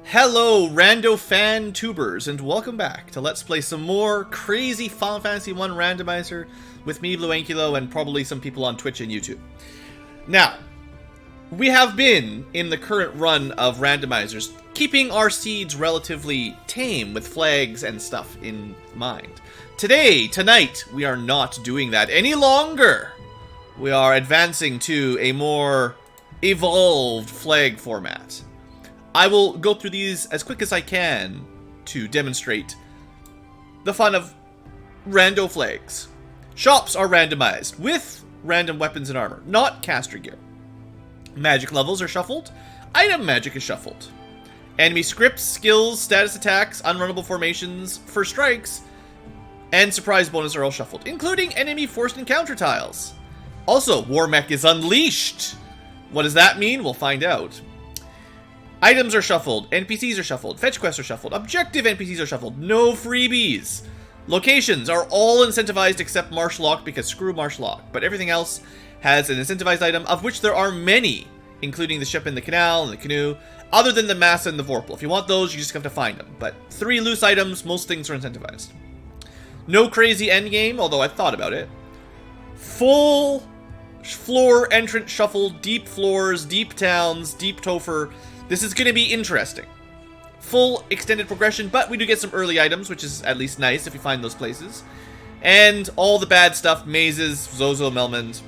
Hello, Rando fan tubers, and welcome back to Let's Play some more crazy Final Fantasy 1 Randomizer with me, BlueAnkylo, and probably some people on Twitch and YouTube. Now, we have been, in the current run of randomizers, keeping our seeds relatively tame with flags and stuff in mind. Tonight, we are not doing that any longer. We are advancing to a more evolved flag format. I will go through these as quick as I can to demonstrate the fun of rando flags. Shops are randomized with random weapons and armor, not caster gear. Magic levels are shuffled. Item magic is shuffled. Enemy scripts, skills, status attacks, unrunnable formations, first strikes, and surprise bonus are all shuffled, including enemy forced encounter tiles. Also, War Mech is unleashed. What does that mean? We'll find out. Items are shuffled, NPCs are shuffled, fetch quests are shuffled, objective NPCs are shuffled, no freebies. Locations are all incentivized except Marsh Lock because screw Marsh Lock, but everything else has an incentivized item, of which there are many, including the ship in the canal and the canoe, other than the Massa and the Vorpal. If you want those, you just have to find them, but 3 loose items, most things are incentivized. No crazy endgame, although I thought about it. Full floor entrance shuffle, deep floors, deep towns, deep Topher. This is going to be interesting. Full extended progression, but we do get some early items, which is at least nice if you find those places. And all the bad stuff, mazes, Zozo, Melmond.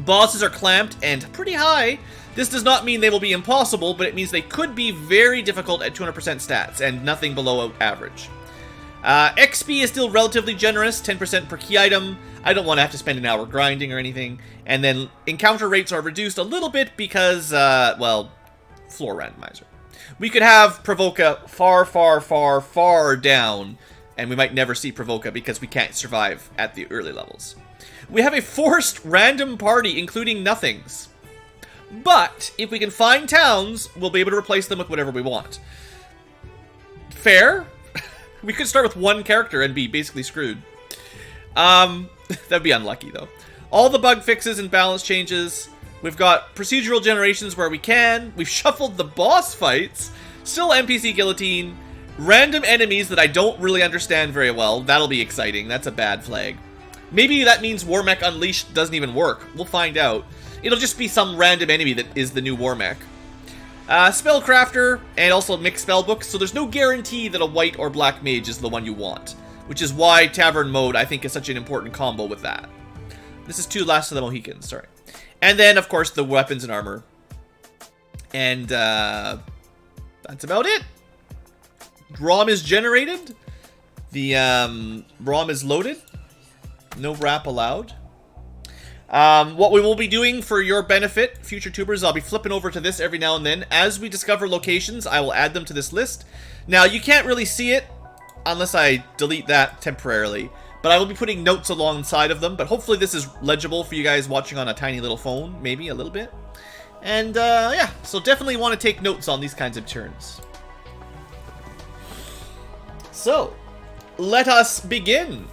Bosses are clamped and pretty high. This does not mean they will be impossible, but it means they could be very difficult at 200% stats and nothing below average. XP is still relatively generous, 10% per key item. I don't want to have to spend an hour grinding or anything. And then encounter rates are reduced a little bit because, well, floor randomizer. We could have Provoca far down, and we might never see Provoca because we can't survive at the early levels. We have a forced random party, including nothings. But if we can find towns, we'll be able to replace them with whatever we want. Fair? We could start with one character and be basically screwed. That'd be unlucky, though. All the bug fixes and balance changes. We've got procedural generations where we can. We've shuffled the boss fights. Still NPC guillotine. Random enemies that I don't really understand very well. That'll be exciting. That's a bad flag. Maybe that means War Mech Unleashed doesn't even work. We'll find out. It'll just be some random enemy that is the new War Mech. Spellcrafter, and also mixed spellbooks, so there's no guarantee that a white or black mage is the one you want. Which is why Tavern Mode, I think, is such an important combo with that. This is 2 Last of the Mohicans, sorry. And then, of course, the weapons and armor. And, that's about it. ROM is generated. The, ROM is loaded. No wrap allowed. What we will be doing for your benefit, future tubers, I'll be flipping over to this every now and then. As we discover locations, I will add them to this list. Now, you can't really see it unless I delete that temporarily. But I will be putting notes alongside of them. But hopefully this is legible for you guys watching on a tiny little phone. Maybe a little bit. And, yeah. So definitely want to take notes on these kinds of turns. So, let us begin.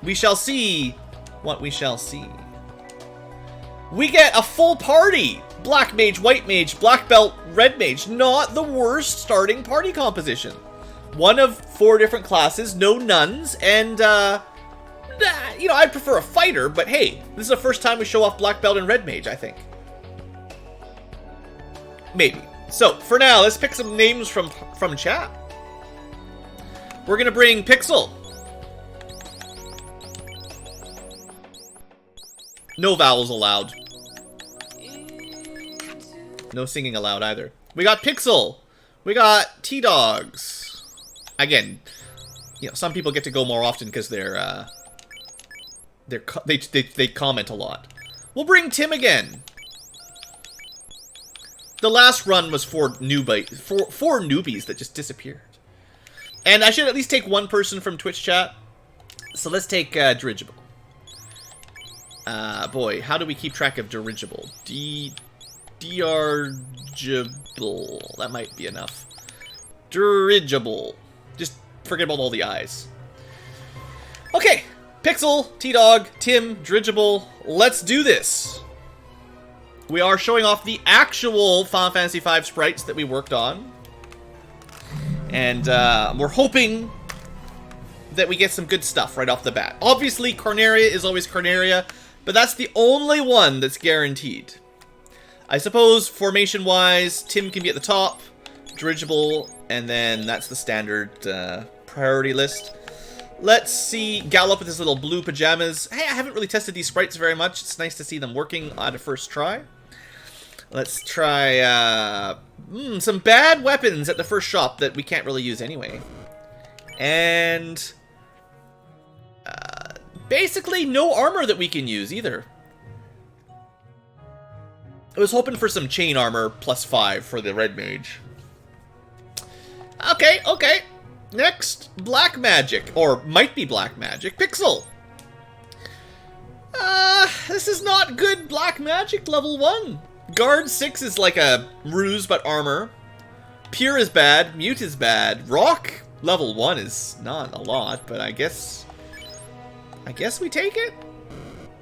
We shall see what we shall see. We get a full party. Black mage, white mage, black belt, red mage. Not the worst starting party composition. One of 4 different classes, no nuns, and, you know, I'd prefer a fighter, but hey, this is the first time we show off black belt and red mage, I think. Maybe. So, for now, let's pick some names from chat. We're gonna bring Pixel. No vowels allowed. No singing allowed either. We got Pixel. We got T-Dogs. Again, you know, some people get to go more often because they comment a lot. We'll bring Tim again. The last run was 4 newbies that just disappeared. And I should at least take 1 person from Twitch chat. So let's take Dirigible. Boy, how do we keep track of Dirigible? Dirigible. That might be enough. Dirigible. Just forget about all the I's. Okay, Pixel, T-Dog, Tim, Dirigible. Let's do this. We are showing off the actual Final Fantasy V sprites that we worked on. And we're hoping that we get some good stuff right off the bat. Obviously, Corneria is always Corneria, but that's the only one that's guaranteed. I suppose, formation-wise, Tim can be at the top, Dirigible, and then that's the standard priority list. Let's see Gallop with his little blue pajamas. Hey, I haven't really tested these sprites very much. It's nice to see them working on a first try. Let's try some bad weapons at the first shop that we can't really use anyway. And basically no armor that we can use either. I was hoping for some chain armor +5 for the red mage. Okay, okay. Next, black magic, or might be black magic, Pixel. This is not good black magic level 1. Guard 6 is like a ruse but armor. Pure is bad, mute is bad. Rock level 1 is not a lot, but I guess we take it.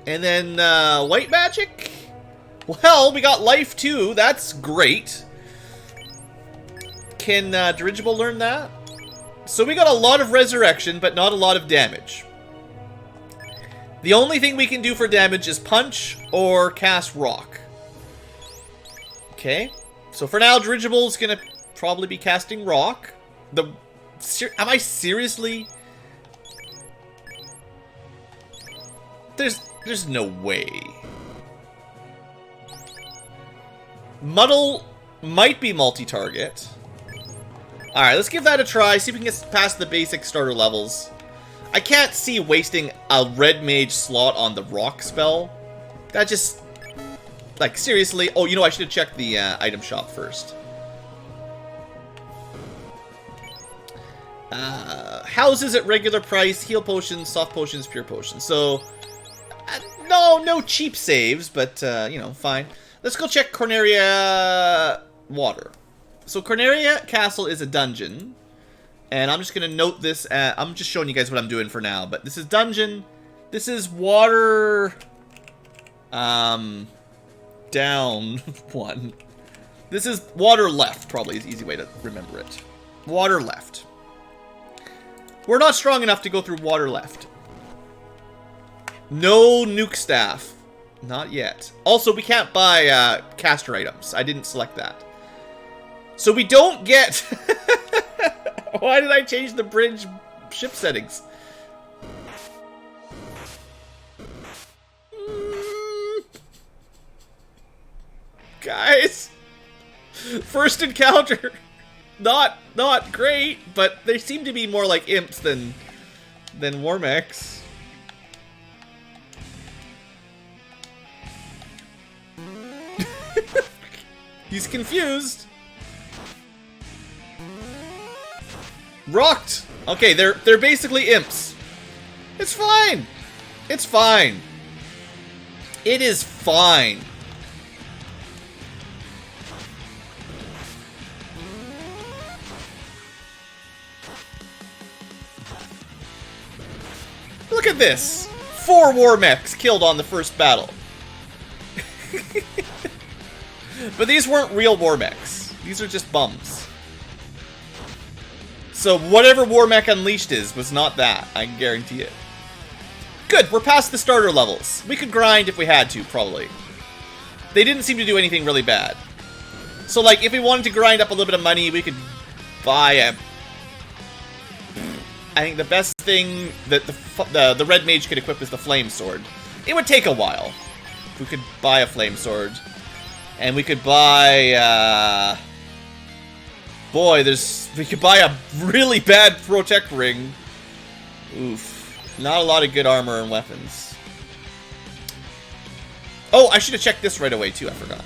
And then white magic. Well, we got life too. That's great. Can Dirigible learn that? So we got a lot of resurrection, but not a lot of damage. The only thing we can do for damage is punch or cast rock. Okay. So for now, Dirigible's gonna probably be casting rock. Am I seriously? There's no way. Muddle might be multi-target. Alright, let's give that a try, see if we can get past the basic starter levels. I can't see wasting a red mage slot on the rock spell. That just... like, seriously? Oh, you know, I should have checked the item shop first. Houses at regular price, heal potions, soft potions, pure potions. So, no cheap saves, but, you know, fine. Let's go check Corneria Water. So Corneria Castle is a dungeon, and I'm just going to note this. I'm just showing you guys what I'm doing for now, but this is dungeon. This is water down 1. This is water left, probably is an easy way to remember it. Water left. We're not strong enough to go through water left. No nuke staff. Not yet. Also, we can't buy caster items. I didn't select that. So we don't get... Why did I change the bridge ship settings? Guys! First encounter. Not great, but they seem to be more like imps than Warmechs. He's confused. Rocked. Okay, they're basically imps. It's fine. It's fine. It is fine. Look at this. 4 Warmechs killed on the first battle. But these weren't real Warmechs. These are just bums. So whatever Warmech Unleashed was not that. I can guarantee it. Good, we're past the starter levels. We could grind if we had to, probably. They didn't seem to do anything really bad. So, like, if we wanted to grind up a little bit of money, we could buy a... I think the best thing that the red mage could equip is the flame sword. It would take a while. We could buy a flame sword. And we could buy, boy, we could buy a really bad protect ring. Oof. Not a lot of good armor and weapons. Oh, I should have checked this right away, too. I forgot.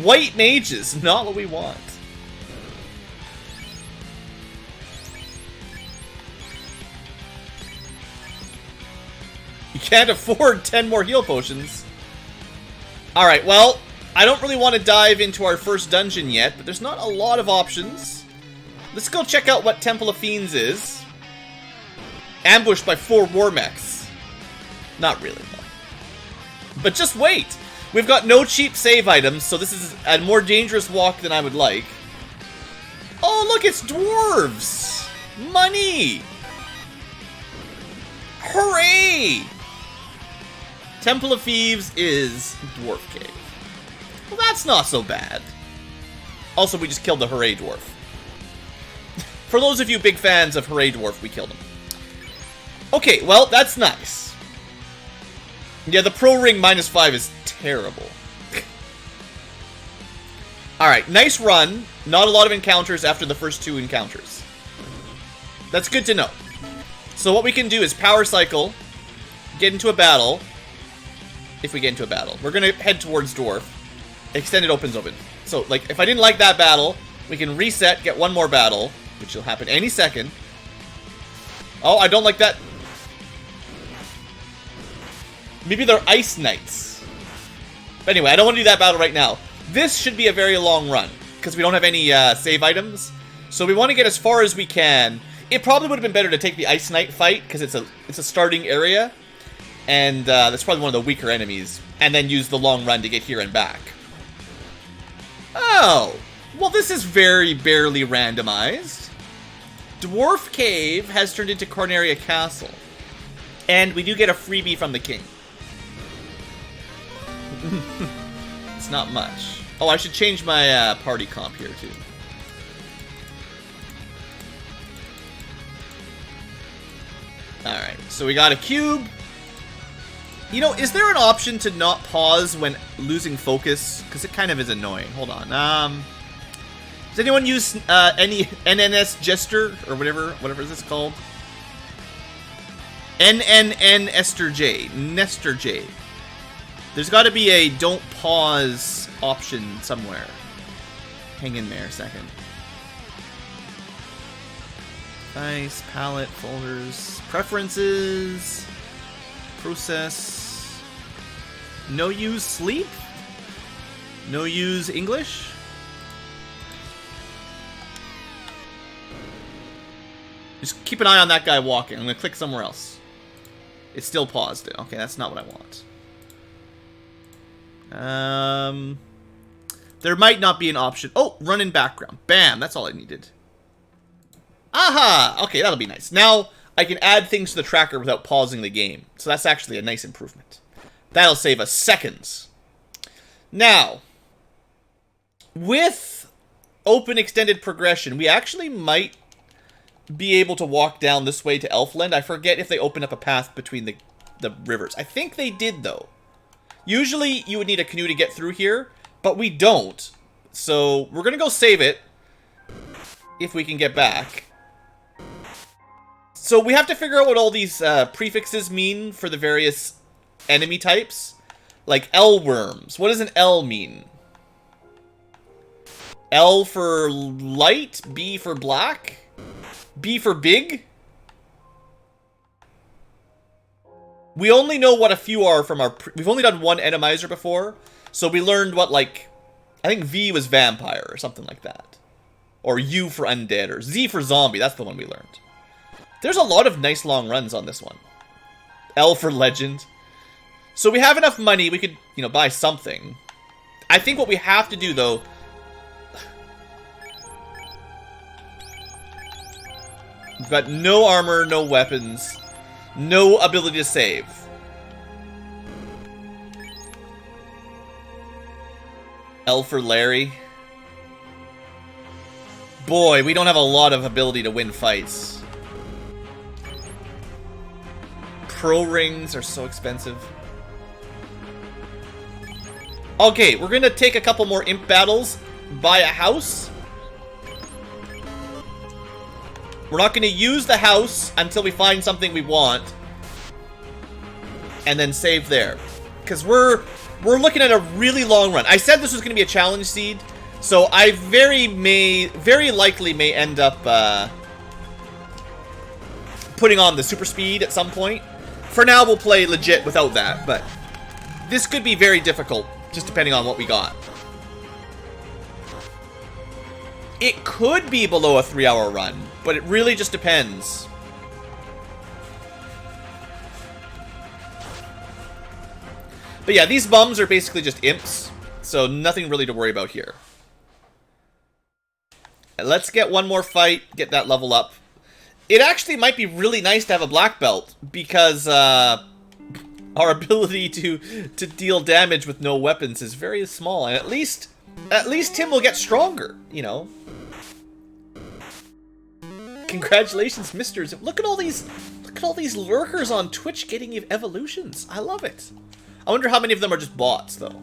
White mages, not what we want. You can't afford 10 more heal potions. Alright, well, I don't really want to dive into our first dungeon yet, but there's not a lot of options. Let's go check out what Temple of Fiends is. Ambushed by 4 Warmechs. Not really, though. But just wait! We've got no cheap save items, so this is a more dangerous walk than I would like. Oh, look, it's dwarves! Money! Hooray! Temple of Thieves is Dwarf Cave. Well, that's not so bad. Also, we just killed the Hooray Dwarf. For those of you big fans of Hooray Dwarf, we killed him. Okay, well, that's nice. Yeah, the Pro Ring -5 is terrible. Alright, nice run. Not a lot of encounters after the first 2 encounters. That's good to know. So what we can do is power cycle, get into a battle. If we get into a battle. We're going to head towards Dwarf. Extended opens open. So, like, if I didn't like that battle, we can reset, get one more battle, which will happen any second. Oh, I don't like that. Maybe they're Ice Knights. But anyway, I don't want to do that battle right now. This should be a very long run, because we don't have any save items. So we want to get as far as we can. It probably would have been better to take the Ice Knight fight, because it's a starting area. And that's probably one of the weaker enemies. And then use the long run to get here and back. Oh, well, this is very barely randomized. Dwarf Cave has turned into Corneria Castle. And we do get a freebie from the king. It's not much. Oh, I should change my party comp here, too. Alright, so we got a cube. You know, is there an option to not pause when losing focus? Because it kind of is annoying. Hold on. Does anyone use any NNS Jester or whatever is this called? NNN Esther J. Nestor J. There's got to be a don't pause option somewhere. Hang in there a second. Nice. Palette, folders, preferences, process. No use sleep? No use English? Just keep an eye on that guy walking. I'm going to click somewhere else. It's still paused. Okay, that's not what I want. There might not be an option. Oh, run in background. Bam, that's all I needed. Aha! Okay, that'll be nice. Now, I can add things to the tracker without pausing the game. So that's actually a nice improvement. That'll save us seconds. Now, with open extended progression, we actually might be able to walk down this way to Elfland. I forget if they open up a path between the rivers. I think they did, though. Usually, you would need a canoe to get through here, but we don't. So, we're going to go save it if we can get back. So, we have to figure out what all these prefixes mean for the various enemy types. Like L worms. What does an L mean? L for light, B for black, B for big. We only know what a few are from our... We've only done one Randomizer before. So we learned what, like... I think V was vampire or something like that. Or U for undead. Or Z for zombie. That's the one we learned. There's a lot of nice long runs on this one. L for legend. So we have enough money. We could, you know, buy something. I think what we have to do, though... We've got no armor, no weapons... No ability to save. L for Larry. Boy, we don't have a lot of ability to win fights. Pro rings are so expensive. Okay, we're gonna take a couple more imp battles. Buy a house. We're not going to use the house until we find something we want. And then save there. Because we're looking at a really long run. I said this was going to be a challenge seed. So I very likely may end up putting on the super speed at some point. For now, we'll play legit without that. But this could be very difficult, just depending on what we got. It could be below a 3-hour run, but it really just depends. But yeah, these bums are basically just imps, so nothing really to worry about here. Let's get one more fight, get that level up. It actually might be really nice to have a black belt, because our ability to deal damage with no weapons is very small, and at least Tim will get stronger, you know. Congratulations, misters. Look at all these lurkers on Twitch getting evolutions. I love it. I wonder how many of them are just bots, though.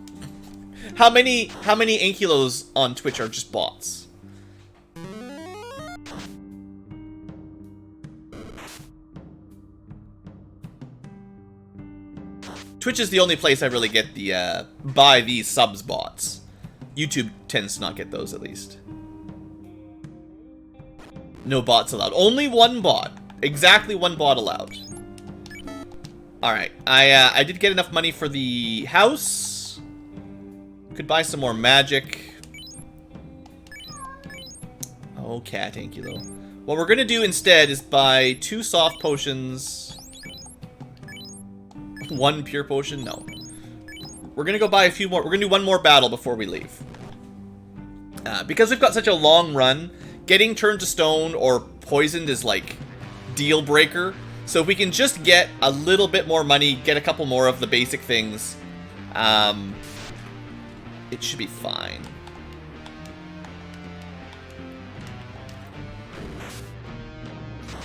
How many Ankylos on Twitch are just bots? Twitch is the only place I really get the buy these subs bots. YouTube tends to not get those, at least. No bots allowed. Only one bot. Exactly one bot allowed. Alright. I did get enough money for the house. Could buy some more magic. Oh, cat Ankylo. What we're gonna do instead is buy 2 soft potions. 1 pure potion? No. We're gonna go buy a few more. We're gonna do one more battle before we leave. Because we've got such a long run, getting turned to stone or poisoned is like deal breaker. So if we can just get a little bit more money, get a couple more of the basic things, it should be fine.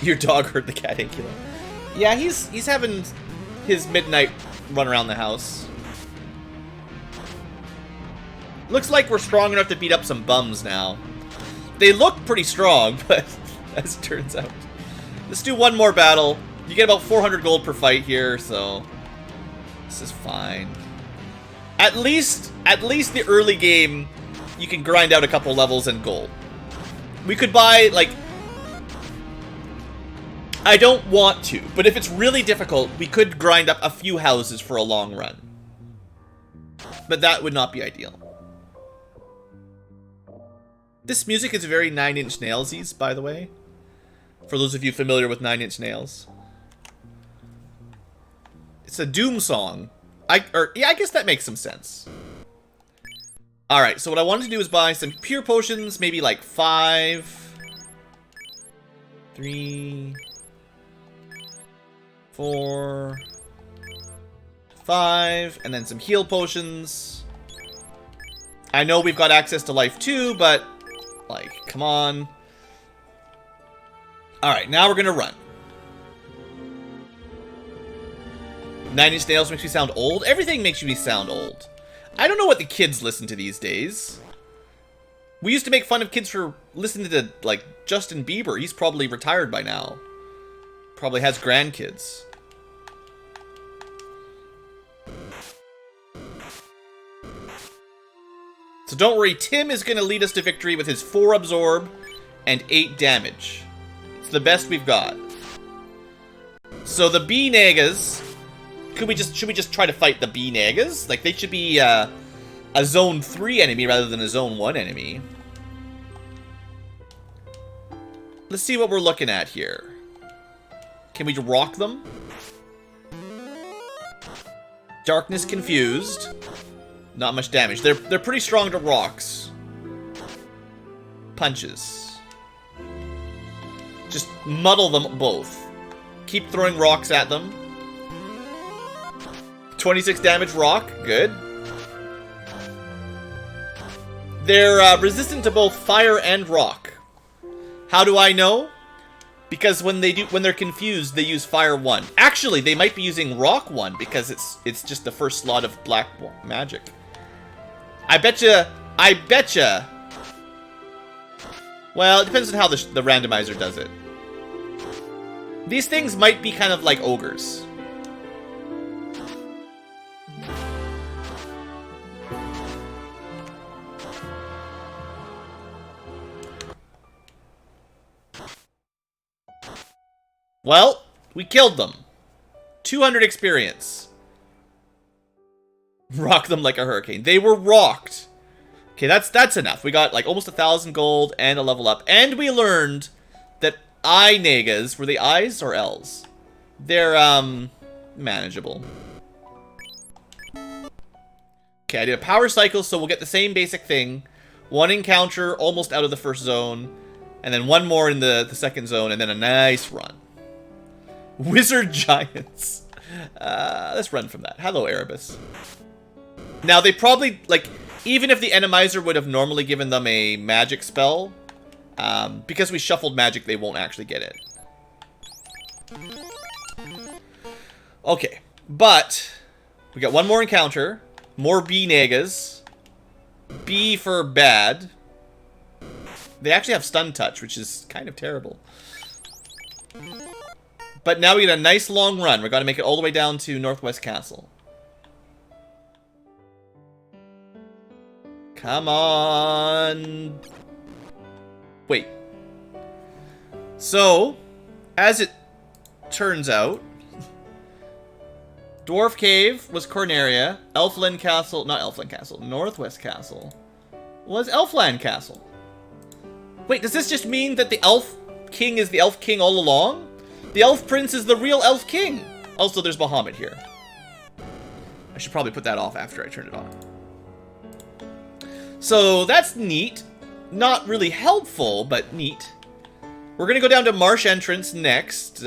Your dog heard the cat Ankylo. Yeah, he's having his midnight run around the house. Looks like we're strong enough to beat up some bums now. They look pretty strong, but as it turns out. Let's do one more battle. You get about 400 gold per fight here, so this is fine. At least the early game, you can grind out a couple levels and gold. We could buy, like, I don't want to, but if it's really difficult, we could grind up a few houses for a long run. But that would not be ideal. This music is very 9 Inch Nailsies, by the way. For those of you familiar with 9 Inch Nails. It's a Doom song. Yeah, I guess that makes some sense. Alright, so what I wanted to do is buy some pure potions, maybe like 5, 3, 4, 5, and then some heal potions. I know we've got access to life too, but, like, come on. Alright, now we're gonna run. 9 Inch Nails makes me sound old? Everything makes me sound old. I don't know what the kids listen to these days. We used to make fun of kids for listening to, like, Justin Bieber. He's probably retired by now. Probably has grandkids. So don't worry, Tim is going to lead us to victory with his 4 absorb and 8 damage. It's the best we've got. So the bee nagas, should we just try to fight the bee nagas? Like, they should be a zone 3 enemy rather than a zone 1 enemy. Let's see what we're looking at here. Can we rock them? Darkness confused. Not much damage. They're pretty strong to rocks. Punches. Just muddle them both. Keep throwing rocks at them. 26 damage rock. Good. They're resistant to both fire and rock. How do I know? Because when they're confused, they use fire 1. Actually, they might be using rock 1 because it's just the first slot of black magic. I betcha. Well, it depends on how the randomizer does it. These things might be kind of like ogres. Well, we killed them. 200 experience. Rock them like a hurricane. They were rocked. Okay, that's enough. We got like almost 1,000 gold and a level up. And we learned that I nagas, were they I's or L's? They're, manageable. Okay, I did a power cycle, so we'll get the same basic thing. 1 encounter, almost out of the first zone. And then one more in the second zone, and then a nice run. Wizard Giants. Let's run from that. Hello, Erebus. Now, they probably, like, even if the Enemizer would have normally given them a magic spell, because we shuffled magic, they won't actually get it. Okay, but we got one more encounter. More B negas. B for bad. They actually have stun touch, which is kind of terrible. But now we get a nice long run. We're going to make it all the way down to Northwest Castle. Come on. Wait. So, as it turns out, Dwarf Cave was Corneria. Elfland Castle, not Elfland Castle, Northwest Castle was Elfland Castle. Wait, does this just mean that the Elf King is the Elf King all along? The Elf Prince is the real Elf King. Also, there's Bahamut here. I should probably put that off after I turn it on. So, that's neat. Not really helpful, but neat. We're going to go down to Marsh Entrance next.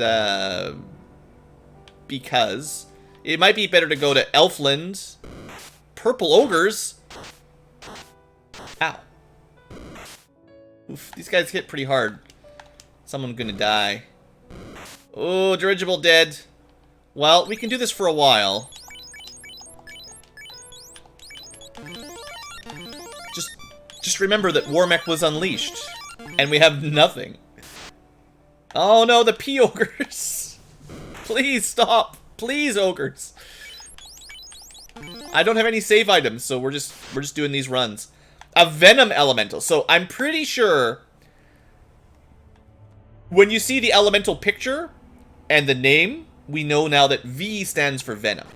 Because it might be better to go to Elfland. Purple Ogres. Ow. Oof, these guys hit pretty hard. Someone's going to die. Oh, Dirigible dead. Well, we can do this for a while. Just remember that Warmech was unleashed. And we have nothing. Oh no, the P-Ogres. Please stop. Please, Ogres. I don't have any save items, so we're just doing these runs. A Venom Elemental. So I'm pretty sure when you see the Elemental picture and the name, we know now that V stands for Venom.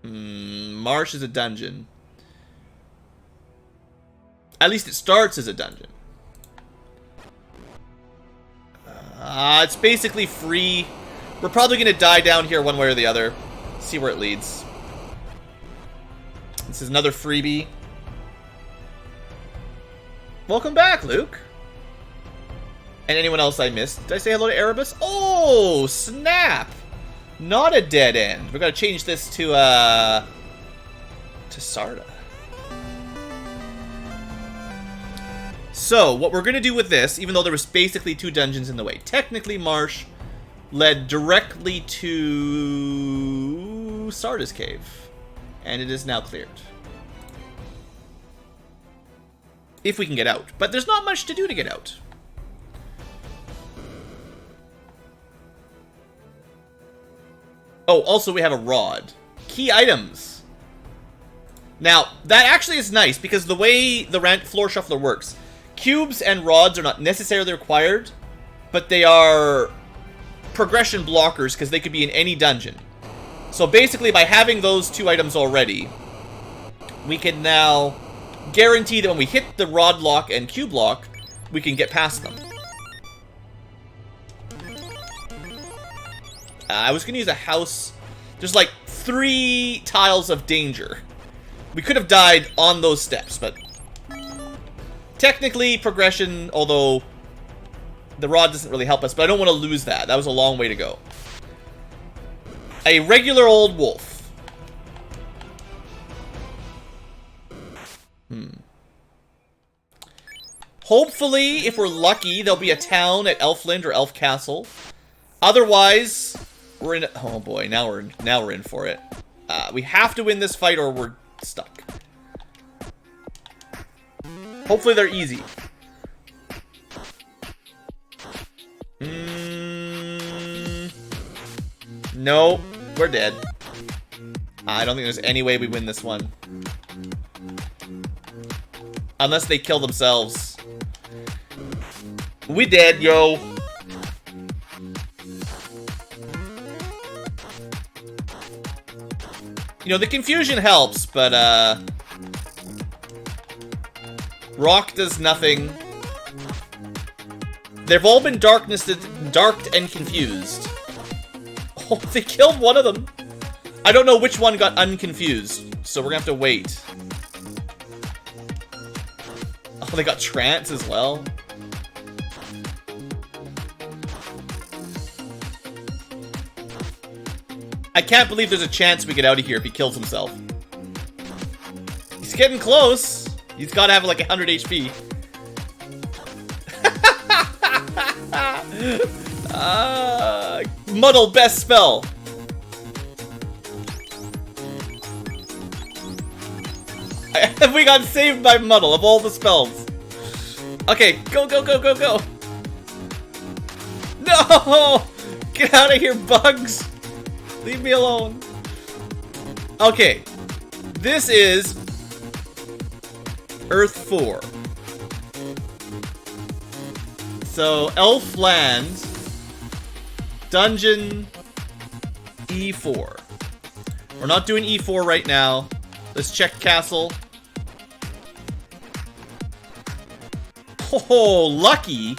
Marsh is a dungeon. At least it starts as a dungeon. It's basically free. We're probably going to die down here one way or the other. See where it leads. This is another freebie. Welcome back, Luke. And anyone else I missed. Did I say hello to Erebus? Oh, snap! Not a dead end. We're going to change this to Sarda. So, what we're going to do with this, even though there was basically 2 dungeons in the way, technically Marsh led directly to Sarda's Cave. And it is now cleared. If we can get out. But there's not much to do to get out. Oh, also we have a rod. Key items. Now, that actually is nice, because the way the floor shuffler works, cubes and rods are not necessarily required, but they are progression blockers because they could be in any dungeon. So basically, by having those 2 items already, we can now guarantee that when we hit the rod lock and cube lock, we can get past them. I was going to use a house. There's like 3 tiles of danger. We could have died on those steps, but technically, progression, although the rod doesn't really help us, but I don't want to lose that. That was a long way to go. A regular old wolf. Hopefully, if we're lucky, there'll be a town at Elfland or Elf Castle. Otherwise, we're in. Oh boy, now we're in for it. We have to win this fight, or we're stuck. Hopefully they're easy. No, we're dead. I don't think there's any way we win this one. Unless they kill themselves. We dead, yo. You know, the confusion helps, but, rock does nothing. They've all been darked and confused. Oh, they killed one of them. I don't know which one got unconfused, so we're gonna have to wait. Oh, they got trance as well. I can't believe there's a chance we get out of here if he kills himself. He's getting close. He's got to have like 100 HP. Muddle, best spell. We got saved by Muddle of all the spells. Okay, go, go, go, go, go. No! Get out of here, bugs. Leave me alone. Okay. This is Earth 4. So, Elf Land, Dungeon E4. We're not doing E4 right now. Let's check Castle. Oh, lucky.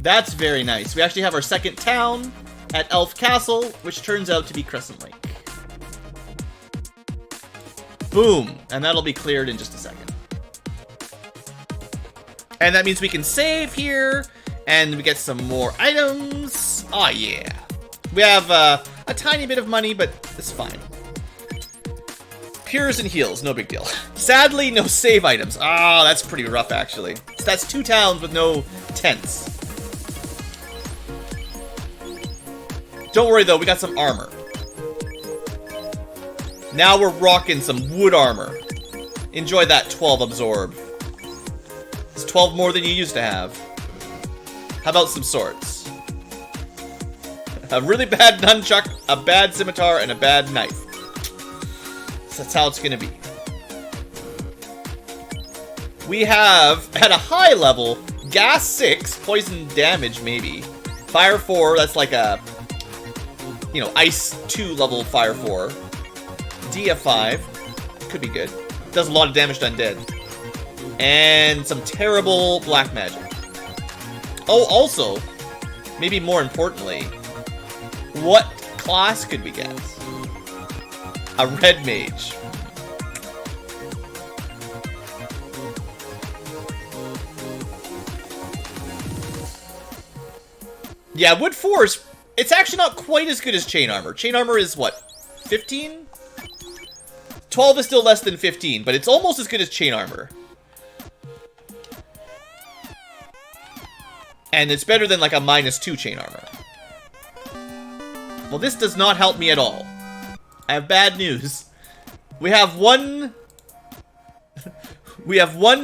That's very nice. We actually have our second town at Elf Castle, which turns out to be Crescent Lake. Boom. And that'll be cleared in just a second. And that means we can save here, and we get some more items. Oh, yeah. We have a tiny bit of money, but it's fine. Cures and heals, no big deal. Sadly, no save items. Ah, that's pretty rough, actually. So that's 2 towns with no tents. Don't worry, though, we got some armor. Now we're rocking some wood armor. Enjoy that 12 absorb. It's 12 more than you used to have. How about some swords? A really bad nunchuck, a bad scimitar, and a bad knife. So that's how it's gonna be. We have, at a high level, gas 6, poison damage maybe. Fire 4, that's like a, you know, ice 2 level fire 4. DF5, could be good. Does a lot of damage to undead. And some terrible black magic. Oh, also, maybe more importantly, what class could we get? A red mage. Yeah, wood force, it's actually not quite as good as chain armor. Chain armor is what, 15? 12 is still less than 15, but it's almost as good as chain armor. And it's better than like a -2 chain armor. Well, this does not help me at all. I have bad news. We have one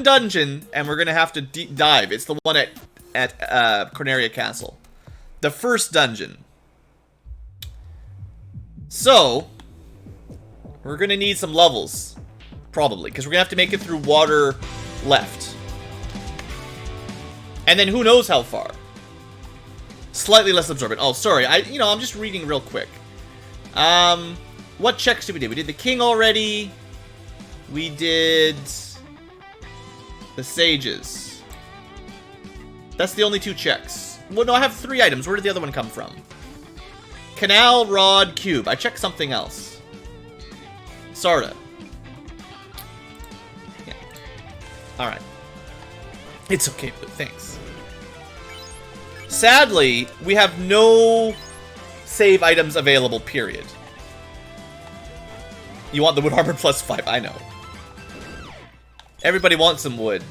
dungeon, and we're gonna have to dive. It's the one at Corneria Castle. The first dungeon. So, we're gonna need some levels. Probably, because we're gonna have to make it through water left. And then who knows how far. Slightly less absorbent. Oh, sorry. I'm just reading real quick. What checks did we do? We did the king already. We did the sages. That's the only 2 checks. Well, no, I have 3 items. Where did the other one come from? Canal, rod, cube. I checked something else. Sorta. Yeah. Alright. It's okay, but thanks. Sadly, we have no save items available, period. You want the wood armor +5, I know. Everybody wants some wood.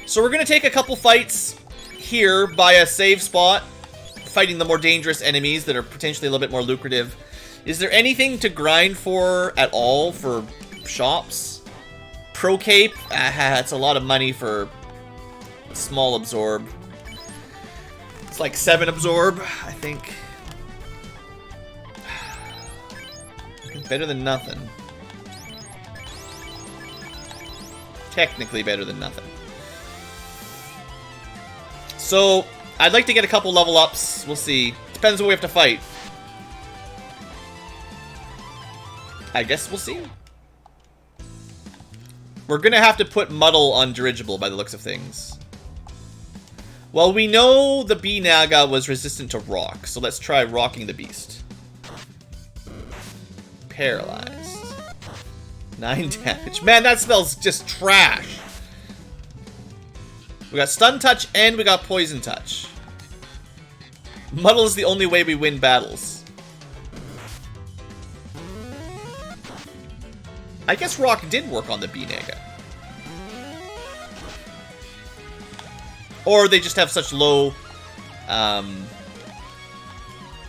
So we're gonna take a couple fights here by a save spot, fighting the more dangerous enemies that are potentially a little bit more lucrative. Is there anything to grind for at all for shops? Pro Cape? It's a lot of money for a small absorb. It's like 7 absorb, I think. Better than nothing. Technically better than nothing. So, I'd like to get a couple level ups. We'll see. Depends what we have to fight. I guess we'll see. We're gonna have to put Muddle on Dirigible by the looks of things. Well, we know the Bee Naga was resistant to rock, so let's try rocking the beast. Paralyzed. 9 damage. Man, that spell's just trash. We got Stun Touch and we got Poison Touch. Muddle is the only way we win battles. I guess rock did work on the B-Nega. Or they just have such low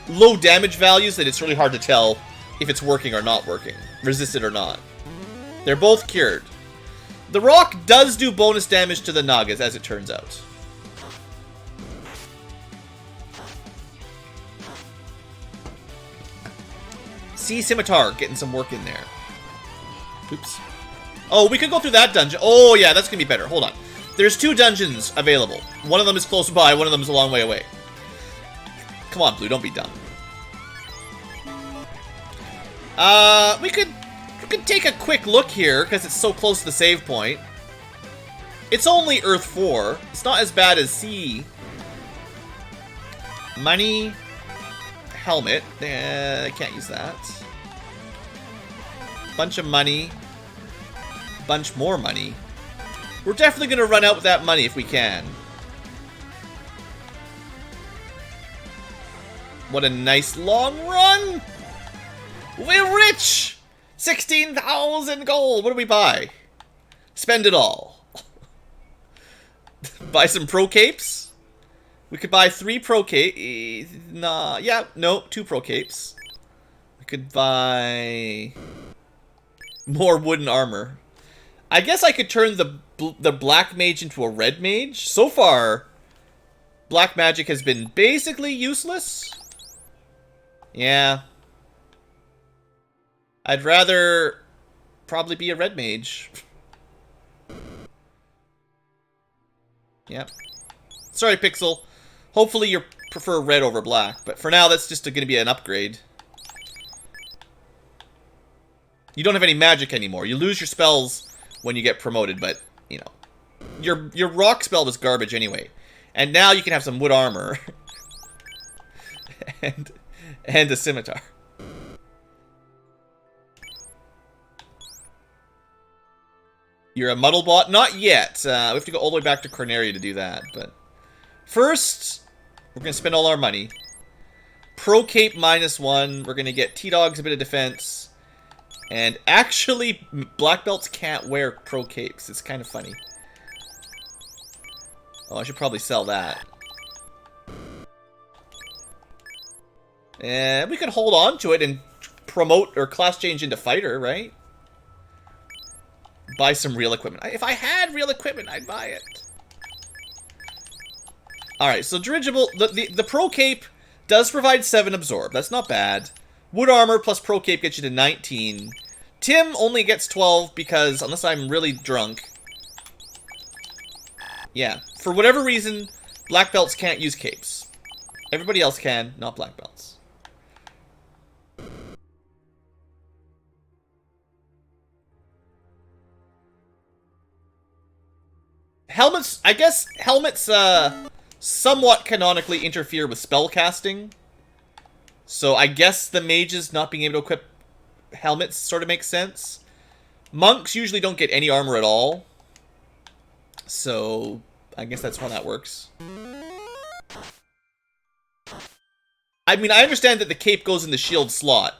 low damage values that it's really hard to tell if it's working or not working. Resisted or not. They're both cured. The rock does do bonus damage to the Nagas, as it turns out. Sea Scimitar getting some work in there. Oops. Oh, we could go through that dungeon. Oh, yeah, that's going to be better. Hold on. There's 2 dungeons available. One of them is close by, one of them is a long way away. Come on, Blue, don't be dumb. We could take a quick look here, because it's so close to the save point. It's only Earth 4. It's not as bad as Sea. Money. Helmet. I can't use that. Bunch of money. Bunch more money. We're definitely going to run out with that money if we can. What a nice long run! We're rich! 16,000 gold! What do we buy? Spend it all. Buy some pro capes? We could buy 3 pro capes. Nah, yeah, no, 2 pro capes. We could buy more wooden armor. I guess I could turn the black mage into a red mage. So far, black magic has been basically useless. Yeah. I'd rather probably be a red mage. Yep. Sorry, Pixel. Hopefully you prefer red over black, but for now that's just going to be an upgrade. You don't have any magic anymore. You lose your spells when you get promoted, but, you know, your rock spell was garbage anyway. And now you can have some wood armor. and a scimitar. You're a muddle bot? Not yet. We have to go all the way back to Corneria to do that, but first, we're going to spend all our money. Pro Cape -1. We're going to get T-Dogs a bit of defense. And actually, black belts can't wear pro capes. It's kind of funny. Oh, I should probably sell that. And we could hold on to it and promote or class change into fighter, right? Buy some real equipment. If I had real equipment, I'd buy it. Alright, so dirigible, the pro cape does provide 7 absorb. That's not bad. Wood armor plus pro cape gets you to 19. Tim only gets 12 because, unless I'm really drunk. Yeah, for whatever reason, black belts can't use capes. Everybody else can, not black belts. Helmets, I guess helmets somewhat canonically interfere with spell casting. So I guess the mages not being able to equip helmets sort of makes sense. Monks usually don't get any armor at all. So I guess that's how that works. I mean, I understand that the cape goes in the shield slot,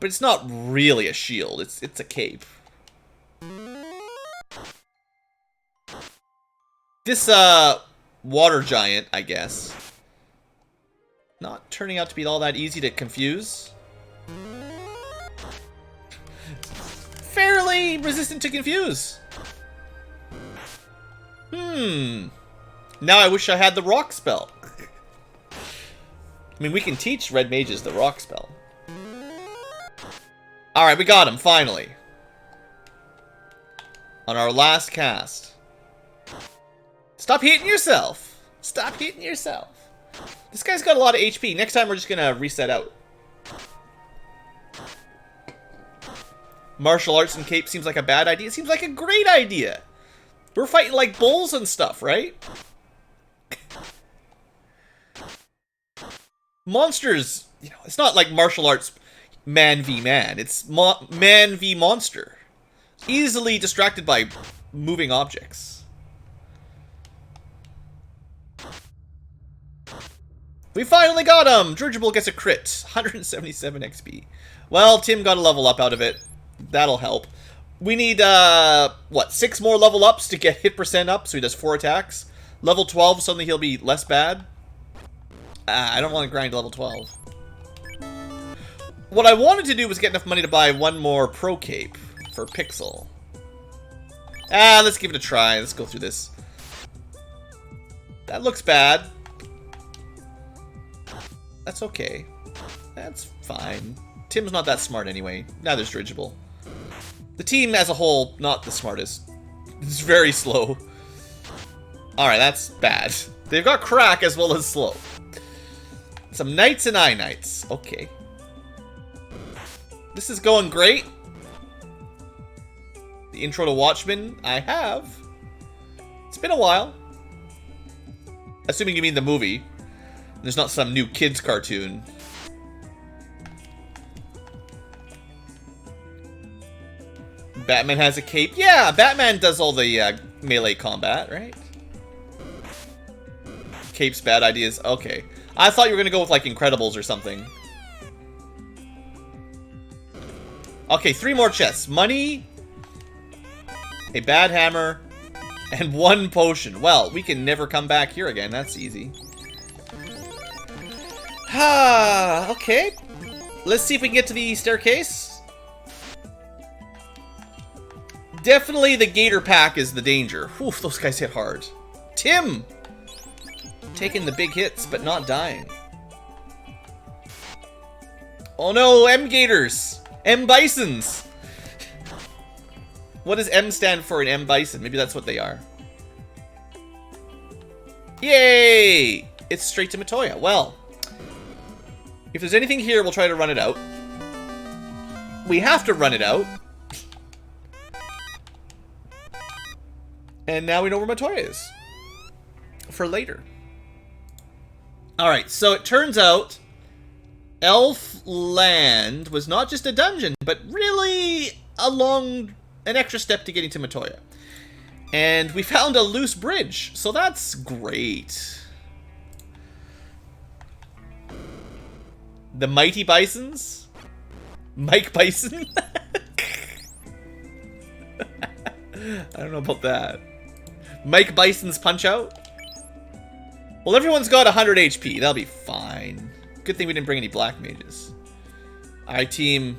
but it's not really a shield. It's a cape. This water giant, I guess, not turning out to be all that easy to confuse. Fairly resistant to confuse. Now I wish I had the rock spell. I mean, we can teach red mages the rock spell. Alright, we got him, finally. On our last cast. Stop hitting yourself! Stop hitting yourself. This guy's got a lot of HP. Next time we're just gonna reset out. Martial arts and cape seems like a bad idea. It seems like a great idea. We're fighting like bulls and stuff, right? Monsters, you know, it's not like martial arts man v man. It's man v monster. Easily distracted by moving objects. We finally got him! Dirigible gets a crit. 177 XP. Well, Tim got a level up out of it. That'll help. We need, what, 6 more level ups to get hit percent up, so he does 4 attacks. Level 12, suddenly he'll be less bad. I don't want to grind to level 12. What I wanted to do was get enough money to buy 1 more Pro Cape for Pixel. Let's give it a try. Let's go through this. That looks bad. That's okay. That's fine. Tim's not that smart anyway. Neither's Dirigible. The team as a whole, not the smartest. It's very slow. Alright, that's bad. They've got crack as well as slow. Some Knights and I Knights. Okay. This is going great. The intro to Watchmen, I have. It's been a while. Assuming you mean the movie. There's not some new kids cartoon. Batman has a cape. Yeah, Batman does all the melee combat, right? Cape's bad ideas. Okay. I thought you were going to go with, like, Incredibles or something. Okay, 3 more chests. Money, a bad hammer, and 1 potion. Well, we can never come back here again. That's easy. Okay. Let's see if we can get to the staircase. Definitely the Gator Pack is the danger. Oof, those guys hit hard. Tim! Taking the big hits, but not dying. Oh no, M-Gators! M-Bisons! What does M stand for in M-Bison? Maybe that's what they are. Yay! It's straight to Matoya. Well, if there's anything here, we'll try to run it out. We have to run it out. And now we know where Matoya is. For later. Alright, so it turns out Elf Land was not just a dungeon, but really an extra step to getting to Matoya. And we found a loose bridge, so that's great. The Mighty Bisons? Mike Bison? I don't know about that. Mike Bison's Punch-Out? Well, everyone's got 100 HP. That'll be fine. Good thing we didn't bring any black mages. Alright, team.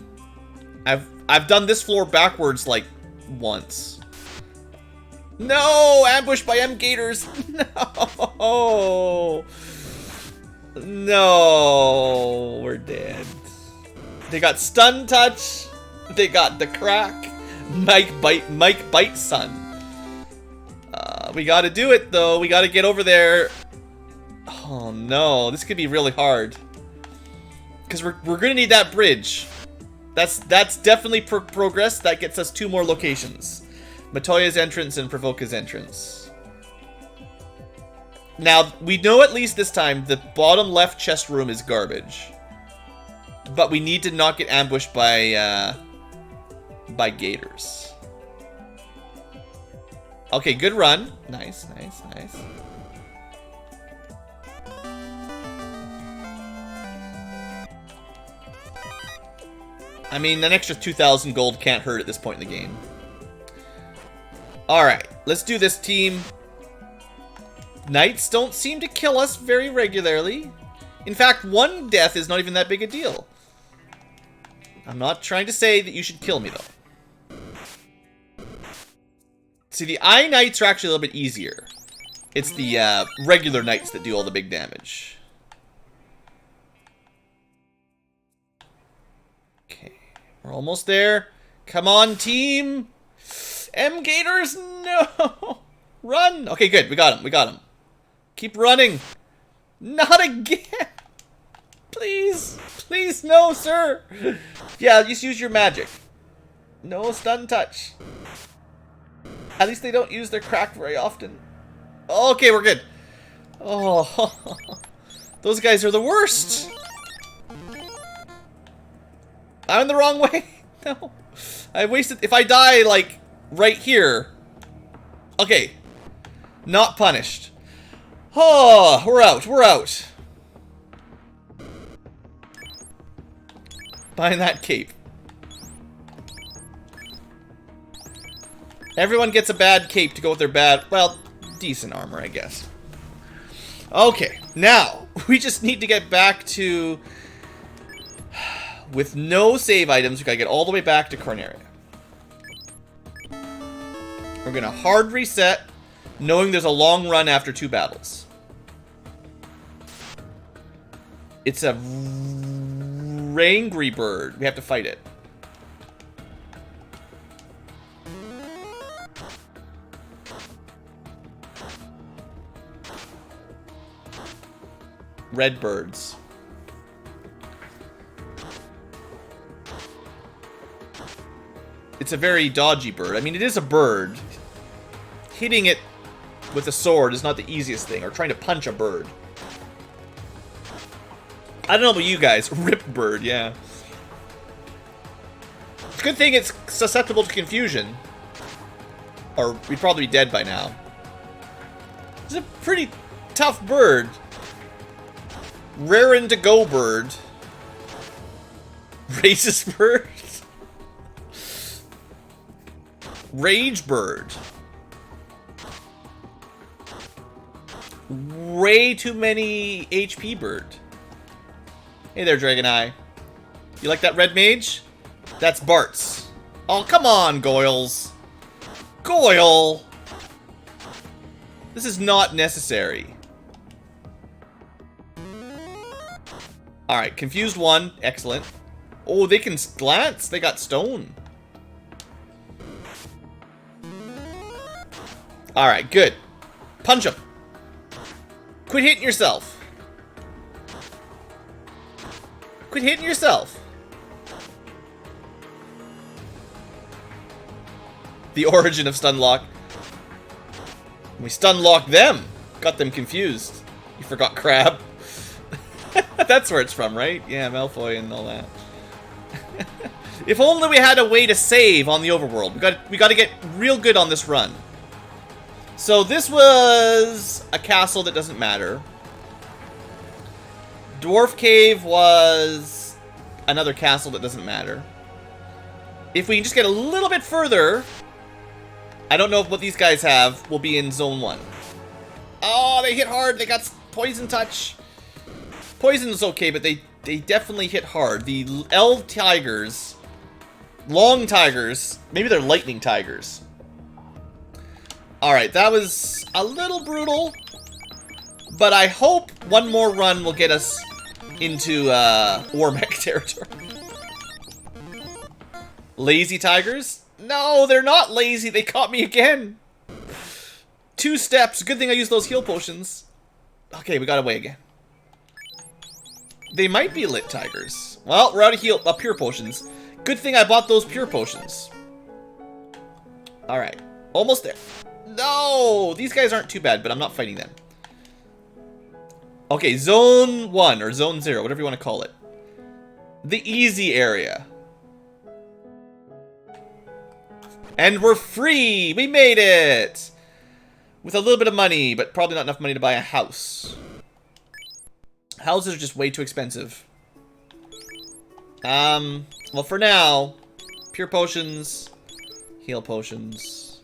I've done this floor backwards, like, once. No! Ambushed by M-Gators! No! No! We're dead. They got Stun Touch. They got the crack. Mike Bite Son. We gotta do it, though. We gotta get over there. Oh, no. This could be really hard. Because we're gonna need that bridge. That's definitely progress. That gets us 2 more locations. Matoya's entrance and Provoca's entrance. Now, we know at least this time the bottom left chest room is garbage. But we need to not get ambushed by Gators. Okay, good run. Nice, nice, nice. I mean, an extra 2,000 gold can't hurt at this point in the game. Alright, let's do this, team. Knights don't seem to kill us very regularly. In fact, 1 death is not even that big a deal. I'm not trying to say that you should kill me, though. See, the I Knights are actually a little bit easier. It's the regular Knights that do all the big damage. Okay, we're almost there. Come on, team! M-Gators, no! Run! Okay, good, we got him, we got him. Keep running. Not again! Please, please, no, sir! Yeah, just use your magic. No stun touch. At least they don't use their crack very often. Okay, we're good. Oh, those guys are the worst. I'm in the wrong way. No, I wasted. If I die like right here, okay, not punished. Oh, we're out. We're out. Buying that cape. Everyone gets a bad cape to go with their bad, well, decent armor, I guess. Okay, now, we just need to get back to... With no save items, we gotta get all the way back to Carnaria. We're gonna hard reset, knowing there's a long run after 2 battles. It's a angry bird. We have to fight it. Red birds. It's a very dodgy bird. I mean, it is a bird. Hitting it with a sword is not the easiest thing, or trying to punch a bird. I don't know about you guys. Rip bird, yeah. Good thing it's susceptible to confusion. Or we'd probably be dead by now. It's a pretty tough bird. Raring to go bird. Racist bird. Rage bird. Way too many HP bird. Hey there, Dragon Eye. You like that red mage? That's Bart's. Oh, come on, Goyles. Goyle! This is not necessary. Alright, confused one. Excellent. Oh, they can glance. They got stone. Alright, good. Punch him. Quit hitting yourself. Quit hitting yourself. The origin of Stunlock. We Stunlocked them. Got them confused. You forgot Crab. That's where it's from, right? Yeah, Malfoy and all that. If only we had a way to save on the overworld. We got to get real good on this run. So this was a castle that doesn't matter. Dwarf Cave was another castle that doesn't matter. If we can just get a little bit further, I don't know what these guys have, we'll be in Zone 1. Oh, they hit hard. They got poison touch. Poison is okay, but they definitely hit hard. The elf tigers, long tigers, maybe they're lightning tigers. Alright, that was a little brutal, but I hope one more run will get us into Warmech territory. Lazy tigers? No, they're not lazy. They caught me again. 2 steps. Good thing I used those heal potions. Okay, we got away again. They might be lit tigers. Well, we're out of pure potions. Good thing I bought those pure potions. Alright, almost there. No! These guys aren't too bad, but I'm not fighting them. Okay, Zone 1, or Zone 0, whatever you want to call it. The easy area. And we're free! We made it! With a little bit of money, but probably not enough money to buy a house. Houses are just way too expensive. Well, for now, pure potions, heal potions.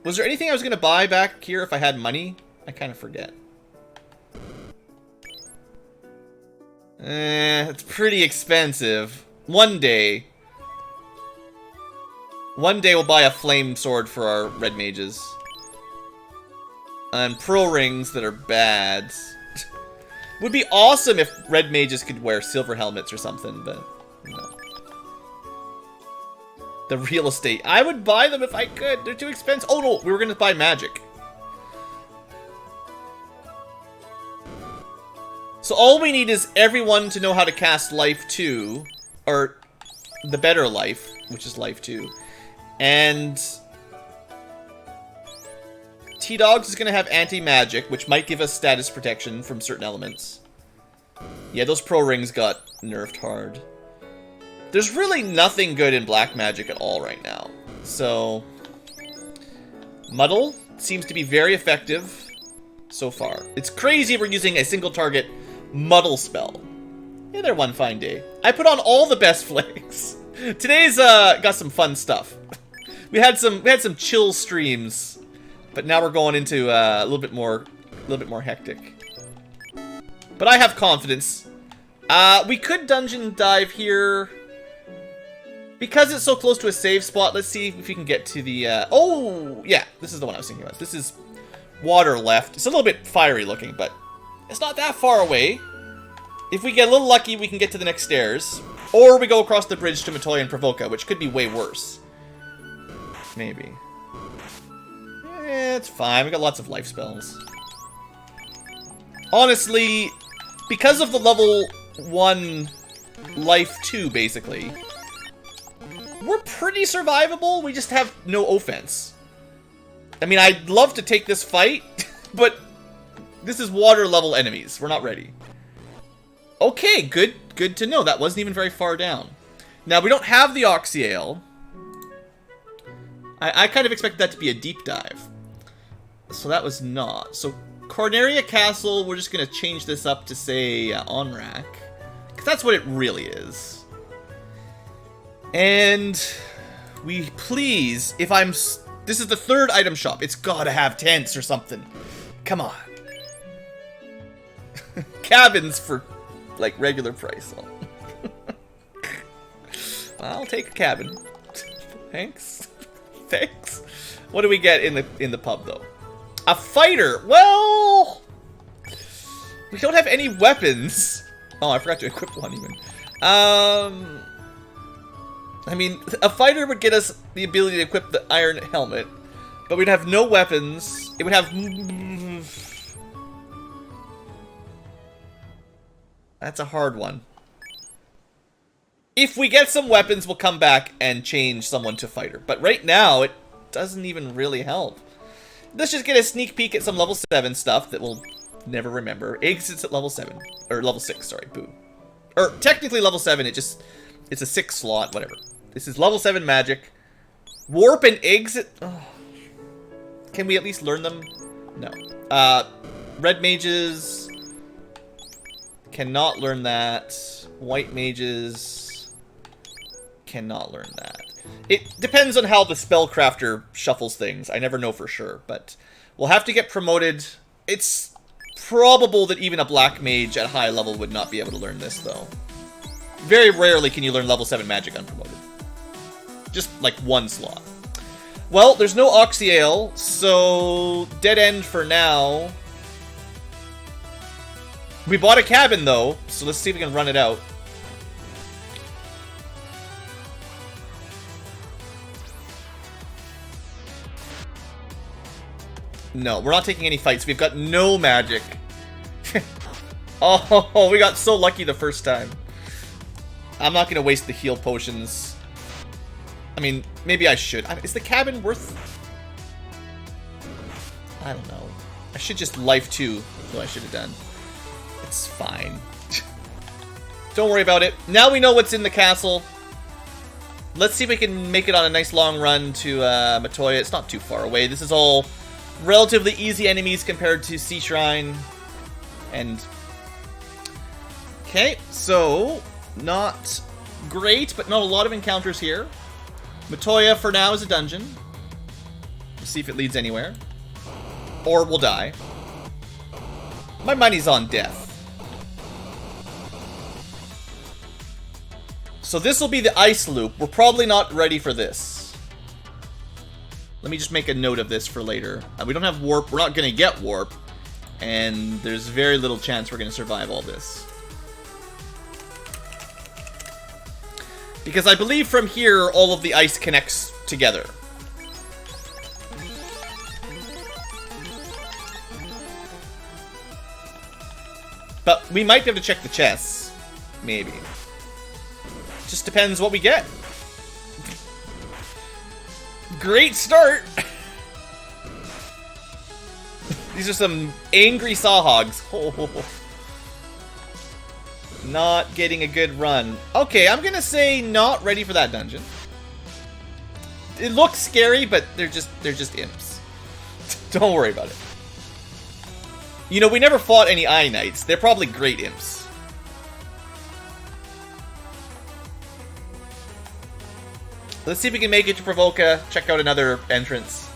Was there anything I was going to buy back here if I had money? I kind of forget. It's pretty expensive. One day we'll buy a flame sword for our red mages. And pearl rings that are bad. Would be awesome if red mages could wear silver helmets or something, but no. The real estate. I would buy them if I could. They're too expensive. Oh no, we were going to buy magic. So all we need is everyone to know how to cast Life 2, or the better Life, which is Life 2. And T-Dogs is going to have anti-magic, which might give us status protection from certain elements. Yeah, those pro rings got nerfed hard. There's really nothing good in black magic at all right now. So, Muddle seems to be very effective so far. It's crazy we're using a single target Muddle spell. Hey there, one fine day. I put on all the best flicks. Today's got some fun stuff. We had some chill streams, but now we're going into a little bit more hectic. But I have confidence. We could dungeon dive here. Because it's so close to a save spot, let's see if we can get to the, oh, yeah, this is the one I was thinking about. This is water left. It's a little bit fiery looking, but it's not that far away. If we get a little lucky, we can get to the next stairs. Or we go across the bridge to Matoya and Provoka, which could be way worse. Maybe. It's fine. We got lots of life spells. Honestly, because of the level 1 life 2, basically, we're pretty survivable. We just have no offense. I mean, I'd love to take this fight, but this is water level enemies. We're not ready. Okay, good to know. That wasn't even very far down. Now, we don't have the Oxyale. I kind of expected that to be a deep dive. So that was not. So, Corneria Castle, we're just going to change this up to, say, Onrak. Because that's what it really is. And we please, if I'm... This is the 3rd item shop. It's gotta have tents or something. Come on. Cabins for, like, regular price. I'll take a cabin. Thanks. Thanks. What do we get in the pub, though? A fighter. Well... We don't have any weapons. Oh, I forgot to equip one, even. I mean, a fighter would get us the ability to equip the iron helmet, but we'd have no weapons. It would have... That's a hard one. If we get some weapons, we'll come back and change someone to fighter. But right now, it doesn't even really help. Let's just get a sneak peek at some level 7 stuff that we'll never remember. Exits at level 7. Or level 6, sorry, boo. Or technically level 7, it's a 6 slot, whatever. This is level 7 magic. Warp and exit. Oh. Can we at least learn them? No. Red mages. Cannot learn that. White mages. Cannot learn that. It depends on how the spellcrafter shuffles things. I never know for sure, but we'll have to get promoted. It's probable that even a black mage at high level would not be able to learn this, though. Very rarely can you learn level 7 magic unpromoted. Just, like, one slot. Well, there's no Oxyale, so dead end for now. We bought a cabin, though, so let's see if we can run it out. No, we're not taking any fights. We've got no magic. Oh, we got so lucky the first time. I'm not going to waste the heal potions. I mean, maybe I should. Is the cabin worth... I don't know. I should just life 2, though I should have done. It's fine. Don't worry about it. Now we know what's in the castle. Let's see if we can make it on a nice long run to Matoya. It's not too far away. This is all relatively easy enemies compared to Sea Shrine. And... Okay, so... Not great, but not a lot of encounters here. Matoya, for now, is a dungeon. We'll see if it leads anywhere. Or we'll die. My money's on death. So this will be the ice loop. We're probably not ready for this. Let me just make a note of this for later. We don't have warp. We're not going to get warp. And there's very little chance we're going to survive all this. Because I believe from here, all of the ice connects together. But we might be able to check the chests. Maybe. Just depends what we get. Great start! These are some angry sawhogs. Oh. Not getting a good run. Okay, I'm gonna say not ready for that dungeon. It looks scary, but they're just imps. Don't worry about it. You know, we never fought any Eye Knights. They're probably great imps. Let's see if we can make it to Provoca. Check out another entrance.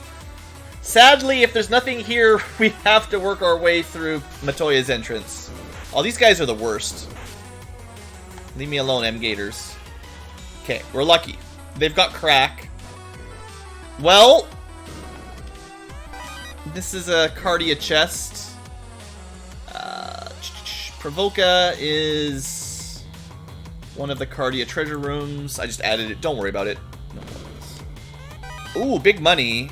Sadly, if there's nothing here, we have to work our way through Matoya's entrance. Oh, these guys are the worst. Leave me alone, M-Gators. Okay, we're lucky. They've got crack. Well, this is a Cardia chest. Provoca is one of the Cardia treasure rooms. I just added it. Don't worry about it. No. Ooh, big money.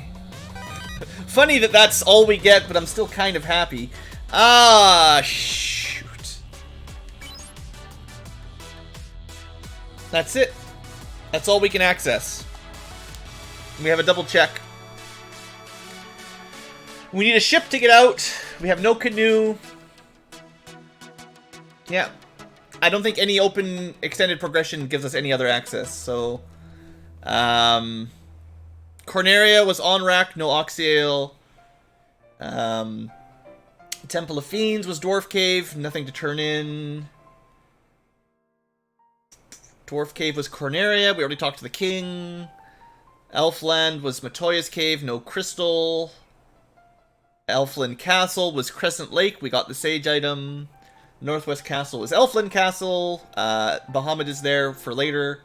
Funny that that's all we get, but I'm still kind of happy. Ah, shoot. That's it. That's all we can access. We have a double check. We need a ship to get out. We have no canoe. Yeah. I don't think any open extended progression gives us any other access, so... Corneria was on rack, no Oxyale. Temple of Fiends was Dwarf Cave, nothing to turn in. Dwarf Cave was Corneria, we already talked to the king. Elfland was Matoya's Cave, no crystal. Elfland Castle was Crescent Lake, we got the Sage item. Northwest Castle was Elfland Castle. Bahamut is there for later.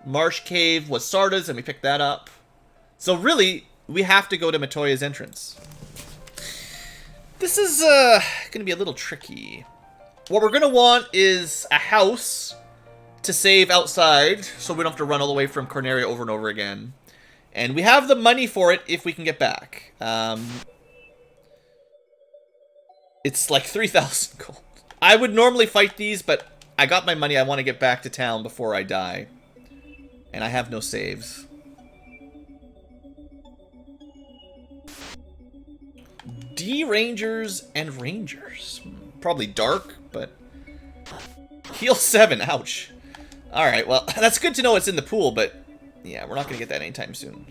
Marsh Cave was Sarda's, and we picked that up. So really, we have to go to Matoya's entrance. This is going to be a little tricky. What we're going to want is a house to save outside, so we don't have to run all the way from Corneria over and over again. And we have the money for it if we can get back. It's like 3,000 gold. I would normally fight these, but I got my money. I want to get back to town before I die. And I have no saves. D Rangers and Rangers. Probably dark, but... Heal 7, ouch. Alright, well, that's good to know it's in the pool, but... Yeah, we're not going to get that anytime soon.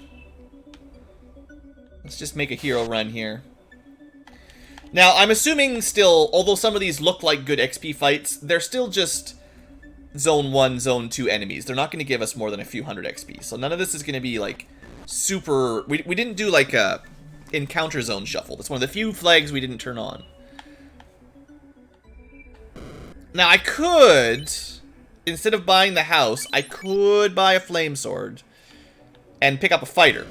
Let's just make a hero run here. Now, I'm assuming still, although some of these look like good XP fights, they're still just Zone 1, Zone 2 enemies. They're not going to give us more than a few hundred XP. So none of this is going to be, like, super... We didn't do, like, a encounter zone shuffle. That's one of the few flags we didn't turn on. Now, I could, instead of buying the house, I could buy a flame sword and pick up a fighter.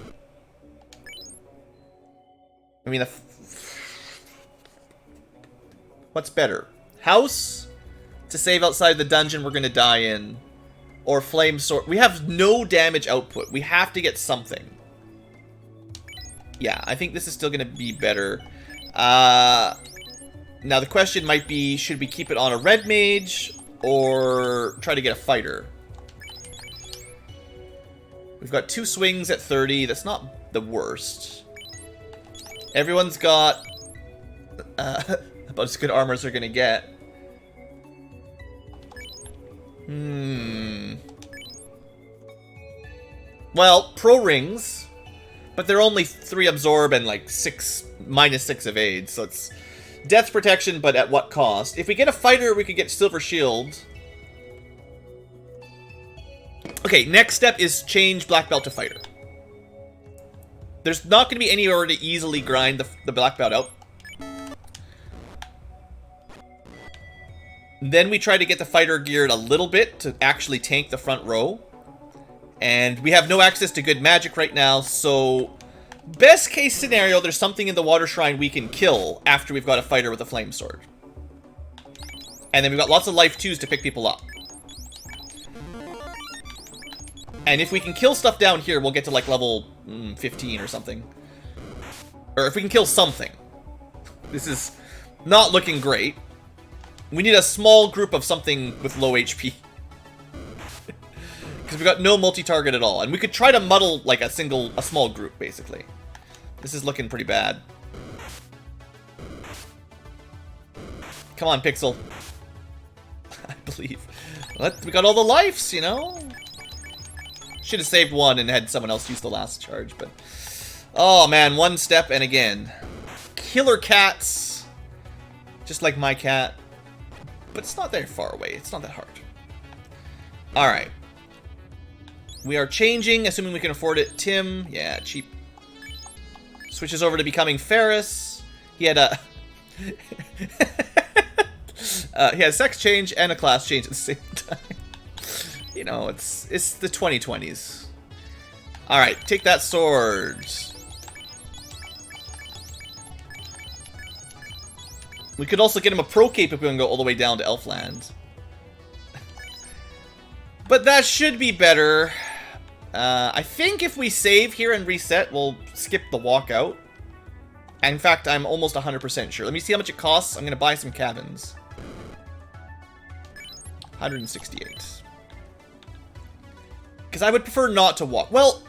I mean, what's better? House to save outside the dungeon we're going to die in, or flame sword? We have no damage output. We have to get something. Yeah, I think this is still going to be better. Now the question might be, should we keep it on a red mage or try to get a fighter? We've got 2 swings at 30. That's not the worst. Everyone's got about as good armor as they're going to get. Well, pro rings, but they're only 3 absorb and like -6 evade, so it's death protection, but at what cost? If we get a fighter, we could get silver shield. Okay, next step is change black belt to fighter. There's not going to be anywhere to easily grind the black belt out. Then we try to get the fighter geared a little bit to actually tank the front row. And we have no access to good magic right now, so best case scenario, there's something in the water shrine we can kill after we've got a fighter with a flame sword. And then we've got lots of life 2s to pick people up. And if we can kill stuff down here, we'll get to like level 15 or something. Or if we can kill something. This is not looking great. We need a small group of something with low HP. Because we've got no multi-target at all. And we could try to muddle like a small group, basically. This is looking pretty bad. Come on, Pixel. I believe. We got all the lives, you know? Should have saved one and had someone else use the last charge, but... Oh, man, one step and again. Killer cats. Just like my cat. But it's not that far away. It's not that hard. Alright. We are changing, assuming we can afford it. Tim, yeah, cheap. Switches over to becoming Ferris. He had a... he had a sex change and a class change at the same time. You know, it's the 2020s. Alright, take that sword. We could also get him a pro cape if we want to go all the way down to Elfland. But that should be better. I think if we save here and reset, we'll skip the walkout. In fact, I'm almost 100% sure. Let me see how much it costs. I'm going to buy some cabins. 168. Because I would prefer not to walk. Well,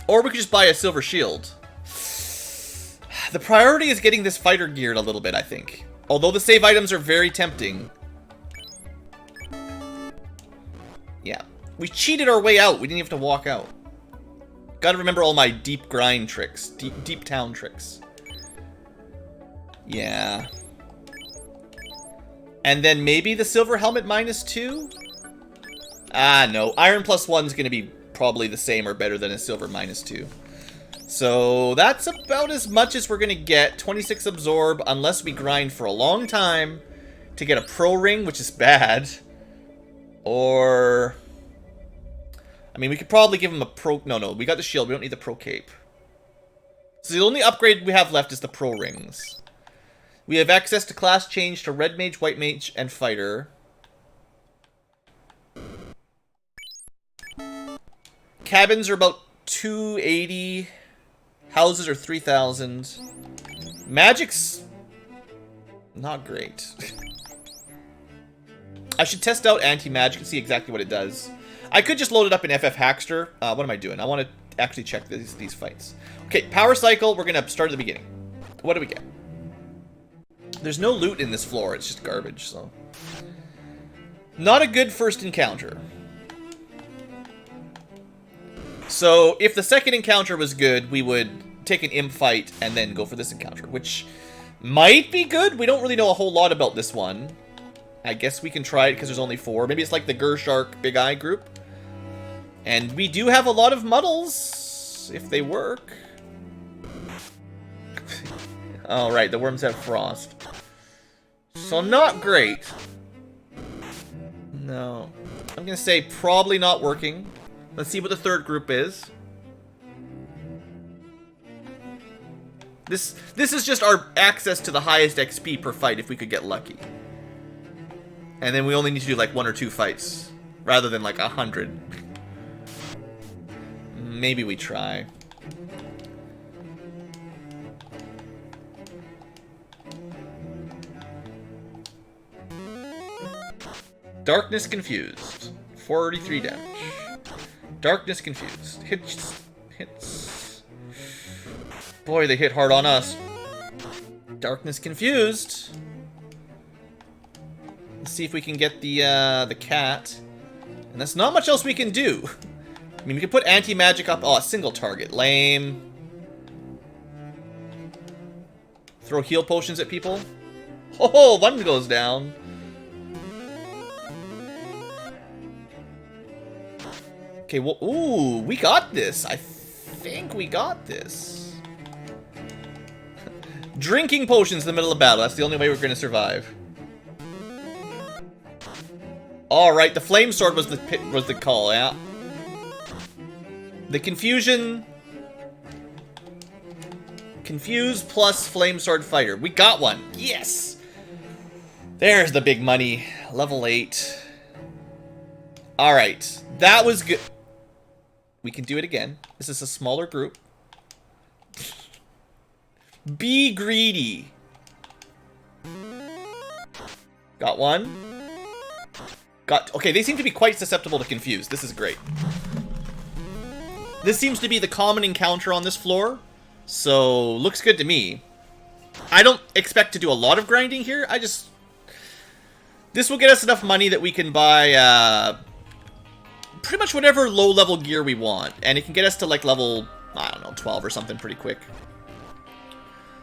or we could just buy a silver shield. The priority is getting this fighter geared a little bit, I think. Although the save items are very tempting. Yeah. We cheated our way out. We didn't have to walk out. Gotta remember all my deep grind tricks. Deep town tricks. Yeah. And then maybe the silver helmet -2? Ah, no. Iron +1 is going to be probably the same or better than a silver -2. So that's about as much as we're going to get. 26 absorb, unless we grind for a long time to get a pro ring, which is bad. Or... I mean, we could probably give him a pro... No, we got the shield. We don't need the pro cape. So the only upgrade we have left is the pro rings. We have access to class change to red mage, white mage, and fighter. Cabins are about 280. Houses are 3,000. Magic's not great. I should test out anti-magic and see exactly what it does. I could just load it up in FF Hackster. What am I doing? I want to actually check these fights. Okay, power cycle. We're going to start at the beginning. What do we get? There's no loot in this floor. It's just garbage, so... Not a good first encounter. So, if the second encounter was good, we would take an imp fight and then go for this encounter, which might be good. We don't really know a whole lot about this one. I guess we can try it because there's only 4. Maybe it's like the Gershark Big Eye group. And we do have a lot of muddles, if they work. Oh, right, the worms have frost. So not great. No. I'm going to say probably not working. Let's see what the third group is. This is just our access to the highest XP per fight if we could get lucky. And then we only need to do like 1 or 2 fights, rather than like 100. Maybe we try. Darkness confused. 43 damage. Darkness confused. Hits. Boy, they hit hard on us. Darkness confused. Let's see if we can get the cat. And that's not much else we can do. I mean, we can put anti-magic up. Oh, a single target. Lame. Throw heal potions at people. Oh, one goes down. Okay, well, ooh, we got this. I think we got this. Drinking potions in the middle of battle. That's the only way we're going to survive. All right, the flame sword was the call, yeah. The confusion. Confuse plus flame sword fighter. We got one. Yes. There's the big money. Level 8. All right, that was good. We can do it again. This is a smaller group. Be greedy. Got one. Okay, they seem to be quite susceptible to confuse. This is great. This seems to be the common encounter on this floor. So, looks good to me. I don't expect to do a lot of grinding here. This will get us enough money that we can buy, pretty much whatever low-level gear we want. And it can get us to, like, level, I don't know, 12 or something pretty quick.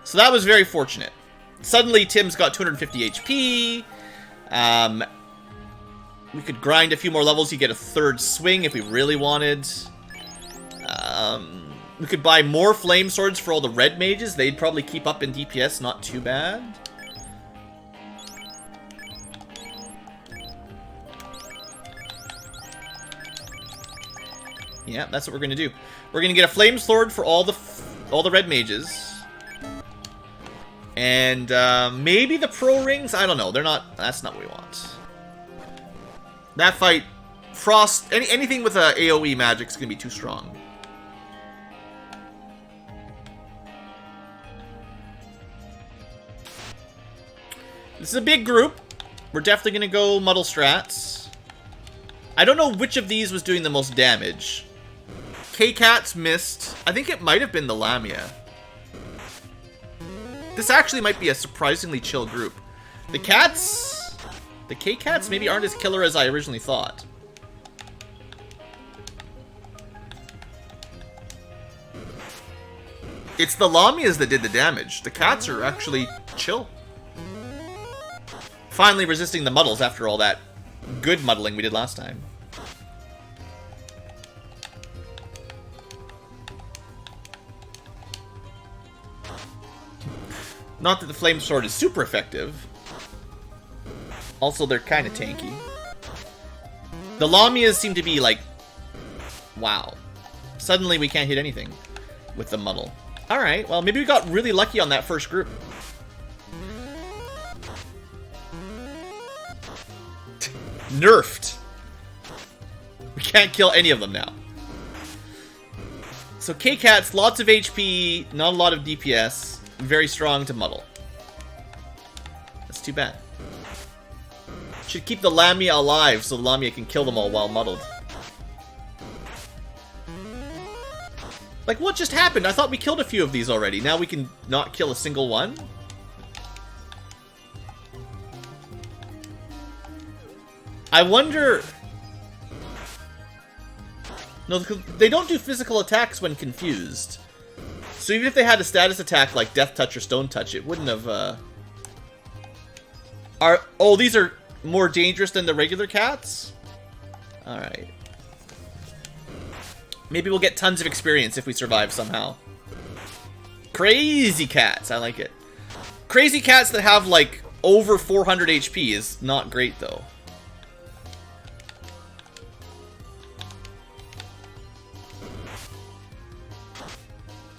So that was very fortunate. Suddenly, Tim's got 250 HP. We could grind a few more levels. You get a third swing if we really wanted. We could buy more flame swords for all the red mages. They'd probably keep up in DPS, not too bad. Yeah, that's what we're gonna do. We're gonna get a flame sword for all the red mages. And maybe the pro rings? I don't know. They're not. That's not what we want. That fight, frost, anything with a AoE magic is gonna be too strong. This is a big group. We're definitely gonna go muddle strats. I don't know which of these was doing the most damage. K-Cats missed. I think it might have been the Lamia. This actually might be a surprisingly chill group. The K-Cats maybe aren't as killer as I originally thought. It's the Lamias that did the damage. The cats are actually chill. Finally resisting the muddles after all that good muddling we did last time. Not that the flame sword is super effective. Also, they're kind of tanky. The Lamias seem to be like, wow. Suddenly we can't hit anything with the muddle. Alright, well maybe we got really lucky on that first group. Nerfed. We can't kill any of them now. So K-Cats, lots of HP, not a lot of DPS. Very strong to muddle. That's too bad. Should keep the Lamia alive so the Lamia can kill them all while muddled. Like, what just happened? I thought we killed a few of these already. Now we can not kill a single one? I wonder... No, they don't do physical attacks when confused. So even if they had a status attack like Death Touch or Stone Touch, it wouldn't have, Oh, these are more dangerous than the regular cats? Alright. Maybe we'll get tons of experience if we survive somehow. Crazy cats, I like it. Crazy cats that have, like, over 400 HP is not great, though.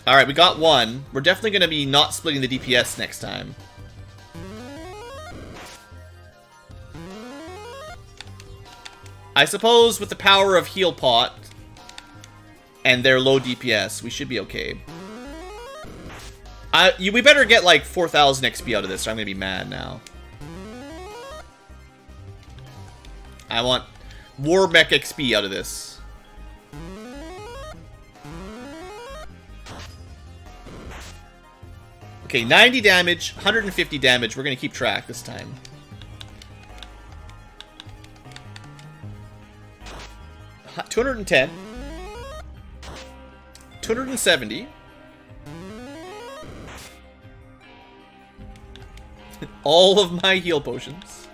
Alright, we got one. We're definitely going to be not splitting the DPS next time. I suppose with the power of Heal Pot and their low DPS, we should be okay. We better get like 4,000 XP out of this, or I'm going to be mad now. I want War Mech XP out of this. Okay, 90 damage, 150 damage. We're going to keep track this time. $210. 270. All of my heal potions.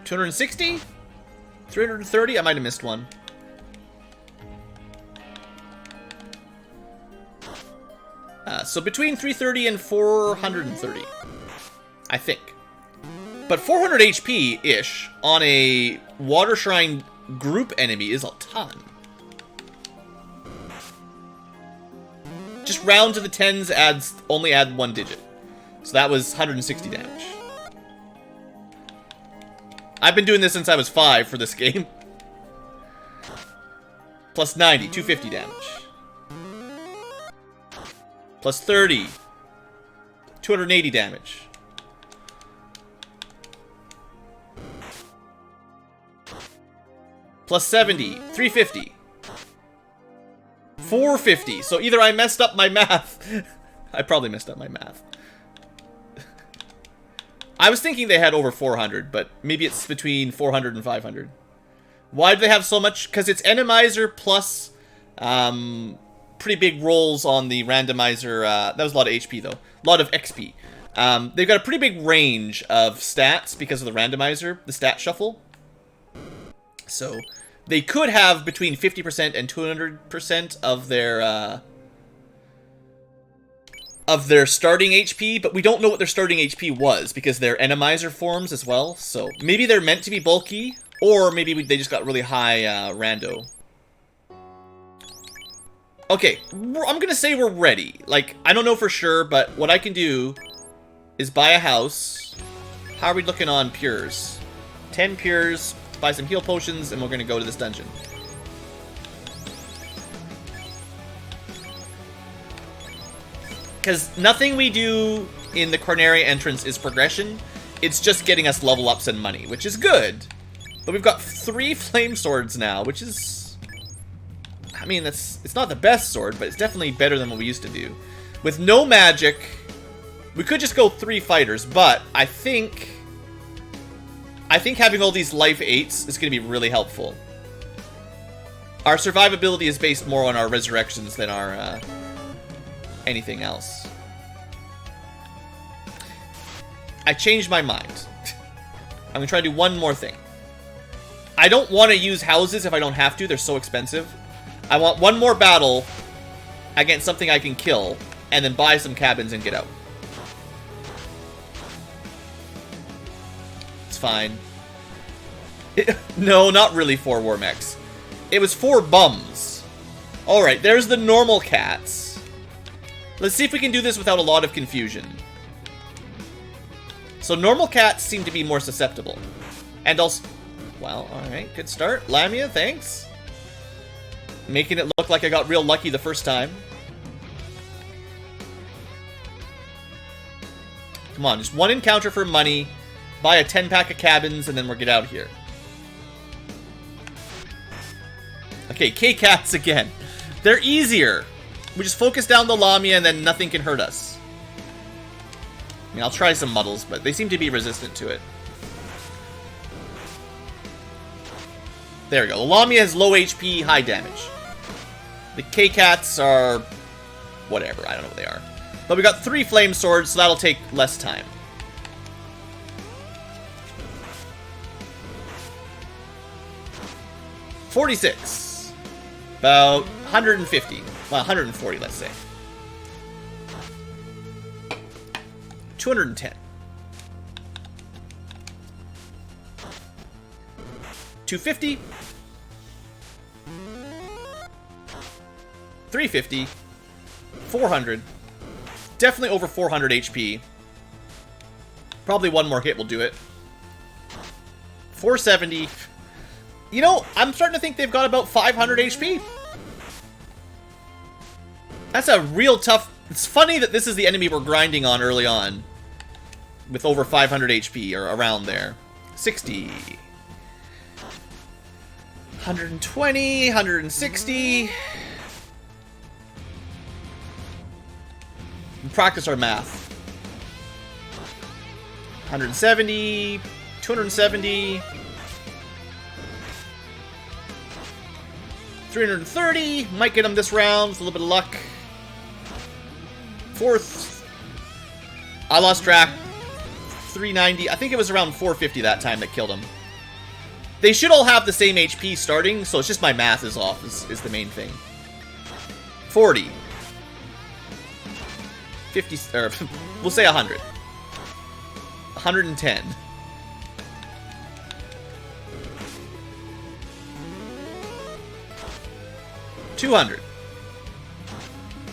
260? 330? I might have missed one. So between 330 and 430. I think. But 400 HP-ish on a Water Shrine group enemy is a ton. Just round to the tens only add 1 digit. So that was 160 damage. I've been doing this since I was 5 for this game. Plus 90, 250 damage. Plus 30, 280 damage. Plus 70, 350. 450. So either I messed up my math. I probably messed up my math. I was thinking they had over 400, but maybe it's between 400 and 500. Why do they have so much? Because it's Enemizer plus pretty big rolls on the randomizer. That was a lot of HP, though. A lot of XP. They've got a pretty big range of stats because of the randomizer, the stat shuffle. So they could have between 50% and 200% of their starting HP, but we don't know what their starting HP was because they're enemizer forms as well. So maybe they're meant to be bulky, or maybe they just got really high rando. Okay, I'm gonna say we're ready. Like, I don't know for sure, but what I can do is buy a house. How are we looking on pures? 10 pures, buy some heal potions, and we're gonna go to this dungeon. Because nothing we do in the Corneria entrance is progression. It's just getting us level ups and money, which is good. But we've got 3 flame swords now, which is... I mean, it's not the best sword, but it's definitely better than what we used to do. With no magic, we could just go 3 fighters, but I think having all these life 8s is going to be really helpful. Our survivability is based more on our resurrections than our anything else. I changed my mind. I'm going to try to do one more thing. I don't want to use houses if I don't have to. They're so expensive. I want one more battle against something I can kill, and then buy some cabins and get out. It's fine. No, not really 4 war mechs. It was 4 bums. Alright, there's the normal cats. Let's see if we can do this without a lot of confusion. So normal cats seem to be more susceptible. And also... Well, alright, good start. Lamia, thanks. Making it look like I got real lucky the first time. Come on, just 1 encounter for money. Buy a 10-pack of cabins, and then we'll get out of here. Okay, K-Cats again. They're easier. We just focus down the Lamia, and then nothing can hurt us. I mean, I'll try some muddles, but they seem to be resistant to it. There we go. The Lamia has low HP, high damage. The K-Cats are... whatever, I don't know what they are. But we got 3 flame swords, so that'll take less time. $46. About 150. Well, 140, let's say. 210. 250. 350. 400. Definitely over 400 HP. Probably one more hit will do it. 470. You know, I'm starting to think they've got about 500 HP. That's a real tough... It's funny that this is the enemy we're grinding on early on. With over 500 HP, or around there. 60. 120, 160. We practice our math. 170, 270, 330. Might get him this round with a little bit of luck. 4th. I lost track. 390. I think it was around 450 that time that killed him. They should all have the same HP starting, so it's just my math is off, is the main thing. 40. 50, or we'll say 100. 110. 200.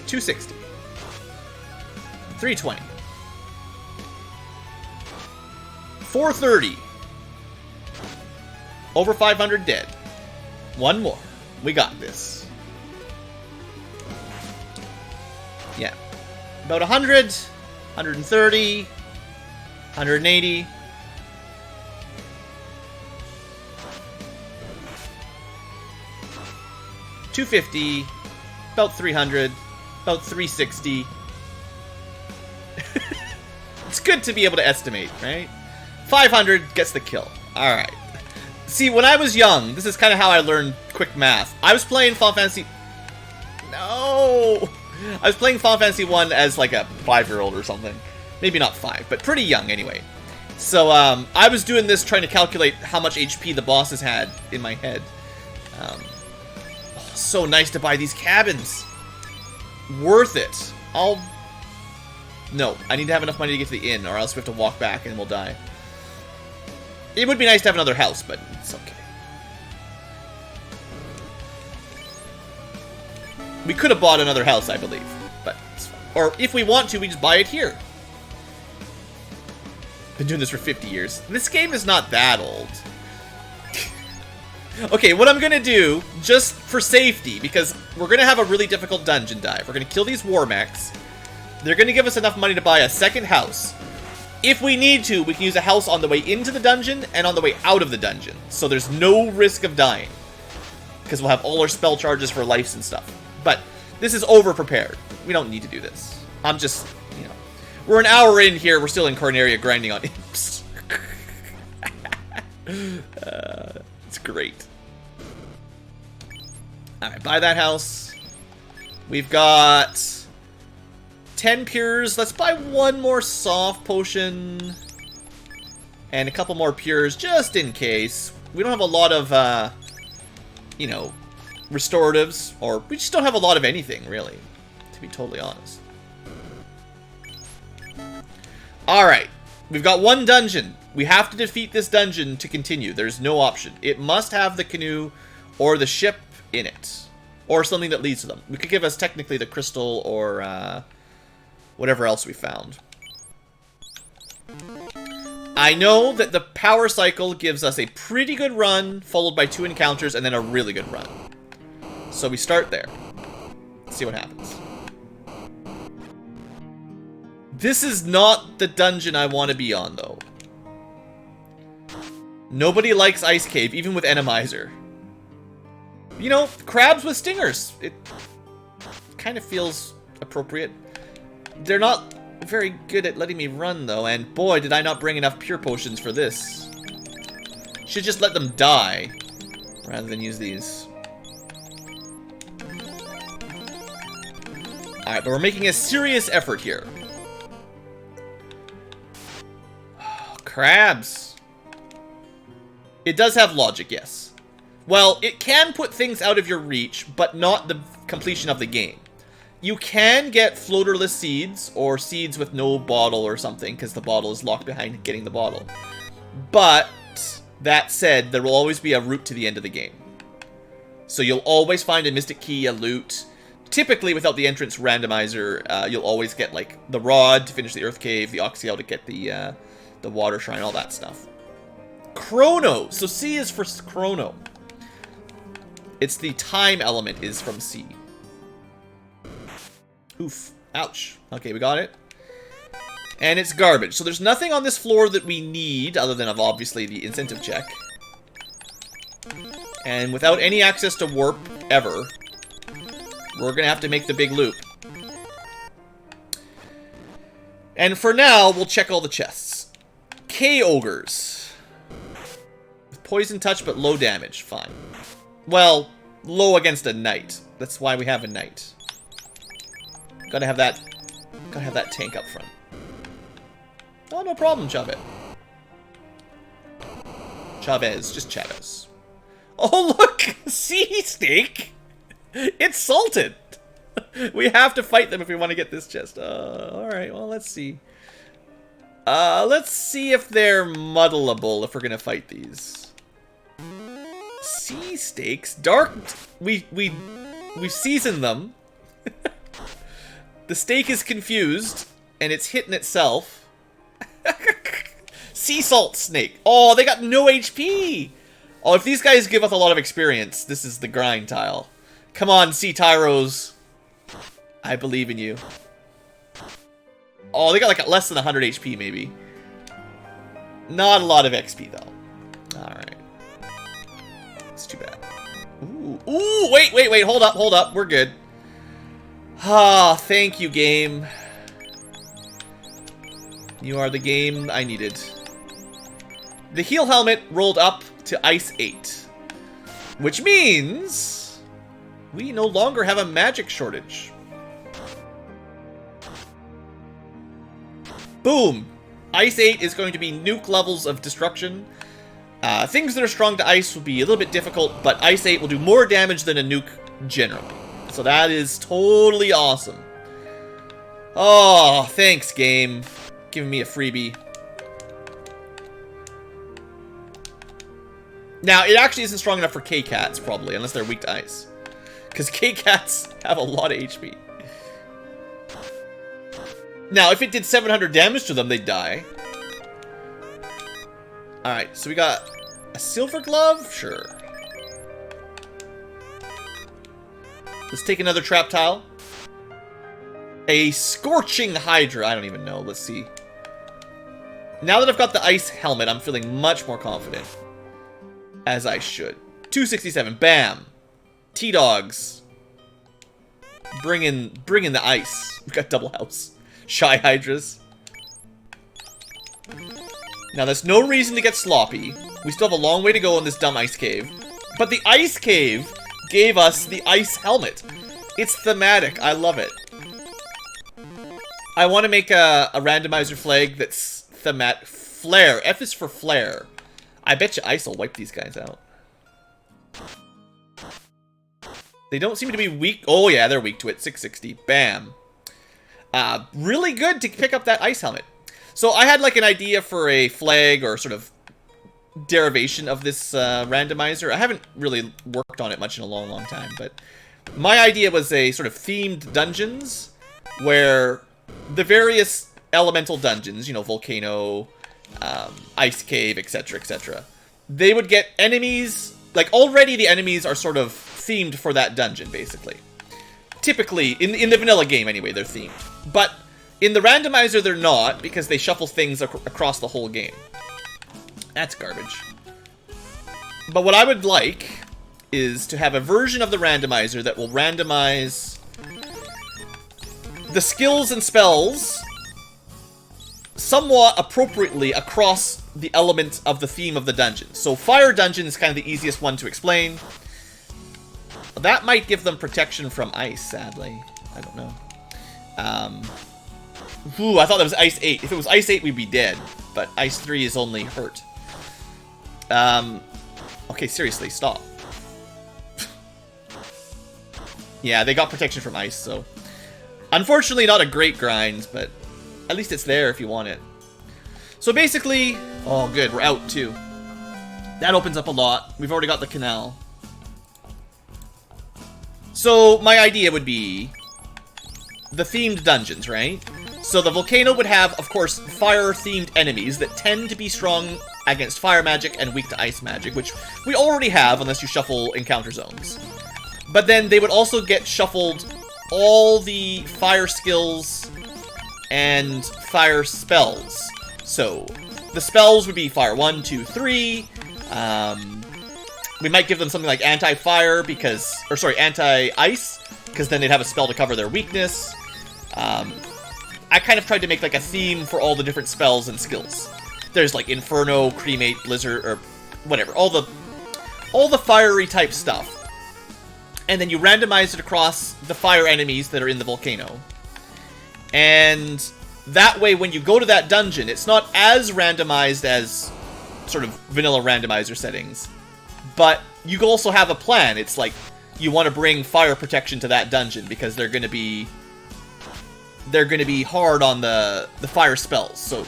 260. 320. 430. Over 500 dead. One more. We got this. Yeah. About 100, 130, 180. 250, about 300, about 360. It's good to be able to estimate, right? 500 gets the kill. Alright. See, when I was young, this is kind of how I learned quick math. I was playing Final Fantasy... No! no! I was playing Final Fantasy 1 as like a 5-year-old or something. Maybe not 5, but pretty young anyway. So I was doing this trying to calculate how much HP the bosses had in my head. So nice to buy these cabins. Worth it. No, I need to have enough money to get to the inn, or else we have to walk back and we'll die. It would be nice to have another house, but it's okay. We could have bought another house, I believe, but it's fine. Or if we want to, we just buy it here. Been doing this for 50 years. This game is not that old. Okay, what I'm gonna do, just for safety, because we're gonna have a really difficult dungeon dive. We're gonna kill these war mechs. They're gonna give us enough money to buy a second house. If we need to, we can use a house on the way into the dungeon and on the way out of the dungeon. So there's no risk of dying. Because we'll have all our spell charges for life and stuff. But this is over-prepared. We don't need to do this. I'm just, you know. We're an hour in here. We're still in Corneria grinding on imps. It's great. Alright, buy that house. We've got 10 pures. Let's buy one more soft potion. And a couple more pures, just in case. We don't have a lot of, you know, restoratives. Or we just don't have a lot of anything, really. To be totally honest. Alright. We've got one dungeon. We have to defeat this dungeon to continue. There's no option. It must have the canoe or the ship in it. Or something that leads to them. We could give us technically the crystal or whatever else we found. I know that the power cycle gives us a pretty good run, followed by 2 encounters, and then a really good run. So we start there. Let's see what happens. This is not the dungeon I want to be on, though. Nobody likes Ice Cave, even with Enemizer. You know, crabs with stingers. It kind of feels appropriate. They're not very good at letting me run, though, and boy, did I not bring enough pure potions for this. Should just let them die, rather than use these. Alright, but we're making a serious effort here. Crabs. It does have logic, yes. Well, it can put things out of your reach, but not the completion of the game. You can get floaterless seeds, or seeds with no bottle or something, because the bottle is locked behind getting the bottle. But, that said, there will always be a route to the end of the game. So you'll always find a mystic key, a loot. Typically, without the entrance randomizer, you'll always get, like, the rod to finish the earth cave, the oxyel to get the water shrine, all that stuff. Chrono! So C is for chrono. It's the time element is from C. Oof. Ouch. Okay, we got it. And it's garbage. So there's nothing on this floor that we need, other than obviously the incentive check. And without any access to warp, ever, we're gonna have to make the big loop. And for now, we'll check all the chests. K-Ogres. With poison touch, but low damage. Fine. Well, low against a knight. That's why we have a knight. Gotta have that tank up front. Oh, no problem, Chavez. Chavez, just Chavez. Oh, look! Sea steak! It's salted! We have to fight them if we want to get this chest. Alright, well, let's see. Let's see if they're muddleable if we're gonna fight these. Sea steaks? Dark... We seasoned them. The steak is confused, and it's hitting itself. Sea salt snake. Oh, they got no HP! Oh, if these guys give us a lot of experience, this is the grind tile. Come on, Sea Tyros. I believe in you. Oh, they got like less than 100 HP, maybe. Not a lot of XP, though. Alright. It's too bad. Ooh, wait, hold up, we're good. Ah, thank you, game. You are the game I needed. The heal helmet rolled up to Ice 8. Which means we no longer have a magic shortage. Boom! Ice 8 is going to be nuke levels of destruction. Things that are strong to ice will be a little bit difficult, but Ice 8 will do more damage than a nuke generally. So that is totally awesome. Oh, thanks, game. Giving me a freebie. Now, it actually isn't strong enough for K-Cats, probably, unless they're weak to ice. Because K-Cats have a lot of HP. Now, if it did 700 damage to them, they'd die. Alright, so we got a silver glove? Sure. Let's take another trap tile. A scorching Hydra. I don't even know. Let's see. Now that I've got the ice helmet, I'm feeling much more confident. As I should. 267. Bam. T-Dogs. Bring in the ice. We've got double house. Shy Hydras. Now, there's no reason to get sloppy. We still have a long way to go in this dumb ice cave. But the ice cave gave us the ice helmet. It's thematic. I love it. I want to make a randomizer flag that's thematic. Flare. F is for flare. I bet you ice will wipe these guys out. They don't seem to be weak. Oh, yeah, they're weak to it. 660. Bam. Really good to pick up that ice helmet. So I had like an idea for a flag or sort of derivation of this randomizer. I haven't really worked on it much in a long, long time, but my idea was a sort of themed dungeons where the various elemental dungeons, you know, volcano, ice cave, etc., etc., they would get enemies. Like, already the enemies are sort of themed for that dungeon, basically. Typically, in the vanilla game anyway, they're themed. But in the randomizer, they're not, because they shuffle things across the whole game. That's garbage. But what I would like is to have a version of the randomizer that will randomize the skills and spells somewhat appropriately across the elements of the theme of the dungeon. So Fire Dungeon is kind of the easiest one to explain. That might give them protection from ice, sadly. I don't know. Ooh, I thought that was Ice 8. If it was Ice 8, we'd be dead. But Ice 3 is only hurt. Okay, seriously, stop. Yeah, they got protection from ice, so... Unfortunately, not a great grind, but at least it's there if you want it. So basically... Oh, good, we're out, too. That opens up a lot. We've already got the canal. So, my idea would be... the themed dungeons, right? So the volcano would have, of course, fire-themed enemies that tend to be strong against fire magic and weak to ice magic, which we already have unless you shuffle encounter zones. But then they would also get shuffled all the fire skills and fire spells. So the spells would be fire 1, 2, 3. We might give them something like anti-fire because, or sorry, anti-ice, because then they'd have a spell to cover their weakness. I kind of tried to make like a theme for all the different spells and skills. There's like Inferno, Cremate, Blizzard, or whatever. All the fiery type stuff. And then you randomize it across the fire enemies that are in the volcano. And that way when you go to that dungeon, it's not as randomized as sort of vanilla randomizer settings. But you also have a plan. It's like you want to bring fire protection to that dungeon because they're going to be hard on the fire spells, so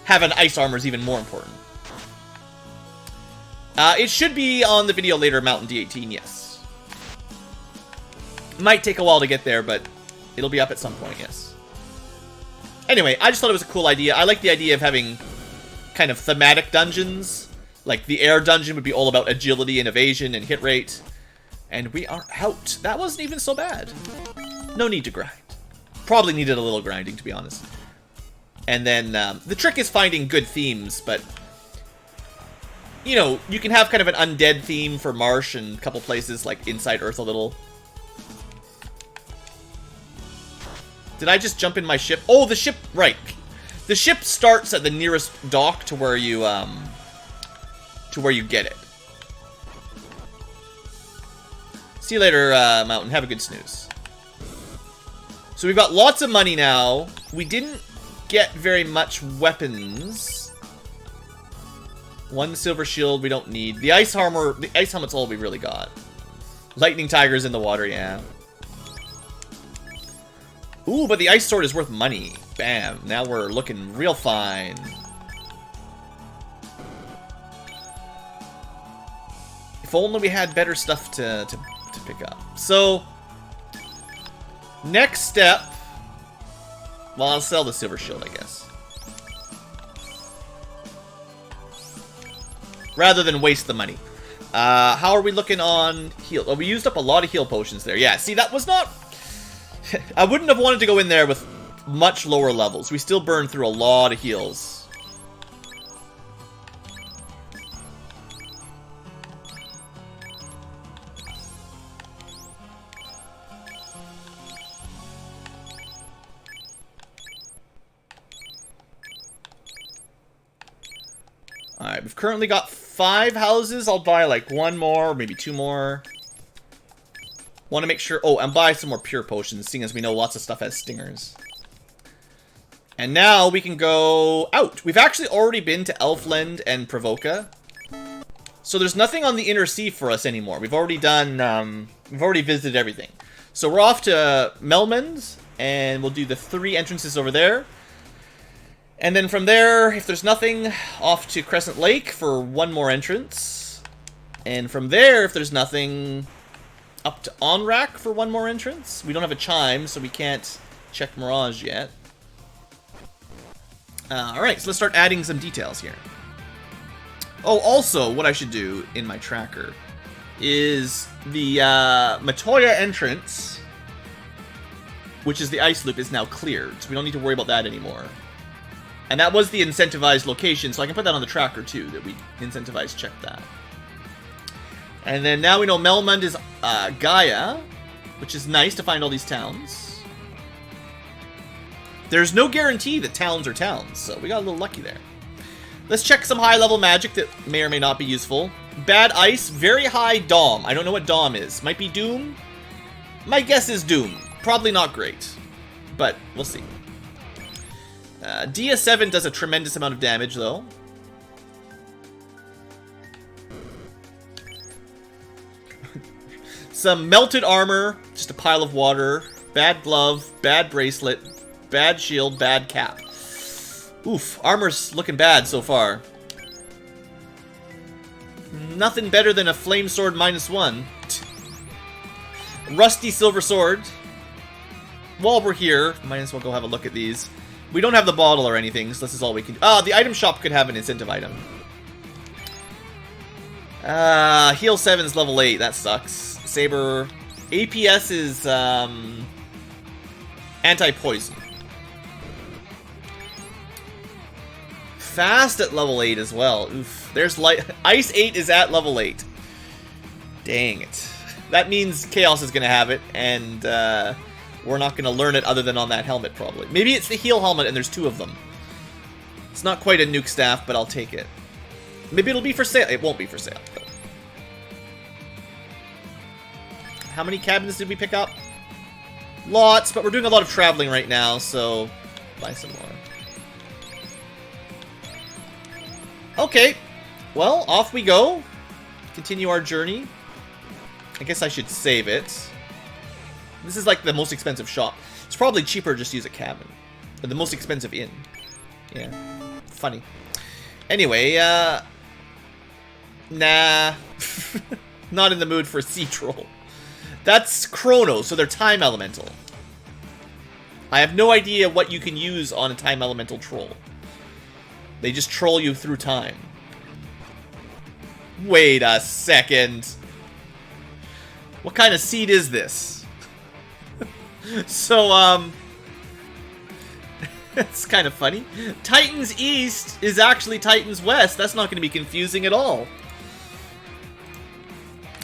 having ice armor is even more important. It should be on the video later, Mountain D18, yes. Might take a while to get there, but it'll be up at some point, yes. Anyway, I just thought it was a cool idea. I like the idea of having kind of thematic dungeons. Like, the air dungeon would be all about agility and evasion and hit rate. And we are out. That wasn't even so bad. No need to grind. Probably needed a little grinding, to be honest. And then, the trick is finding good themes, but... You know, you can have kind of an undead theme for Marsh and a couple places, like Inside Earth a little. Did I just jump in my ship? Oh, the ship, right. The ship starts at the nearest dock to where you get it. See you later, Mountain. Have a good snooze. So we've got lots of money now. We didn't get very much weapons. 1 silver shield we don't need. The ice armor, the ice helmet's all we really got. Lightning tigers in the water, yeah. Ooh, but the ice sword is worth money. Bam, now we're looking real fine. If only we had better stuff to pick up. So, next step... Well, I'll sell the silver shield, I guess. Rather than waste the money. How are we looking on heal? Oh, we used up a lot of heal potions there. Yeah, see, that was not... I wouldn't have wanted to go in there with much lower levels. We still burned through a lot of heals. Alright, we've currently got 5 houses. I'll buy like 1 more, maybe 2 more. Want to make sure... Oh, and buy some more pure potions, seeing as we know lots of stuff has stingers. And now we can go out. We've actually already been to Elfland and Provoca. So there's nothing on the Inner Sea for us anymore. We've already done... we've already visited everything. So we're off to Melmond, and we'll do the 3 entrances over there. And then from there, if there's nothing, off to Crescent Lake for 1 more entrance. And from there, if there's nothing... up to Onrak for 1 more entrance. We don't have a chime, so we can't check Mirage yet. Alright, so let's start adding some details here. Oh, also, what I should do in my tracker is the Matoya entrance, which is the ice loop, is now cleared, so we don't need to worry about that anymore. And that was the incentivized location, so I can put that on the tracker too, that we incentivized check that. And then now we know Melmond is Gaia, which is nice to find all these towns. There's no guarantee that towns are towns, so we got a little lucky there. Let's check some high-level magic that may or may not be useful. Bad ice, very high Dom. I don't know what Dom is. Might be Doom? My guess is Doom. Probably not great, but we'll see. Dia 7 does a tremendous amount of damage, though. Some melted armor, just a pile of water, bad glove, bad bracelet, bad shield, bad cap. Oof, armor's looking bad so far. Nothing better than a flame sword -1. Rusty silver sword. While we're here, might as well go have a look at these. We don't have the bottle or anything, so this is all we can do. Ah, the item shop could have an incentive item. Heal 7's level 8, that sucks. Saber. APS is, anti-poison. Fast at level 8 as well. Oof. There's light. Ice 8 is at level 8. Dang it. That means Chaos is gonna have it, and, we're not gonna learn it other than on that helmet, probably. Maybe it's the heal helmet and there's 2 of them. It's not quite a nuke staff, but I'll take it. Maybe it'll be for sale. It won't be for sale, but... How many cabins did we pick up? Lots, but we're doing a lot of traveling right now, so buy some more. Okay, well, off we go. Continue our journey. I guess I should save it. This is like the most expensive shop. It's probably cheaper just to use a cabin. Or the most expensive inn. Yeah, funny. Anyway, nah. Not in the mood for a sea troll. That's Chrono, so they're time elemental. I have no idea what you can use on a time elemental troll. They just troll you through time. Wait a second. What kind of seed is this? So, it's kind of funny. Titan's East is actually Titan's West. That's not going to be confusing at all.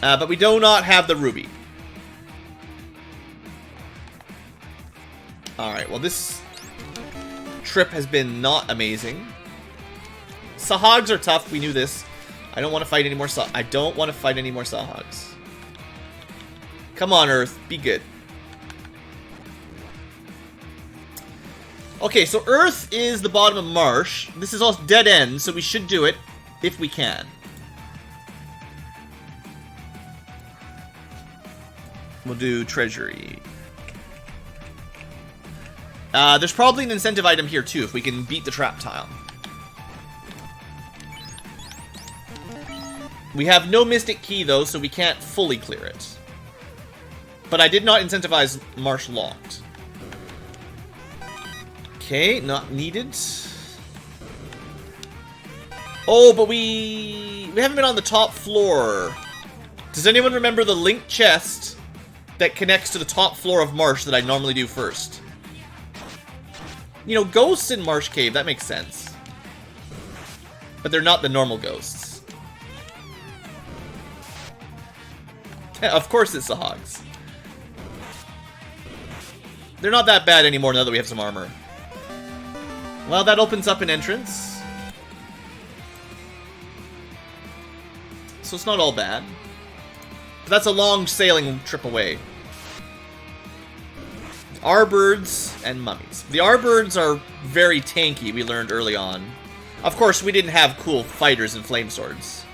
But we do not have the ruby. Alright, well this trip has been not amazing. Sahags are tough, we knew this. I don't want to fight any more I don't want to fight any more Sahags. Come on, Earth, be good. Okay, so Earth is the bottom of Marsh. This is all dead end, so we should do it if we can. We'll do Treasury. There's probably an incentive item here, too, if we can beat the trap tile. We have no Mystic Key, though, so we can't fully clear it. But I did not incentivize Marsh locked. Okay, not needed. Oh, but we haven't been on the top floor. Does anyone remember the linked chest that connects to the top floor of Marsh that I normally do first? You know, ghosts in Marsh Cave, that makes sense. But they're not the normal ghosts. Of course it's the hogs. They're not that bad anymore now that we have some armor. Well, that opens up an entrance. So it's not all bad. But that's a long sailing trip away. Arbirds and mummies. The Arbirds are very tanky, we learned early on. Of course, we didn't have cool fighters and flame swords.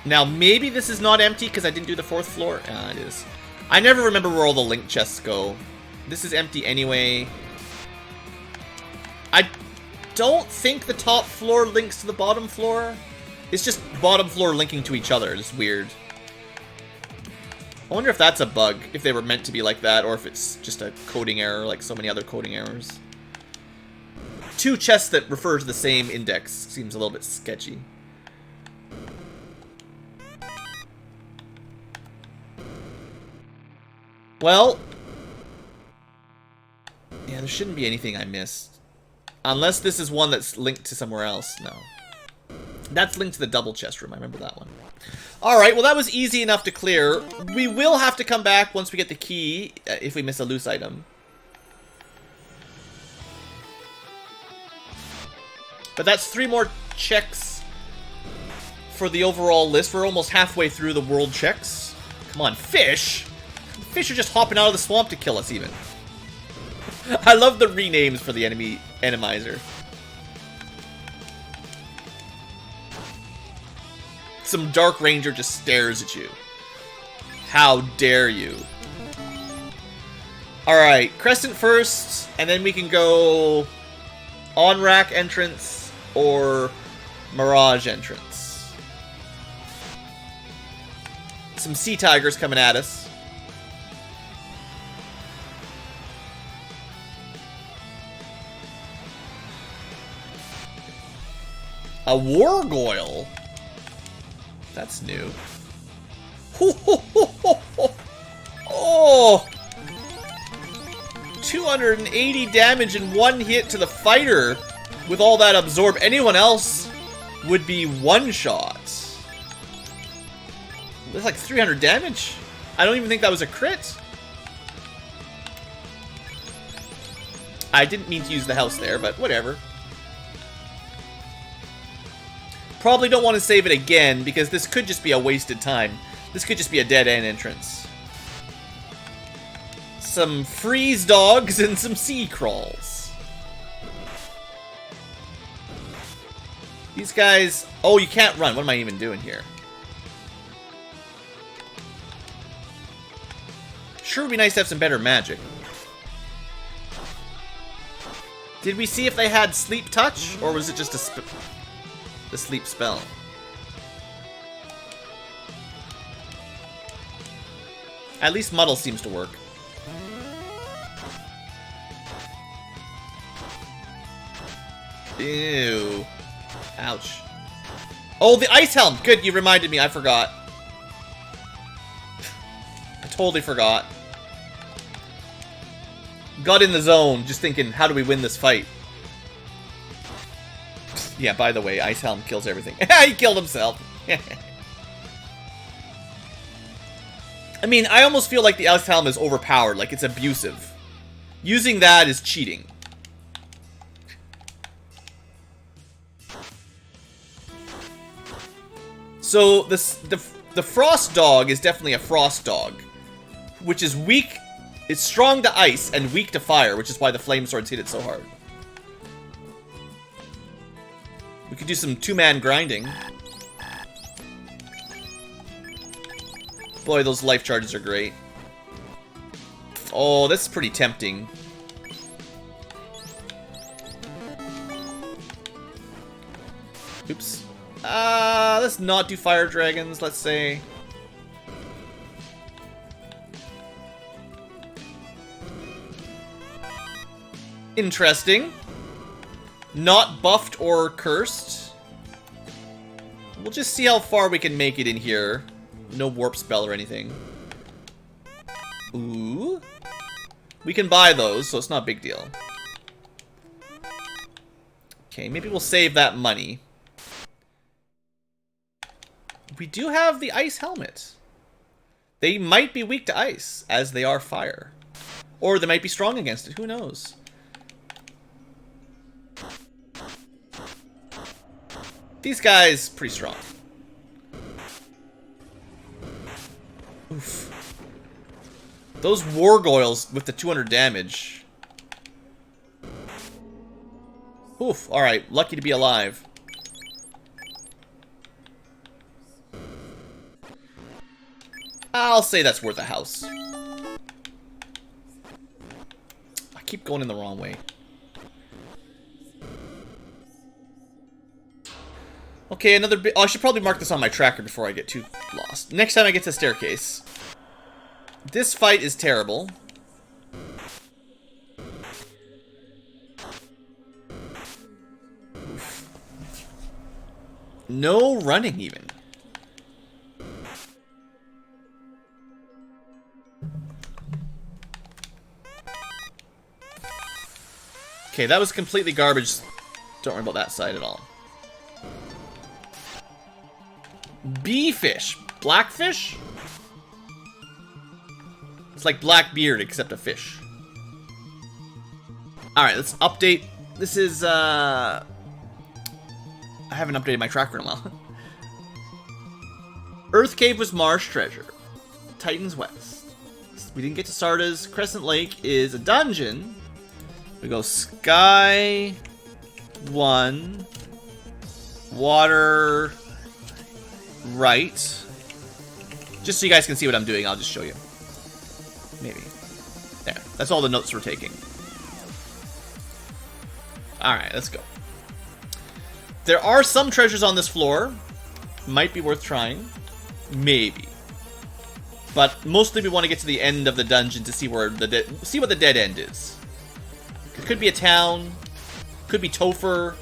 Now, maybe this is not empty because I didn't do the 4th floor. Ah, it is. I never remember where all the link chests go. This is empty anyway. I don't think the top floor links to the bottom floor. It's just bottom floor linking to each other. It's weird. I wonder if that's a bug, if they were meant to be like that, or if it's just a coding error like so many other coding errors. 2 chests that refer to the same index seems a little bit sketchy. Well, yeah, there shouldn't be anything I missed. Unless this is one that's linked to somewhere else. No. That's linked to the double chest room. I remember that one. Alright, well that was easy enough to clear. We will have to come back once we get the key, if we miss a loose item. But that's 3 more checks for the overall list. We're almost halfway through the world checks. Come on, fish! Fish are just hopping out of the swamp to kill us, even. I love the renames for the enemy enemizer. Some Dark Ranger just stares at you. How dare you? Alright, Crescent first, and then we can go on-rack entrance or Mirage entrance. Some Sea Tigers coming at us. A Wargoyle? That's new. Oh! 280 damage in 1 hit to the fighter with all that absorb. Anyone else would be one-shot. That's like 300 damage. I don't even think that was a crit. I didn't mean to use the house there, but whatever. Probably don't want to save it again, because this could just be a wasted time. This could just be a dead-end entrance. Some freeze dogs and some sea crawls. These guys... Oh, you can't run. What am I even doing here? Sure would be nice to have some better magic. Did we see if they had sleep touch, or was it just the sleep spell? At least Muddle seems to work. Ew. Ouch. Oh, the ice helm! Good, you reminded me. I forgot. I totally forgot. Got in the zone, just thinking, how do we win this fight? Yeah, by the way, Ice Helm kills everything. He killed himself. I mean, I almost feel like the Ice Helm is overpowered, like it's abusive. Using that is cheating. So, The frost dog is definitely a frost dog, which is weak. It's strong to ice and weak to fire, which is why the flame swords hit it so hard. We could do some two-man grinding. Boy, those life charges are great. Oh, this is pretty tempting. Oops. Let's not do fire dragons, let's say. Interesting. Not buffed or cursed. We'll just see how far we can make it in here. No warp spell or anything. Ooh. We can buy those, so it's not a big deal. Okay, maybe we'll save that money. We do have the ice helmet. They might be weak to ice, as they are fire. Or they might be strong against it, who knows? These guys, pretty strong. Oof. Those Wargoyles with the 200 damage. Oof, alright, lucky to be alive. I'll say that's worth a house. I keep going in the wrong way. Okay, another bit. Oh, I should probably mark this on my tracker before I get too lost. Next time I get to staircase. This fight is terrible. Oof. No running even. Okay, that was completely garbage. Don't worry about that side at all. Bee-fish. Blackfish? It's like Blackbeard, except a fish. Alright, let's update. This is, I haven't updated my tracker in a while. Earth Cave was Marsh Treasure. Titan's West. We didn't get to Sarda's. Crescent Lake is a dungeon. We go Sky 1. Water... Right. Just so you guys can see what I'm doing, I'll just show you. Maybe. There. That's all the notes we're taking. Alright, let's go. There are some treasures on this floor. Might be worth trying. Maybe. But mostly we want to get to the end of the dungeon to see where see what the dead end is. It could be a town. Could be Topher.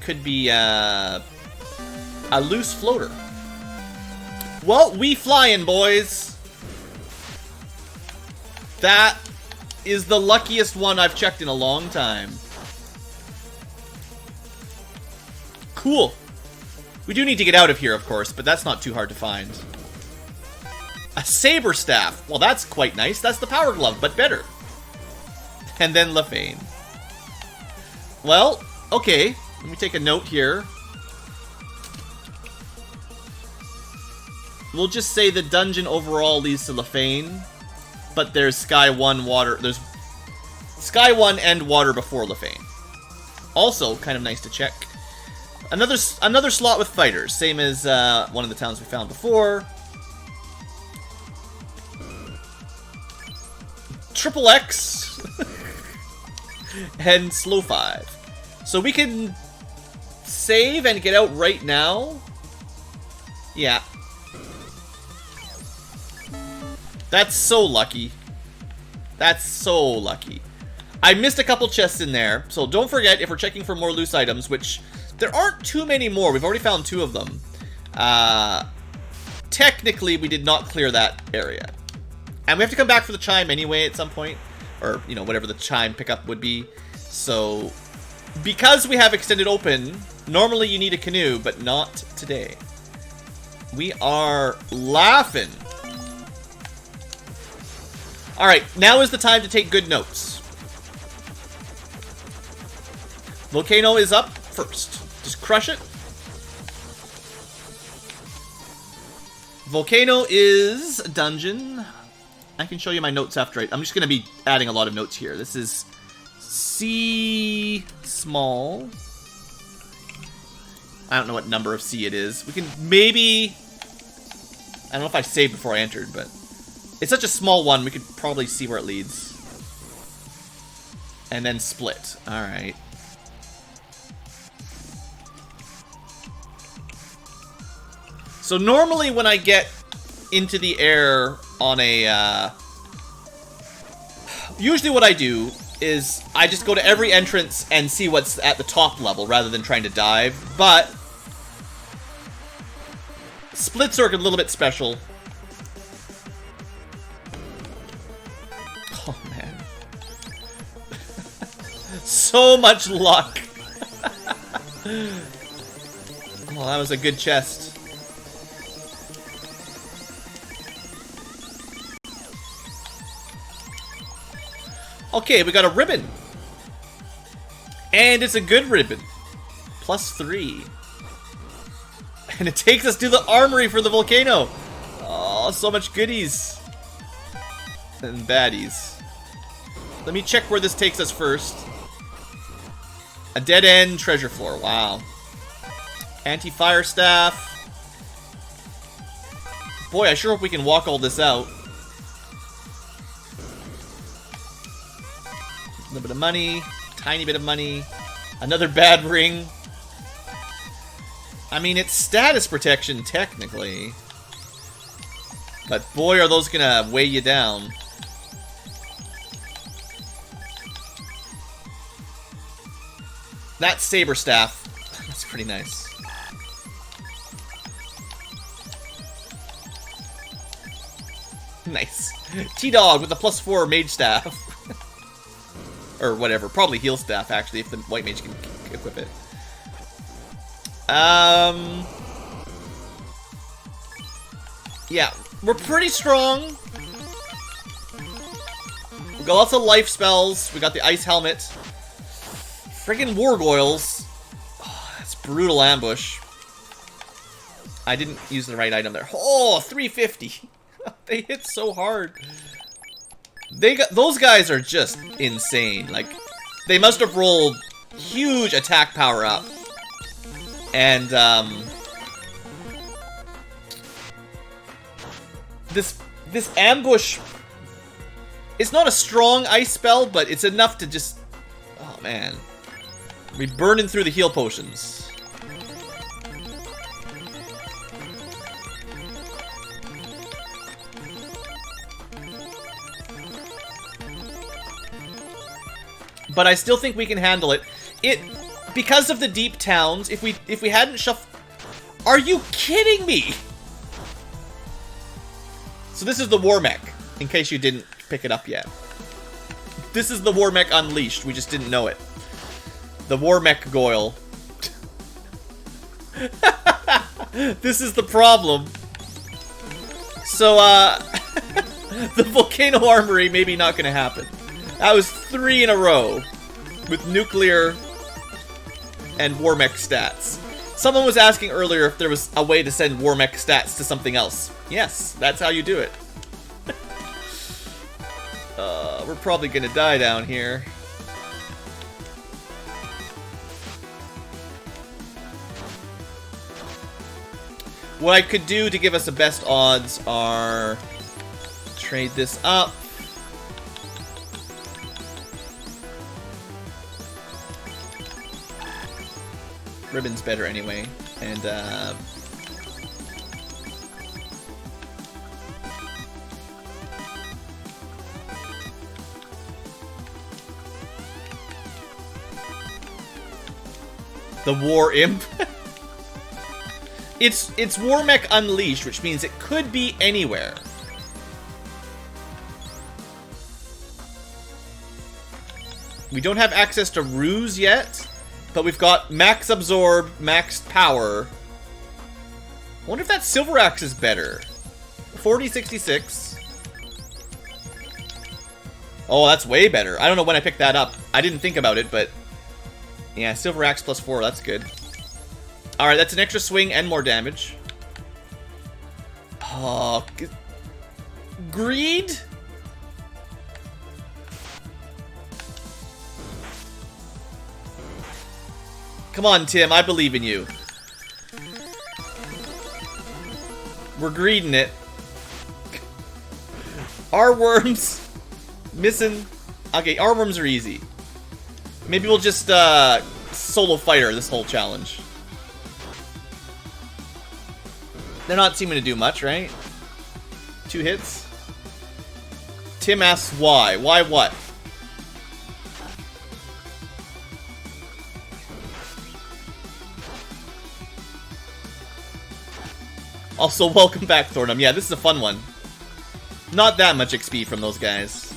Could be a loose floater. Well, we flying, boys. That is the luckiest one I've checked in a long time. Cool. We do need to get out of here, of course, but that's not too hard to find. A saber staff. Well, that's quite nice. That's the power glove, but better. And then Lefane. Well, okay. Let me take a note here. We'll just say the dungeon overall leads to Lefane, but there's Sky 1 water. There's Sky 1 and water before Lefane. Also, kind of nice to check. Another slot with fighters, same as one of the towns we found before. Triple X and slow 5. So we can save and get out right now. Yeah. That's so lucky. That's so lucky. I missed a couple chests in there, so don't forget if we're checking for more loose items, which there aren't too many more. We've already found 2 of them. Technically, we did not clear that area. And we have to come back for the chime anyway at some point. Or, you know, whatever the chime pickup would be. So, because we have extended open, normally you need a canoe, but not today. We are laughing. Alright, now is the time to take good notes. Volcano is up first. Just crush it. Volcano is a dungeon. I can show you my notes after I'm just going to be adding a lot of notes here. This is C small. I don't know what number of C it is. We can maybe... I don't know if I saved before I entered, but... It's such a small one, we could probably see where it leads. And then split. Alright. So normally when I get into the air on a... Usually what I do is I just go to every entrance and see what's at the top level rather than trying to dive. But splits are a little bit special. Oh man. So much luck. Well, that was a good chest. Okay, we got a ribbon. And it's a good ribbon. +3. And it takes us to the armory for the volcano. Oh, so much goodies. And baddies. Let me check where this takes us first. A dead end treasure floor. Wow. Anti-fire staff. Boy, I sure hope we can walk all this out. A little bit of money, tiny bit of money, another bad ring. I mean, it's status protection, technically. But boy, are those gonna weigh you down. That saber staff, that's pretty nice. Nice. T-Dog with a +4 mage staff. Or whatever, probably heal staff actually, if the white mage can equip it. Yeah, we're pretty strong. We got lots of life spells. We got the ice helmet. Friggin' wargoyles. Oh, that's brutal ambush. I didn't use the right item there. Oh, 350. They hit so hard. Those guys are just insane. Like, they must have rolled huge attack power up. And, this ambush, it's not a strong ice spell, but it's enough to just, oh man. We're burning through the heal potions. But I still think we can handle it. Because of the deep towns, if we hadn't shuffled... Are you kidding me? So this is the War Mech, in case you didn't pick it up yet. This is the War Mech Unleashed, we just didn't know it. The War Mech Goyle. This is the problem. So, the Volcano Armory maybe not gonna happen. That was 3 in a row with nuclear and War Mech stats. Someone was asking earlier if there was a way to send War Mech stats to something else. Yes, that's how you do it. We're probably gonna die down here. What I could do to give us the best odds are trade this up. Ribbon's better anyway, and the War Imp. It's War Mech Unleashed, which means it could be anywhere. We don't have access to Ruse yet. But we've got max absorb, maxed power. I wonder if that Silver Axe is better. 4066. Oh, that's way better. I don't know when I picked that up. I didn't think about it, but... Yeah, Silver Axe +4, that's good. Alright, that's an extra swing and more damage. Oh, greed? Come on, Tim, I believe in you. We're greeding it. Our worms missing. Okay, our worms are easy. Maybe we'll just solo fighter this whole challenge. They're not seeming to do much, right? 2 hits. Tim asks why. Why what? Also, welcome back, Thornum. Yeah, this is a fun one. Not that much XP from those guys.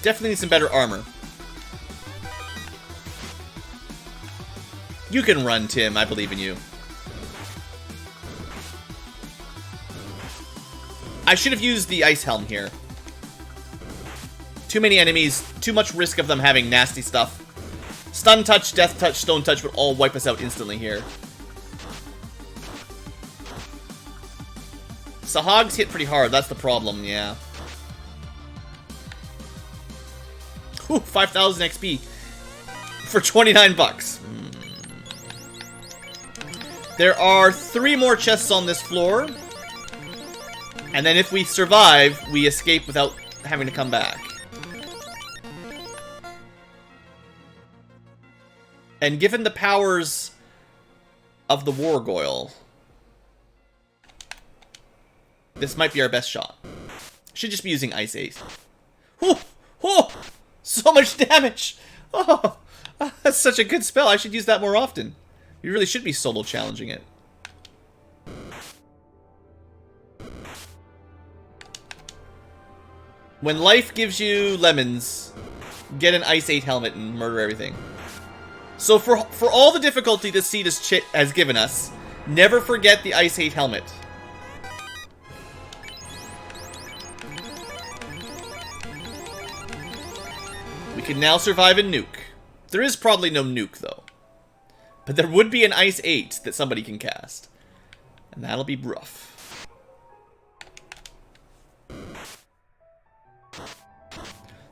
Definitely need some better armor. You can run, Tim. I believe in you. I should have used the ice helm here. Too many enemies, too much risk of them having nasty stuff. Stun touch, death touch, stone touch would all wipe us out instantly here. Sahags hit pretty hard, that's the problem, yeah. Whew, 5,000 XP for 29 bucks. There are 3 more chests on this floor. And then if we survive, we escape without having to come back. And given the powers of the Wargoyle, this might be our best shot. Should just be using Ice Ace. Whew! Whew! So much damage! Oh, that's such a good spell. I should use that more often. You really should be solo challenging it. When life gives you lemons, get an Ice 8 helmet and murder everything. So for all the difficulty this seed has given us, never forget the Ice 8 helmet. We can now survive in nuke. There is probably no nuke, though. But there would be an Ice 8 that somebody can cast. And that'll be rough.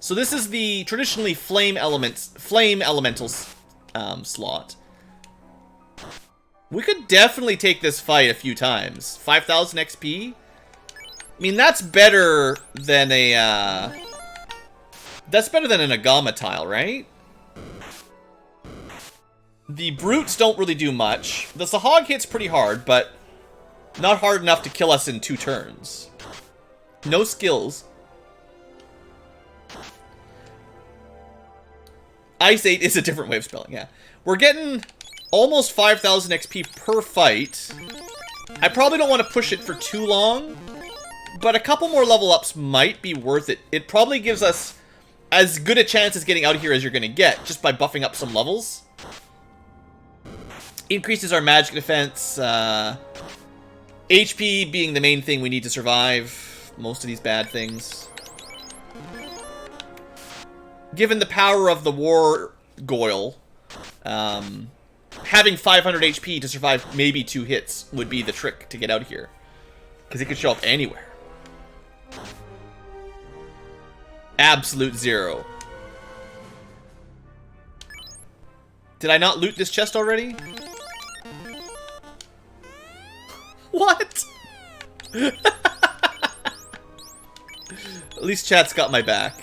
So this is the traditionally flame elementals slot. We could definitely take this fight a few times. 5,000 XP? I mean, that's better than a, that's better than an Agama tile, right? The brutes don't really do much. The Sahag hits pretty hard, but not hard enough to kill us in 2 turns. No skills. Ice 8 is a different way of spelling, yeah. We're getting almost 5,000 XP per fight. I probably don't want to push it for too long, but a couple more level ups might be worth it. It probably gives us as good a chance as getting out of here as you're going to get, just by buffing up some levels. Increases our magic defense, HP being the main thing we need to survive most of these bad things. Given the power of the Wargoyle, having 500 HP to survive maybe 2 hits would be the trick to get out of here. Because it could show up anywhere. Absolute 0. Did I not loot this chest already? What? At least chat's got my back.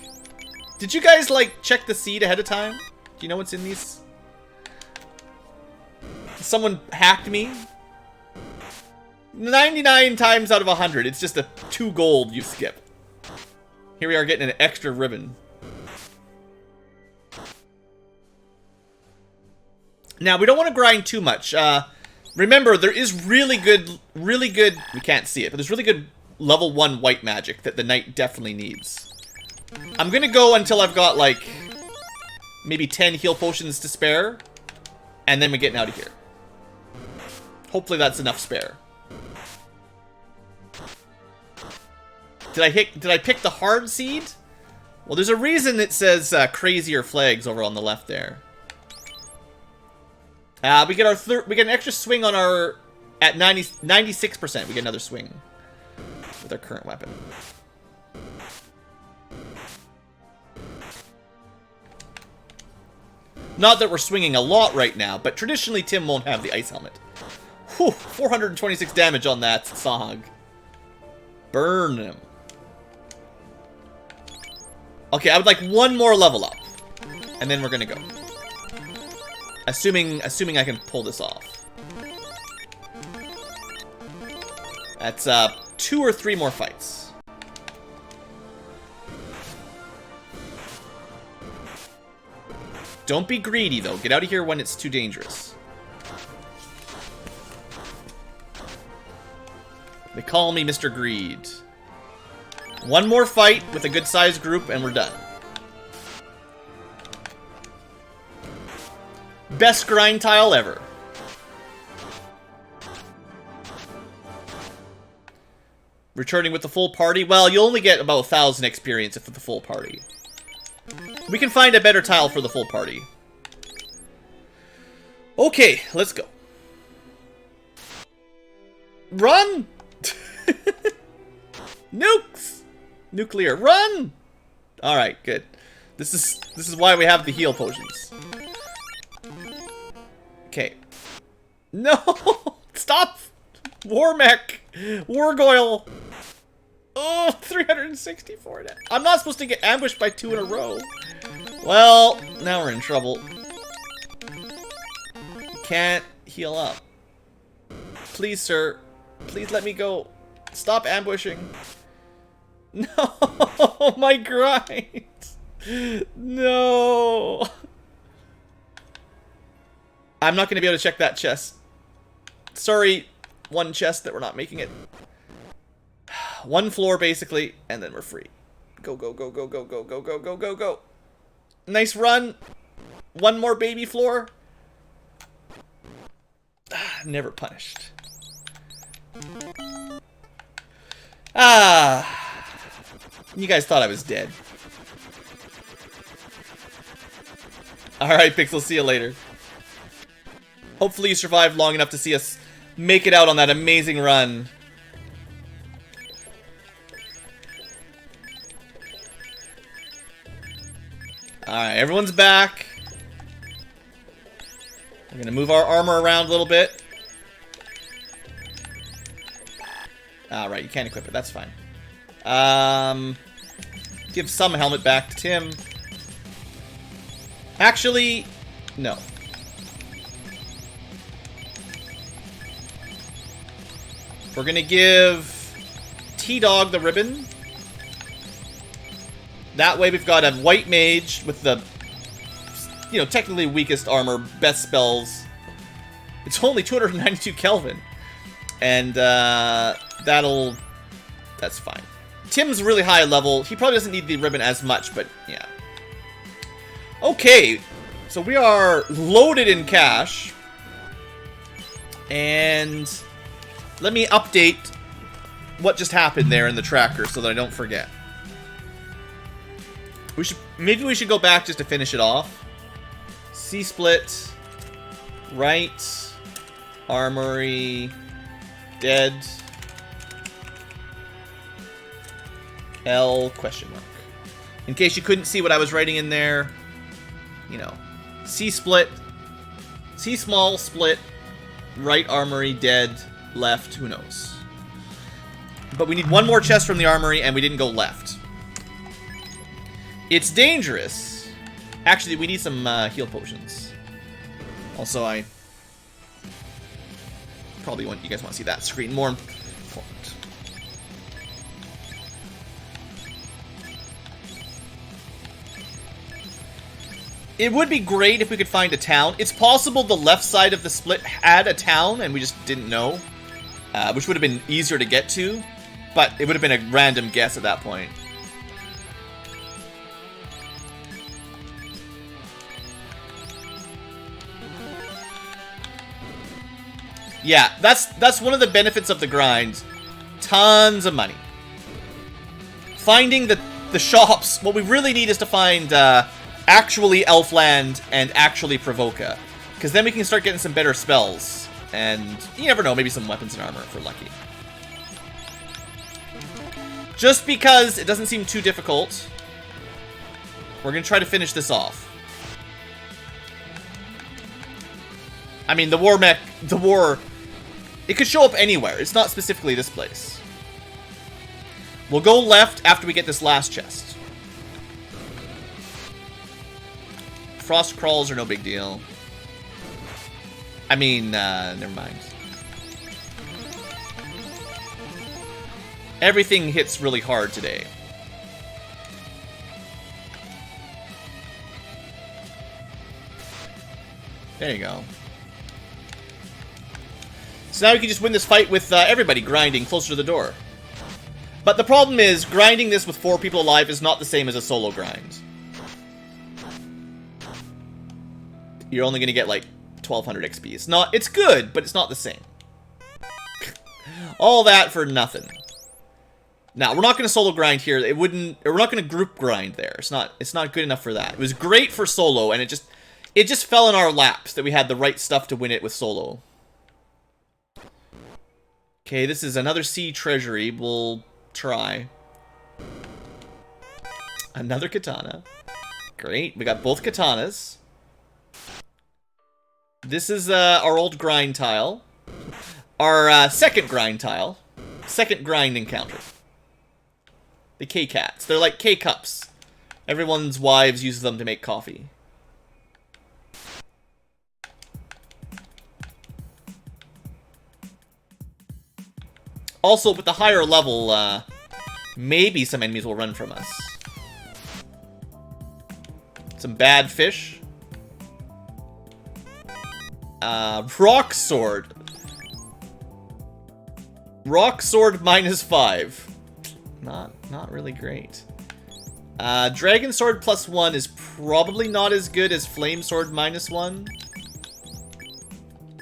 Did you guys, like, check the seed ahead of time? Do you know what's in these? Someone hacked me? 99 times out of 100, it's just a 2 gold you skip. Here we are getting an extra ribbon. Now, we don't want to grind too much. Remember, there is really good, we can't see it, but there's really good level 1 white magic that the knight definitely needs. I'm gonna go until I've got, like, maybe 10 heal potions to spare, and then we're getting out of here. Hopefully that's enough spare. Did I pick the hard seed? Well, there's a reason it says crazier flags over on the left there. We get we get an extra swing on our at 96%. We get another swing with our current weapon. Not that we're swinging a lot right now, but traditionally Tim won't have the ice helmet. Whew, 426 damage on that Sahag. Burn him. Okay, I would like one more level up, and then we're gonna go. Assuming I can pull this off. That's 2 or 3 more fights. Don't be greedy though. Get out of here when it's too dangerous. They call me Mr. Greed. One more fight with a good-sized group and we're done. Best grind tile ever. Returning with the full party. Well, you only get about 1,000 experience with the full party. We can find a better tile for the full party. Okay, let's go. Run! Nukes! Nuclear. Run! Alright, good. This is why we have the heal potions. Okay. No! Stop! War mech! Wargoyle! Oh, 364. I'm not supposed to get ambushed by 2 in a row. Well, now we're in trouble. Can't heal up. Please, sir. Please let me go. Stop ambushing. No! My grind! No! I'm not going to be able to check that chest. Sorry, one chest that we're not making it. One floor, basically, and then we're free. Go, go, go, go, go, go, go, go, go, go, go. Nice run. One more baby floor. Never punished. You guys thought I was dead. Alright, Pixel, see you later. Hopefully you survived long enough to see us make it out on that amazing run. Alright, everyone's back. We're gonna move our armor around a little bit. Alright, you can't equip it, that's fine. Give some helmet back to Tim. Actually, no. We're gonna give T-Dog the ribbon. That way we've got a white mage with the, you know, technically weakest armor, best spells. It's only 292 Kelvin. And, that's fine. Tim's really high level. He probably doesn't need the ribbon as much, but yeah. Okay, so we are loaded in cash. And let me update what just happened there in the tracker so that I don't forget. Maybe we should go back just to finish it off. C-split, right, armory, dead, L, question mark. In case you couldn't see what I was writing in there, you know, C-split, C-small, split, right armory, dead, left, who knows. But we need one more chest from the armory and we didn't go left. It's dangerous. Actually, we need some heal potions. Also, I probably want you guys want to see that screen more important. It would be great if we could find a town. It's possible the left side of the split had a town and we just didn't know, which would have been easier to get to, but it would have been a random guess at that point. Yeah, that's one of the benefits of the grind. Tons of money. Finding the shops. What we really need is to find actually Elfland and actually Provoca. Because then we can start getting some better spells. And you never know, maybe some weapons and armor if we're lucky. Just because it doesn't seem too difficult, we're going to try to finish this off. I mean, the war, it could show up anywhere. It's not specifically this place. We'll go left after we get this last chest. Frost crawls are no big deal. I mean, never mind. Everything hits really hard today. There you go. So now we can just win this fight with everybody grinding closer to the door. But the problem is, grinding this with 4 people alive is not the same as a solo grind. You're only going to get like 1200 XP. It's good, but it's not the same. All that for nothing. Now, we're not going to solo grind here. We're not going to group grind there. It's not good enough for that. It was great for solo, and it just fell in our laps that we had the right stuff to win it with solo. Okay, this is another sea treasury. We'll try. Another katana. Great. We got both katanas. This is our old grind tile. Our second grind tile. Second grind encounter. The K-Cats. They're like K-Cups. Everyone's wives use them to make coffee. Also, with the higher level, maybe some enemies will run from us. Some bad fish. Rock Sword. Rock Sword -5. Not really great. Dragon Sword +1 is probably not as good as Flame Sword -1.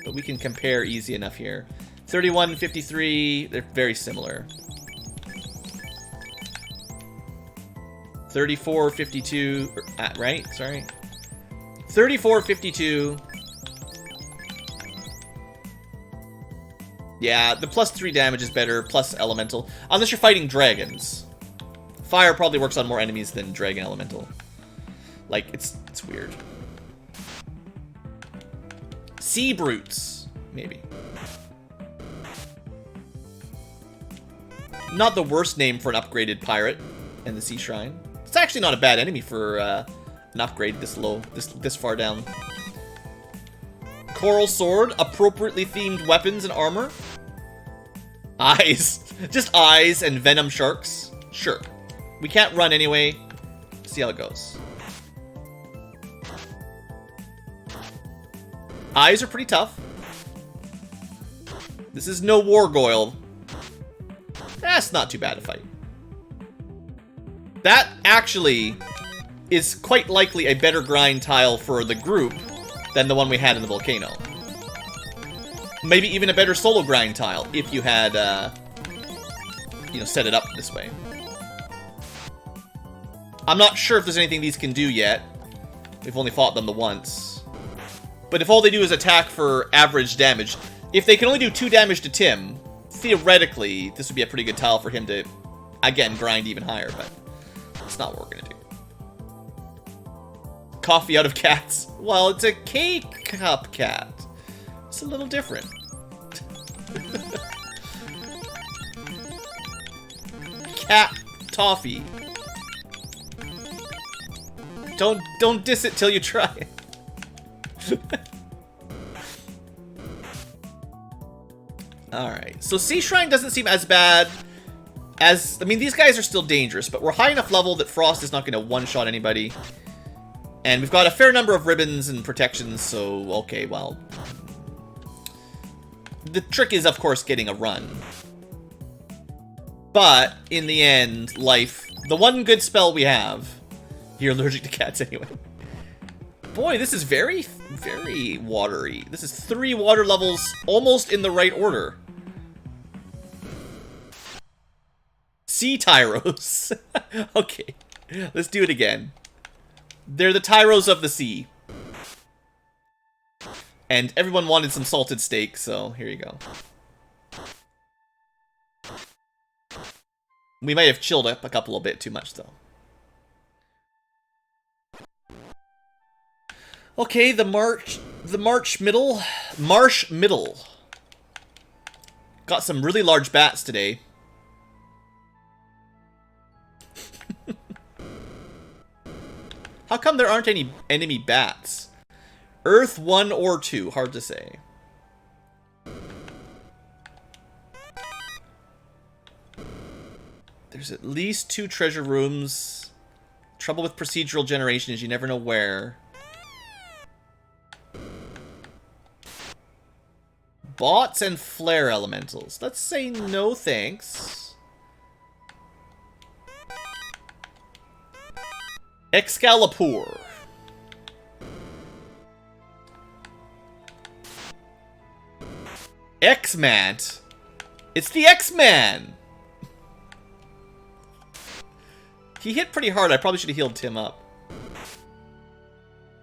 But we can compare easy enough here. 31, 53, they're very similar. 34, 52, right? Sorry. 34, 52. Yeah, the +3 damage is better, plus elemental. Unless you're fighting dragons. Fire probably works on more enemies than dragon elemental. Like, it's weird. Sea brutes, maybe. Not the worst name for an upgraded pirate in the Sea Shrine. It's actually not a bad enemy for an upgrade this low, this far down. Coral Sword, appropriately themed weapons and armor. Eyes. Just eyes and venom sharks. Sure. We can't run anyway. See how it goes. Eyes are pretty tough. This is no Wargoyle. That's not too bad a fight. That actually is quite likely a better grind tile for the group than the one we had in the volcano. Maybe even a better solo grind tile if you had, you know, set it up this way. I'm not sure if there's anything these can do yet. We've only fought them the once. But if all they do is attack for average damage, if they can only do 2 damage to Tim, theoretically, this would be a pretty good tile for him to, again, grind even higher, but that's not what we're gonna do. Coffee out of cats. Well, it's a K-Cup cat. It's a little different. Cat toffee. Don't diss it till you try it. Alright, so Sea Shrine doesn't seem as bad as... I mean, these guys are still dangerous, but we're high enough level that Frost is not going to one-shot anybody. And we've got a fair number of ribbons and protections, so, okay, well... The trick is, of course, getting a run. But, in the end, life... The one good spell we have... You're allergic to cats anyway. Boy, this is very, very watery. This is 3 water levels almost in the right order. Sea Tyros. Okay, let's do it again. They're the Tyros of the sea. And everyone wanted some salted steak, so here you go. We might have chilled up a couple a bit too much, though. Okay, the Marsh Middle. Got some really large bats today. How come there aren't any enemy bats? Earth 1 or 2, hard to say. There's at least 2 treasure rooms. Trouble with procedural generation is you never know where. Bots and flare elementals. Let's say no thanks. Excalibur. X-Man. It's the X-Man. He hit pretty hard. I probably should have healed Tim up.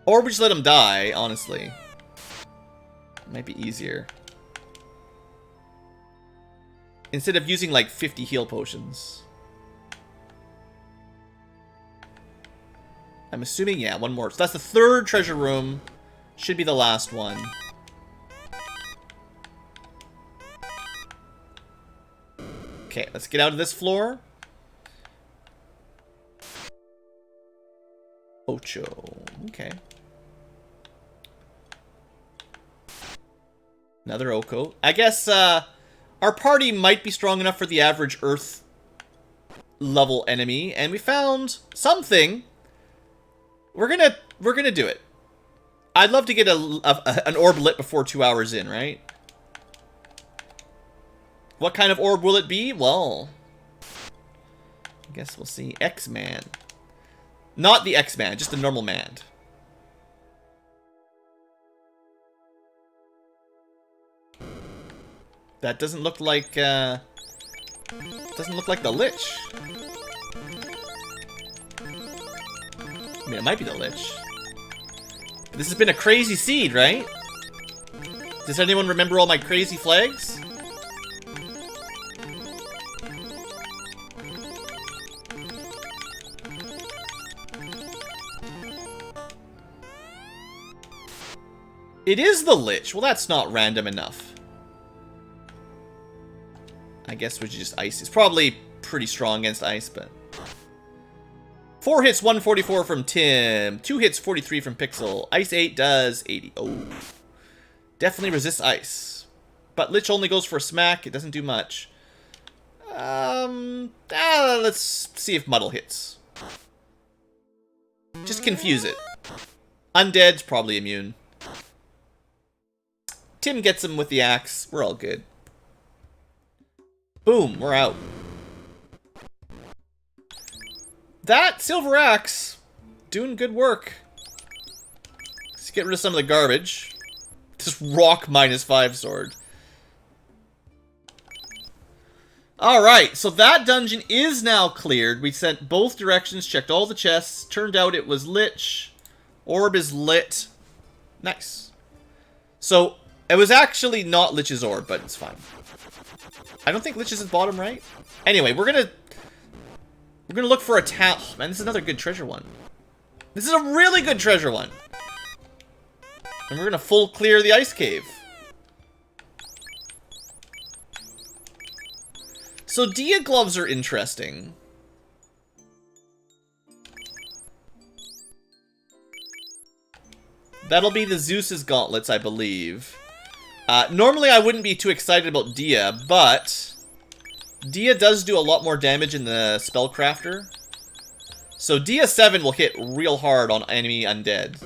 Or we just let him die, honestly. Might be easier. Instead of using like 50 heal potions. I'm assuming, yeah, one more. So that's the 3rd treasure room. Should be the last one. Okay, let's get out of this floor. Ocho. Okay. Another Oko. I guess, our party might be strong enough for the average Earth level enemy, and we found something. We're gonna do it. I'd love to get an orb lit before 2 hours in, right? What kind of orb will it be? Well, I guess we'll see. X-Man. Not the X-Man, just the normal man. That doesn't look like the Lich. I mean, it might be the Lich. This has been a crazy seed, right? Does anyone remember all my crazy flags? It is the Lich. Well, that's not random enough. I guess we should just ice. It's probably pretty strong against ice, but... 4 hits, 144 from Tim. 2 hits, 43 from Pixel. Ice 8 does 80. Oh. Definitely resists ice. But Lich only goes for a smack. It doesn't do much. Let's see if Muddle hits. Just confuse it. Undead's probably immune. Tim gets him with the axe. We're all good. Boom, we're out. That silver axe, doing good work. Let's get rid of some of the garbage. This rock -5 sword. Alright, so that dungeon is now cleared. We sent both directions, checked all the chests. Turned out it was Lich. Orb is lit. Nice. So, it was actually not Lich's orb, but it's fine. I don't think Lich is at bottom right. Anyway, we're gonna look for a town. Oh, man, this is another good treasure one. This is a really good treasure one. And we're gonna full clear the ice cave. So Dia gloves are interesting. That'll be the Zeus's gauntlets, I believe. Normally I wouldn't be too excited about Dia, but Dia does do a lot more damage in the Spellcrafter. So Dia 7 will hit real hard on enemy undead.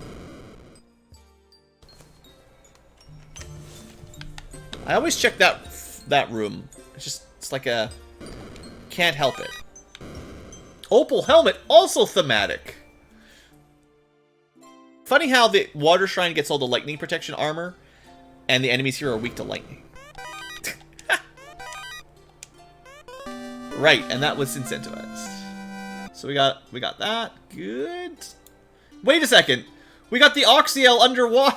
I always check that room. It's like a... Can't help it. Opal Helmet, also thematic. Funny how the Water Shrine gets all the lightning protection armor, and the enemies here are weak to lightning. Right, and that was incentivized. So we got that. Good. Wait a second. We got the Oxyel underwater.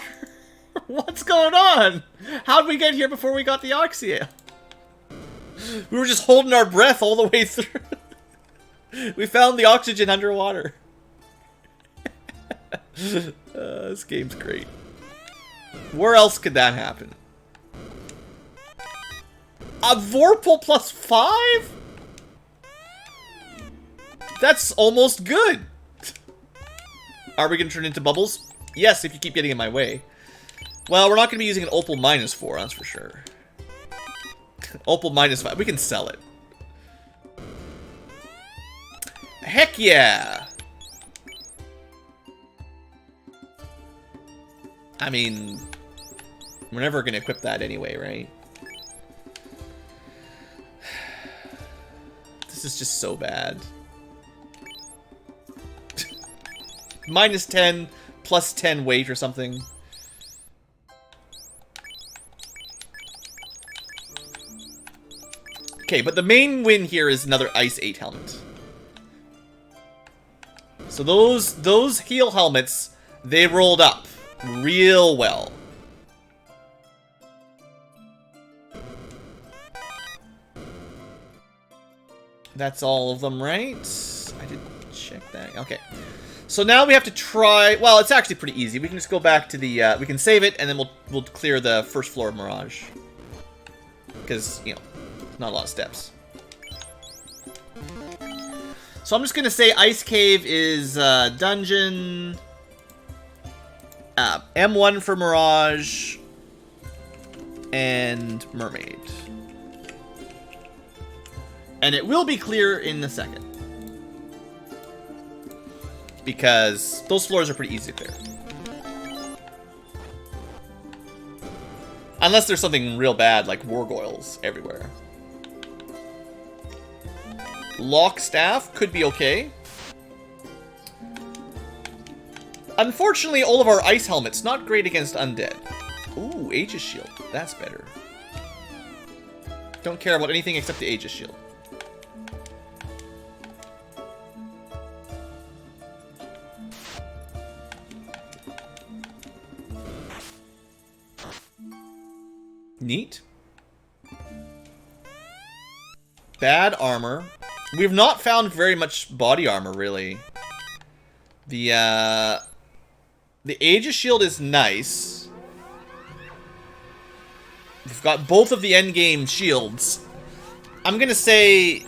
What's going on? How'd we get here before we got the Oxyale? We were just holding our breath all the way through. We found the oxygen underwater. This game's great. Where else could that happen? A Vorpal plus 5? That's almost good. Are we going to turn into bubbles? Yes, if you keep getting in my way. Well, we're not going to be using an Opal minus 4, that's for sure. Opal minus 5. We can sell it. Heck yeah! I mean, we're never going to equip that anyway, right? This is just so bad. Minus 10, plus 10 weight or something. Okay, but the main win here is another Ice 8 helmet. So those heal helmets, they rolled up real well. That's all of them, right? I did check that. Okay. So now we have to try... Well, it's actually pretty easy. We can just go back to the... we can save it, and then we'll clear the first floor of Mirage. Because, you know, not a lot of steps. So I'm just going to say Ice Cave is dungeon... M1 for Mirage... and Mermaid. And it will be clear in a second. Because those floors are pretty easy to clear. Unless there's something real bad, like Wargoyles everywhere. Lock Staff could be okay. Unfortunately, all of our ice helmets, not great against undead. Ooh, Aegis Shield. That's better. Don't care about anything except the Aegis Shield. Neat. Bad armor. We've not found very much body armor, really. The Aegis Shield is nice. We've got both of the endgame shields. I'm gonna say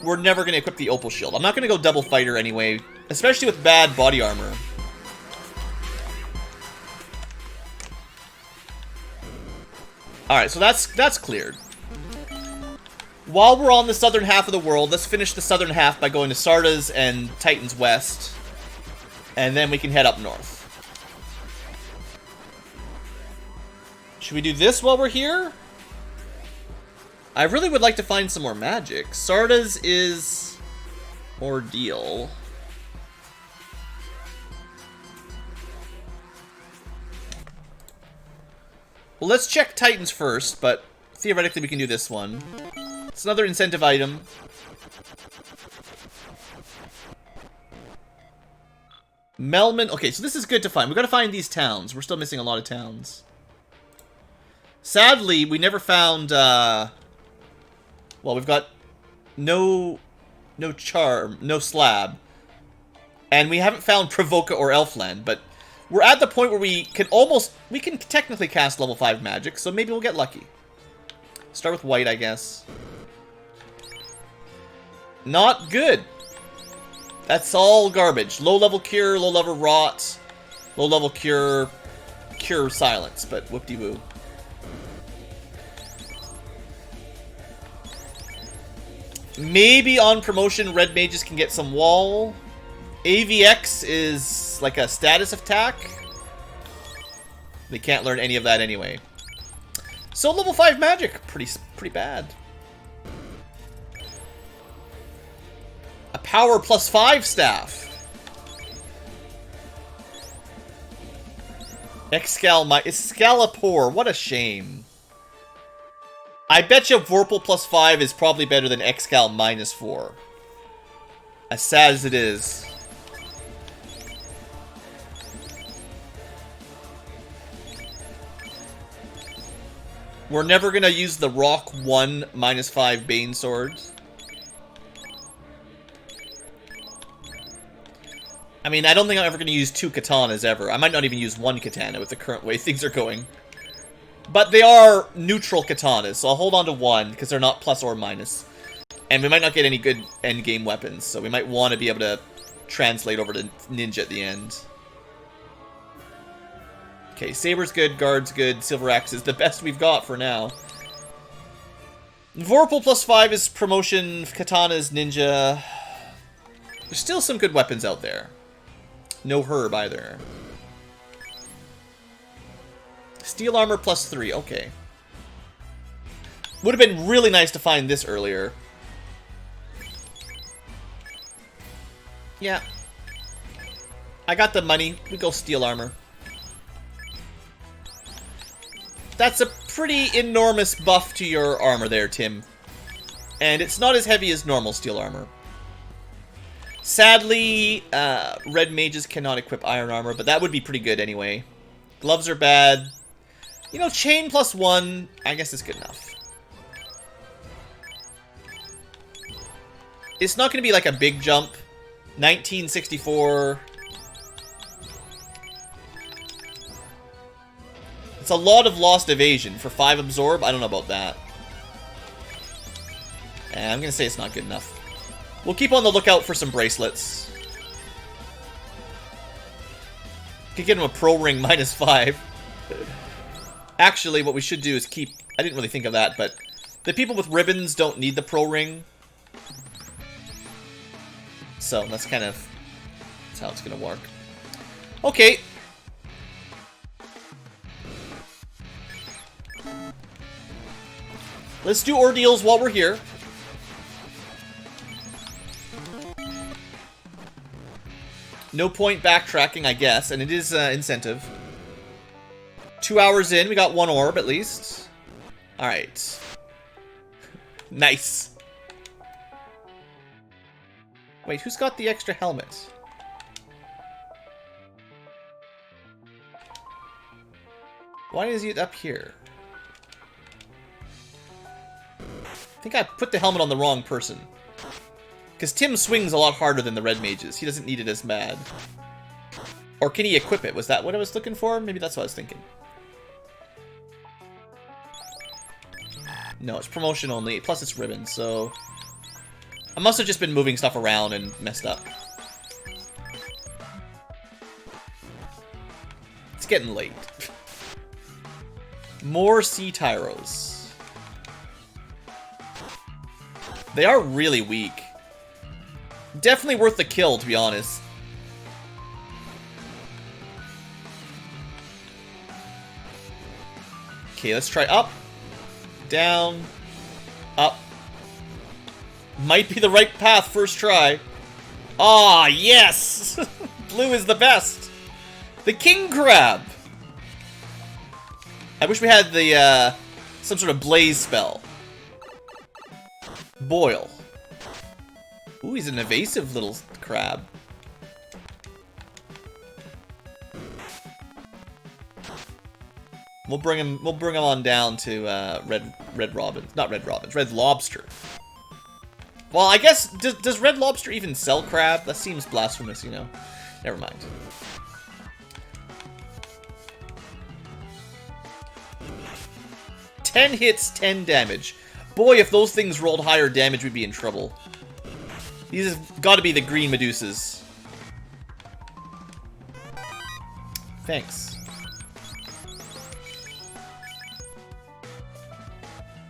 we're never gonna equip the Opal Shield. I'm not gonna go double fighter anyway, especially with bad body armor. Alright, so that's cleared. While we're on the southern half of the world, let's finish the southern half by going to Sarda's and Titan's West. And then we can head up north. Should we do this while we're here? I really would like to find some more magic. Sarda's is Ordeal. Well, let's check Titans first, but theoretically we can do this one. It's another incentive item. Melman. Okay, so this is good to find. We've got to find these towns. We're still missing a lot of towns. Sadly, we never found, well, we've got no charm, no slab. And we haven't found Provoca or Elfland, but we're at the point where we can technically cast level 5 magic, so maybe we'll get lucky. Start with white, I guess. Not good. That's all garbage. Low level cure, low level rot, low level cure, cure silence, but whoop-de-woo. Maybe on promotion, red mages can get some wall. AVX is like a status attack. They can't learn any of that anyway. So level 5 magic, pretty bad. A power plus 5 staff. Excalibur, what a shame. I bet you Vorpal plus 5 is probably better than Excal minus 4. As sad as it is. We're never gonna use the Rock 1 -5 Bane Sword. I mean, I don't think I'm ever gonna use 2 katanas ever. I might not even use 1 katana with the current way things are going. But they are neutral katanas, so I'll hold on to 1, because they're not plus or minus. And we might not get any good endgame weapons, so we might want to be able to translate over to ninja at the end. Okay, Saber's good, Guard's good, Silver Axe is the best we've got for now. Vorpal +5 is promotion, Katana's ninja. There's still some good weapons out there. No herb either. Steel armor +3, okay. Would have been really nice to find this earlier. Yeah. I got the money, we go steel armor. That's a pretty enormous buff to your armor there, Tim. And it's not as heavy as normal steel armor. Sadly, red mages cannot equip iron armor, but that would be pretty good anyway. Gloves are bad. You know, chain +1, I guess is good enough. It's not going to be like a big jump. 1964... It's a lot of lost evasion. For 5 absorb, I don't know about that. I'm gonna say it's not good enough. We'll keep on the lookout for some bracelets. Could get him a pro ring -5. Actually, what we should do is keep... I didn't really think of that, but... The people with ribbons don't need the pro ring. So, that's kind of... That's how it's gonna work. Okay. Let's do ordeals while we're here. No point backtracking, I guess, and it is incentive. 2 hours in, we got 1 orb at least. Alright. Nice. Wait, who's got the extra helmet? Why is it up here? I think I put the helmet on the wrong person. Because Tim swings a lot harder than the red mages. He doesn't need it as bad. Or can he equip it? Was that what I was looking for? Maybe that's what I was thinking. No, it's promotion only. Plus it's ribbon, so... I must have just been moving stuff around and messed up. It's getting late. More sea tyros. They are really weak. Definitely worth the kill, to be honest. Okay, let's try up, down, up. Might be the right path first try. Ah, yes! Blue is the best. The king crab. I wish we had the, some sort of blaze spell. Boil. Ooh, he's an evasive little crab. We'll bring him on down to red robins. Not red robins, red lobster. Well, I guess does red lobster even sell crab? That seems blasphemous, you know. Never mind. "10 hits, 10 damage. Boy, if those things rolled higher damage, we'd be in trouble. These have got to be the green Medusas. Thanks.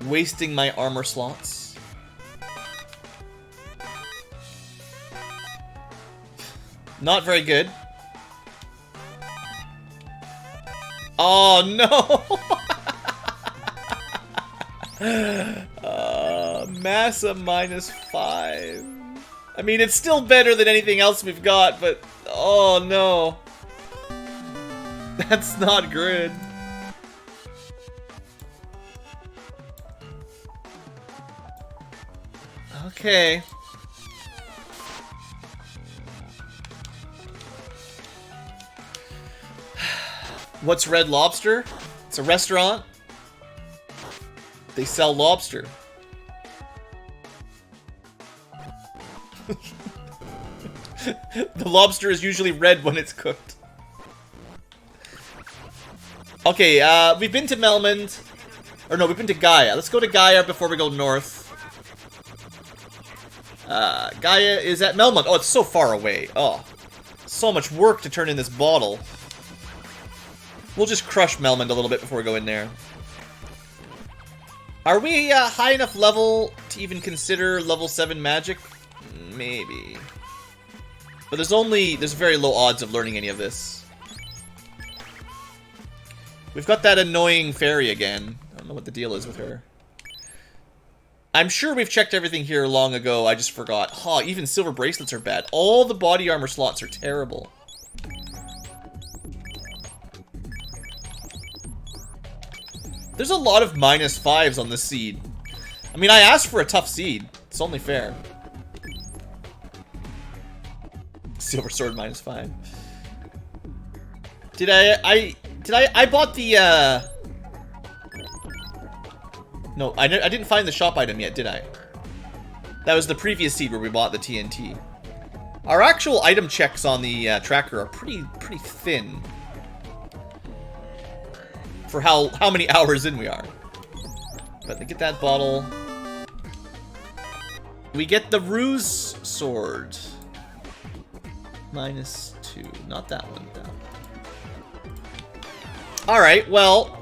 Wasting my armor slots. Not very good. Oh, no! Massa -5. I mean, it's still better than anything else we've got, but... Oh, no. That's not good. Okay. What's Red Lobster? It's a restaurant. They sell lobster. The lobster is usually red when it's cooked. Okay, we've been to Melmond. Or no, we've been to Gaia. Let's go to Gaia before we go north. Gaia is at Melmond. Oh, it's so far away. Oh, so much work to turn in this bottle. We'll just crush Melmond a little bit before we go in there. Are we high enough level to even consider level 7 magic? Maybe. But there's very low odds of learning any of this. We've got that annoying fairy again. I don't know what the deal is with her. I'm sure we've checked everything here long ago, I just forgot. Huh, even silver bracelets are bad. All the body armor slots are terrible. There's a lot of -5s on this seed. I mean, I asked for a tough seed. It's only fair. Silver sword -5. I bought the, No, I didn't find the shop item yet, did I? That was the previous seed where we bought the TNT. Our actual item checks on the tracker are pretty thin. For how many hours in we are. But to get that bottle... We get the ruse sword. -2. Not that one, though. Alright, well...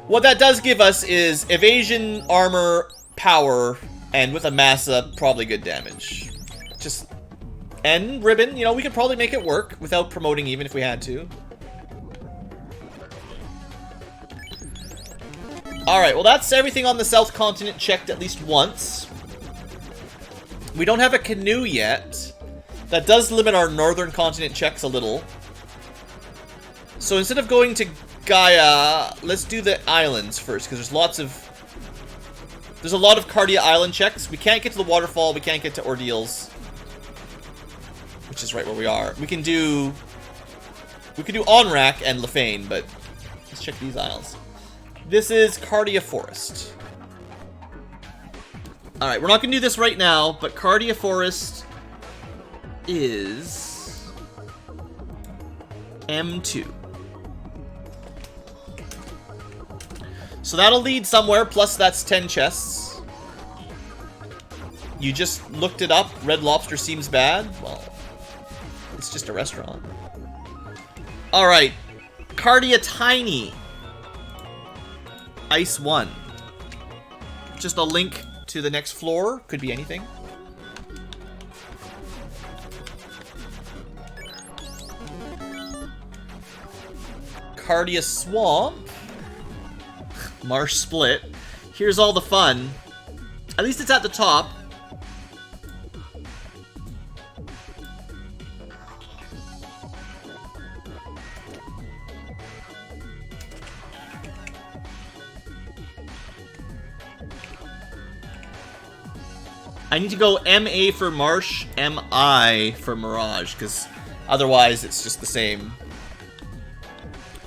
What that does give us is evasion, armor, power, and with a massa, probably good damage. Just... And ribbon, you know, we could probably make it work without promoting even if we had to. Alright, well that's everything on the South Continent checked at least once. We don't have a canoe yet. That does limit our Northern Continent checks a little. So instead of going to Gaia, let's do the islands first, because there's a lot of Cardia Island checks. We can't get to the waterfall, we can't get to Ordeals. Which is right where we are. We can do Onrak and Lefane, but let's check these isles. This is Cardia Forest. Alright, we're not going to do this right now, but Cardia Forest is M2. So that'll lead somewhere, plus that's 10 chests. You just looked it up, Red Lobster seems bad? Well, it's just a restaurant. Alright, Cardia Tiny. Ice 1. Just a link to the next floor. Could be anything. Cardia Swamp. Marsh Split. Here's all the fun. At least it's at the top. I need to go MA for Marsh, MI for Mirage, because otherwise it's just the same.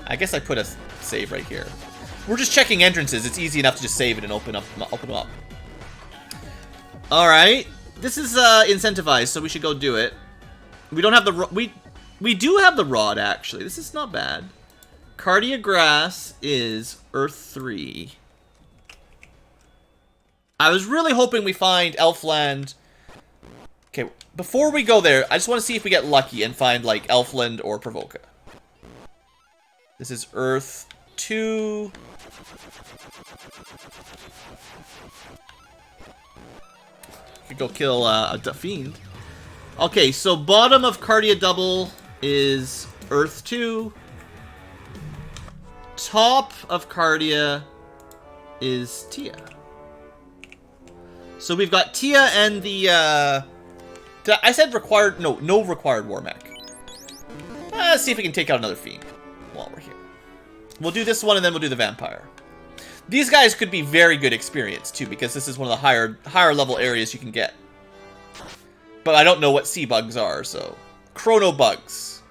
I guess I put a save right here. We're just checking entrances. It's easy enough to just save it and open them up. Alright. This is incentivized, so we should go do it. We don't have the... We do have the rod, actually. This is not bad. Cardia Grass is Earth 3. I was really hoping we find Elfland. Okay, before we go there, I just want to see if we get lucky and find, like, Elfland or Provoca. This is Earth 2. Could go kill a fiend. Okay, so bottom of Cardia Double is Earth 2. Top of Cardia is Tia. So we've got Tia and the, I said required, no required War Mech. Let's see if we can take out another Fiend while we're here. We'll do this one and then we'll do the Vampire. These guys could be very good experience too, because this is one of the higher level areas you can get. But I don't know what sea bugs are, so. Chrono bugs.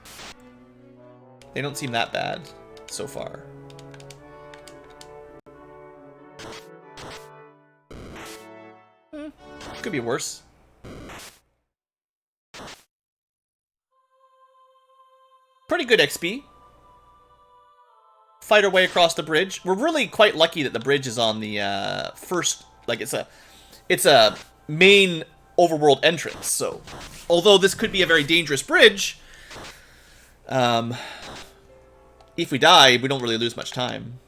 They don't seem that bad so far. Could be worse. Pretty good XP. Fight our way across the bridge. We're really quite lucky that the bridge is on the first, like it's a main overworld entrance. So, although this could be a very dangerous bridge, if we die, we don't really lose much time.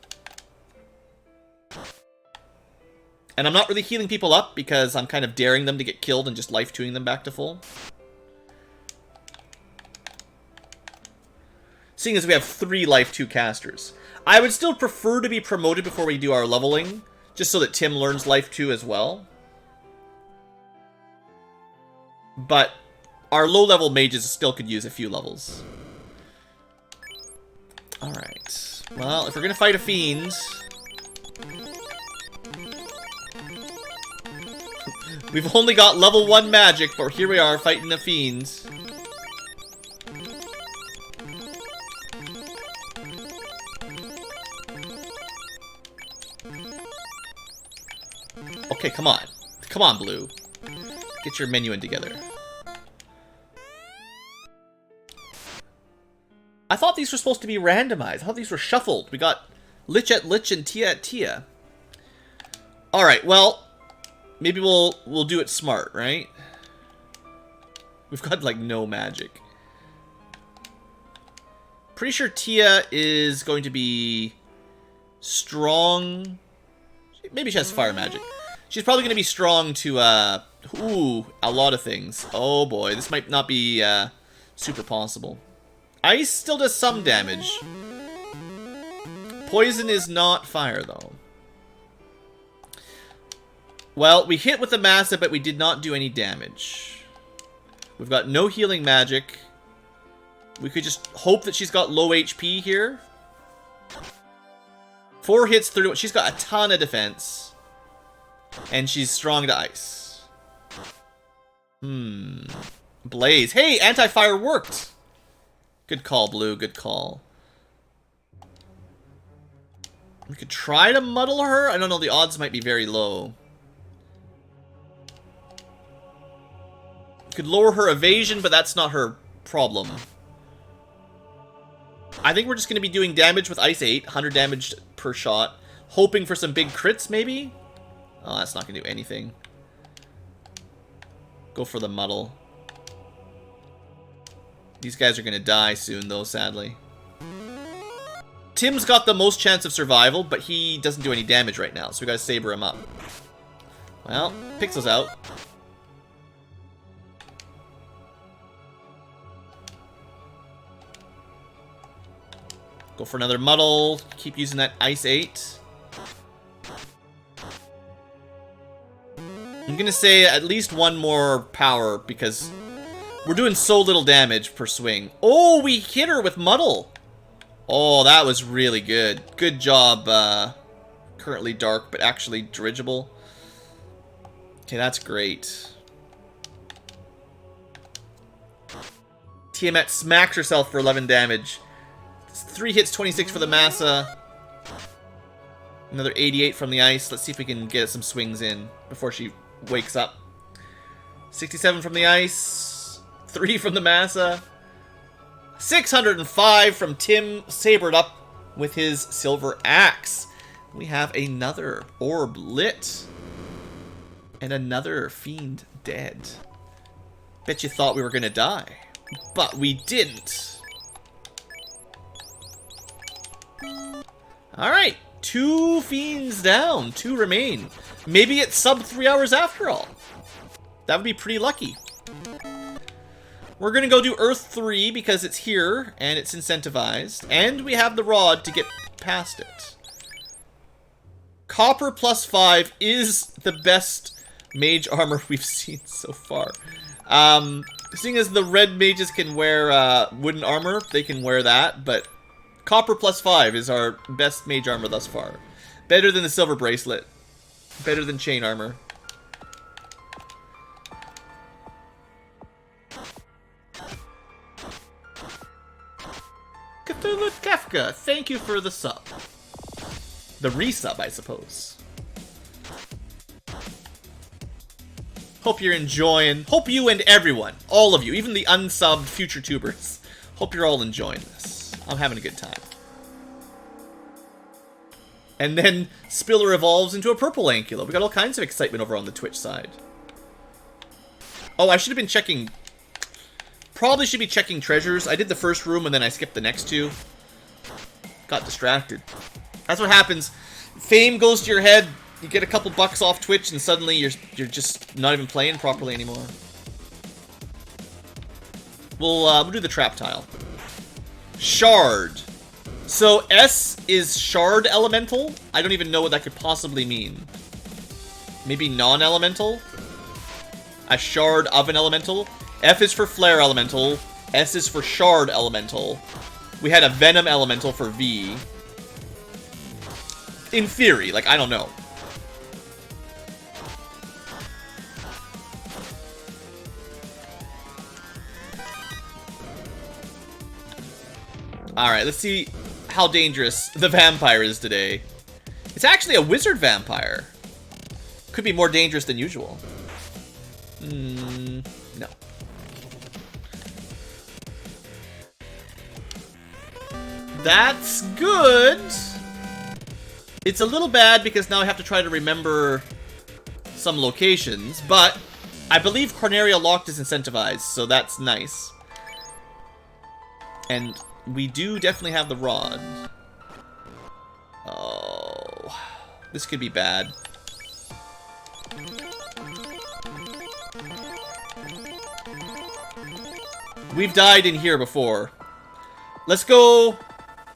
And I'm not really healing people up because I'm kind of daring them to get killed and just life 2ing them back to full. Seeing as we have 3 life 2 casters. I would still prefer to be promoted before we do our leveling, just so that Tim learns life 2 as well. But our low-level mages still could use a few levels. Alright. Well, if we're gonna fight a fiend... We've only got level 1 magic, but here we are fighting a fiend. Okay, come on. Come on, Blue. Get your menu in together. I thought these were supposed to be randomized. I thought these were shuffled. We got Lich at Lich and Tia at Tia. Alright, well... Maybe we'll do it smart, right? We've got, like, no magic. Pretty sure Tia is going to be strong. Maybe she has fire magic. She's probably going to be strong to, ooh, a lot of things. Oh boy, this might not be super possible. Ice still does some damage. Poison is not fire, though. Well, we hit with the Massa, but we did not do any damage. We've got no healing magic. We could just hope that she's got low HP here. 4 hits through. She's got a ton of defense. And she's strong to ice. Blaze. Hey, anti-fire worked. Good call, Blue. Good call. We could try to muddle her. I don't know. The odds might be very low. Could lower her evasion, but that's not her problem. I think we're just going to be doing damage with Ice 8, 100 damage per shot. Hoping for some big crits, maybe? Oh, that's not going to do anything. Go for the muddle. These guys are going to die soon, though, sadly. Tim's got the most chance of survival, but he doesn't do any damage right now, so we got to saber him up. Well, Pixel's out. Go for another muddle. Keep using that Ice 8. I'm going to say at least one more power because we're doing so little damage per swing. Oh, we hit her with muddle. Oh, that was really good. Good job. Currently dark, but actually dirigible. Okay, that's great. Tiamat smacked herself for 11 damage. 3 hits, 26 for the Massa. Another 88 from the ice. Let's see if we can get some swings in before she wakes up. 67 from the ice. 3 from the Massa. 605 from Tim, sabered up with his silver axe. We have another orb lit. And another fiend dead. Bet you thought we were gonna die. But we didn't. Alright, 2 fiends down, 2 remain. Maybe it's sub 3 hours after all. That would be pretty lucky. We're gonna go do Earth 3 because it's here and it's incentivized. And we have the rod to get past it. Copper plus 5 is the best mage armor we've seen so far. Seeing as the red mages can wear wooden armor, they can wear that, but Copper plus 5 is our best mage armor thus far. Better than the silver bracelet. Better than chain armor. Cthulhu Kefka, thank you for the sub. The resub, I suppose. Hope you're enjoying. Hope you and everyone, all of you, even the unsubbed future tubers, hope you're all enjoying this. I'm having a good time. And then Spiller evolves into a purple Ankylo. We got all kinds of excitement over on the Twitch side. Oh, I should have been checking... Probably should be checking treasures. I did the first room and then I skipped the next two. Got distracted. That's what happens. Fame goes to your head, you get a couple bucks off Twitch, and suddenly you're just not even playing properly anymore. We'll do the trap tile. Shard. So S is shard elemental? I don't even know what that could possibly mean. Maybe non-elemental? A shard of an elemental? F is for flare elemental. S is for shard elemental. We had a venom elemental for V. In theory, like, I don't know. Alright, let's see how dangerous the vampire is today. It's actually a wizard vampire. Could be more dangerous than usual. No. That's good. It's a little bad because now I have to try to remember some locations, but I believe Corneria Locked is incentivized, so that's nice. And we do definitely have the rod. Oh, this could be bad. We've died in here before. Let's go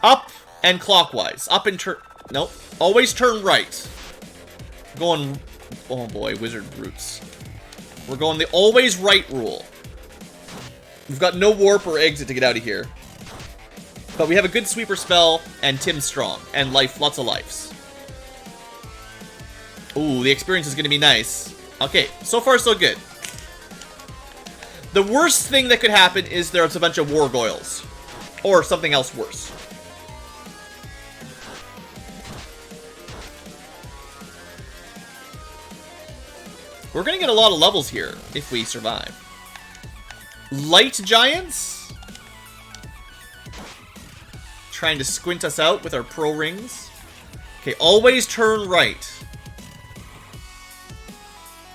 up and clockwise. Up and turn... Nope. Always turn right. Going... Oh boy, wizard brutes. We're going the always right rule. We've got no warp or exit to get out of here. But we have a good sweeper spell, and Tim's strong. And life, lots of lives. Ooh, the experience is going to be nice. Okay, so far so good. The worst thing that could happen is there's a bunch of wargoyles. Or something else worse. We're going to get a lot of levels here, if we survive. Light giants? Trying to squint us out with our pro rings. Okay, always turn right.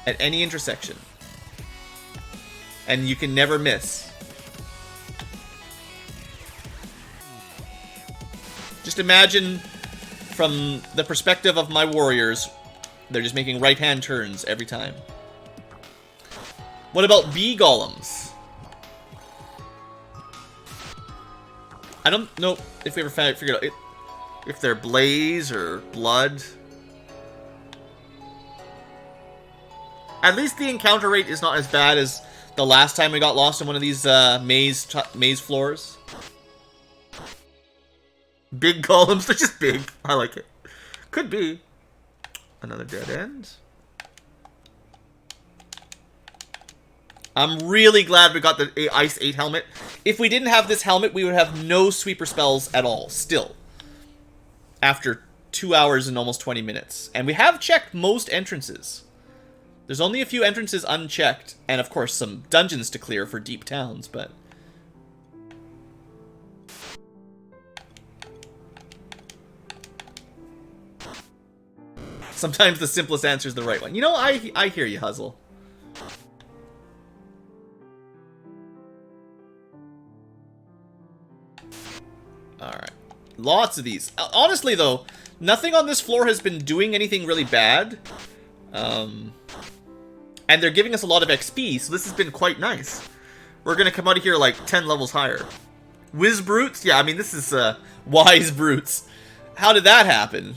At any intersection. And you can never miss. Just imagine, from the perspective of my warriors, they're just making right-hand turns every time. What about bee golems? I don't know if we ever figured out if they're blaze or blood. At least the encounter rate is not as bad as the last time we got lost in one of these maze floors. Big golems, they're just big. I like it. Could be. Another dead end. I'm really glad we got the Ice 8 helmet. If we didn't have this helmet, we would have no sweeper spells at all, still. After 2 hours and almost 20 minutes. And we have checked most entrances. There's only a few entrances unchecked, and of course some dungeons to clear for deep towns, but... Sometimes the simplest answer is the right one. You know, I hear you, Huzzle. Alright. Lots of these. Honestly, though, nothing on this floor has been doing anything really bad. And they're giving us a lot of XP, so this has been quite nice. We're gonna come out of here like 10 levels higher. Whiz brutes? Yeah, I mean, this is, wise brutes. How did that happen?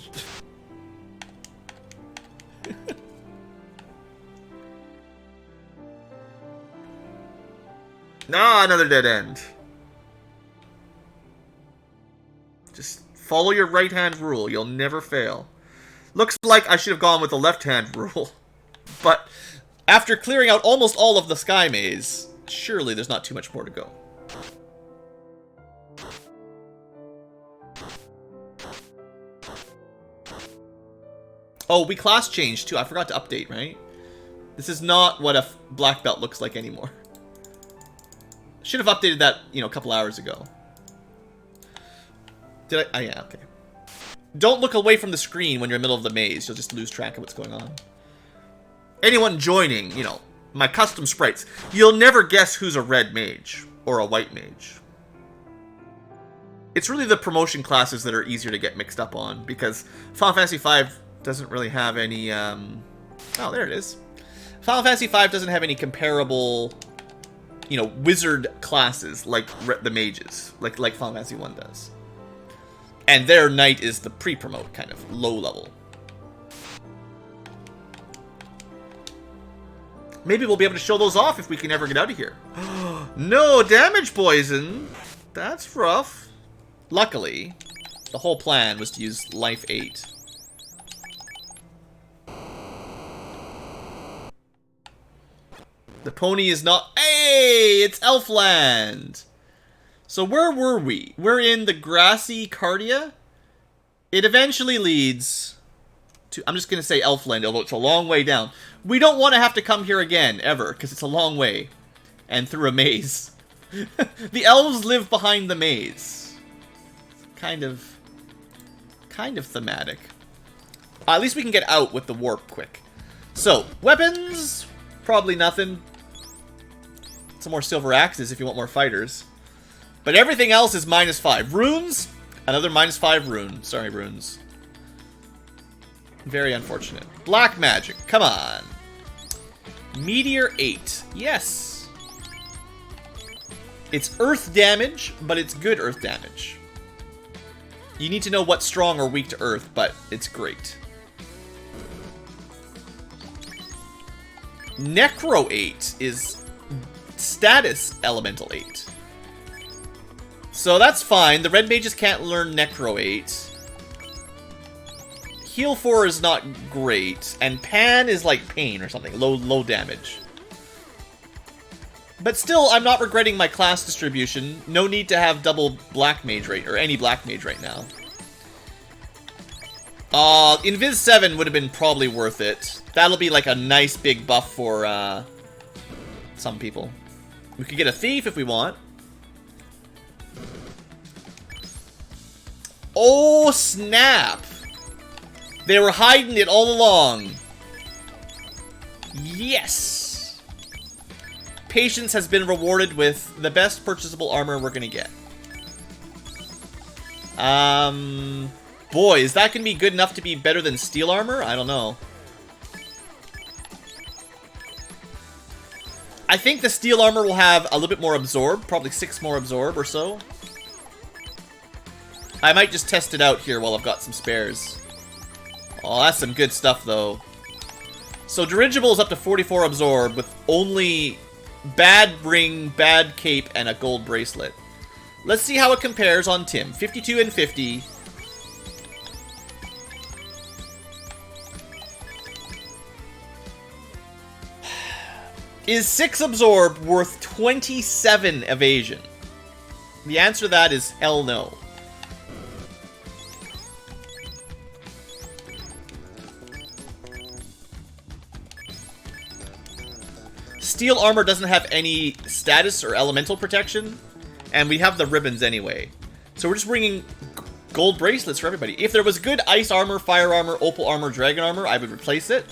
Ah, another dead end. Just follow your right-hand rule. You'll never fail. Looks like I should have gone with the left-hand rule. But after clearing out almost all of the Sky Maze, surely there's not too much more to go. Oh, we class changed too. I forgot to update, right? This is not what a black belt looks like anymore. Should have updated that, you know, a couple hours ago. Did I? Oh, yeah, okay. Don't look away from the screen when you're in the middle of the maze. You'll just lose track of what's going on. Anyone joining, you know, my custom sprites, you'll never guess who's a red mage or a white mage. It's really the promotion classes that are easier to get mixed up on, because Final Fantasy V doesn't really have any, oh, there it is. Final Fantasy V doesn't have any comparable, you know, wizard classes like the mages, like Final Fantasy 1 does. And their knight is the pre-promote, kind of, low level. Maybe we'll be able to show those off if we can ever get out of here. No damage poison! That's rough. Luckily, the whole plan was to use life 8. The pony is not... Hey! It's Elfland! So where were we? We're in the grassy Cardia. It eventually leads to... I'm just going to say Elfland, although it's a long way down. We don't want to have to come here again, ever, because it's a long way. And through a maze. The elves live behind the maze. Kind of thematic. At least we can get out with the warp quick. So, weapons, probably nothing. Some more silver axes if you want more fighters. But everything else is -5. Runes, another -5 rune. Sorry, runes. Very unfortunate. Black magic, come on. Meteor 8, yes. It's earth damage, but it's good earth damage. You need to know what's strong or weak to earth, but it's great. Necro 8 is status elemental 8. So that's fine. The red mages can't learn Necro 8. Heal 4 is not great. And Pan is like pain or something. Low damage. But still, I'm not regretting my class distribution. No need to have double black mage right, or any black mage right now. Invis 7 would have been probably worth it. That'll be like a nice big buff for some people. We could get a thief if we want. Oh, snap! They were hiding it all along. Yes! Patience has been rewarded with the best purchasable armor we're gonna get. Boy, is that gonna be good enough to be better than steel armor? I don't know. I think the steel armor will have a little bit more absorb, probably 6 more absorb or so. I might just test it out here while I've got some spares. Oh, that's some good stuff, though. So, dirigible is up to 44 absorb with only bad ring, bad cape, and a gold bracelet. Let's see how it compares on Tim. 52 and 50. Is 6 absorb worth 27 evasion? The answer to that is hell no. Steel armor doesn't have any status or elemental protection, and we have the ribbons anyway. So we're just bringing gold bracelets for everybody. If there was good ice armor, fire armor, opal armor, dragon armor, I would replace it.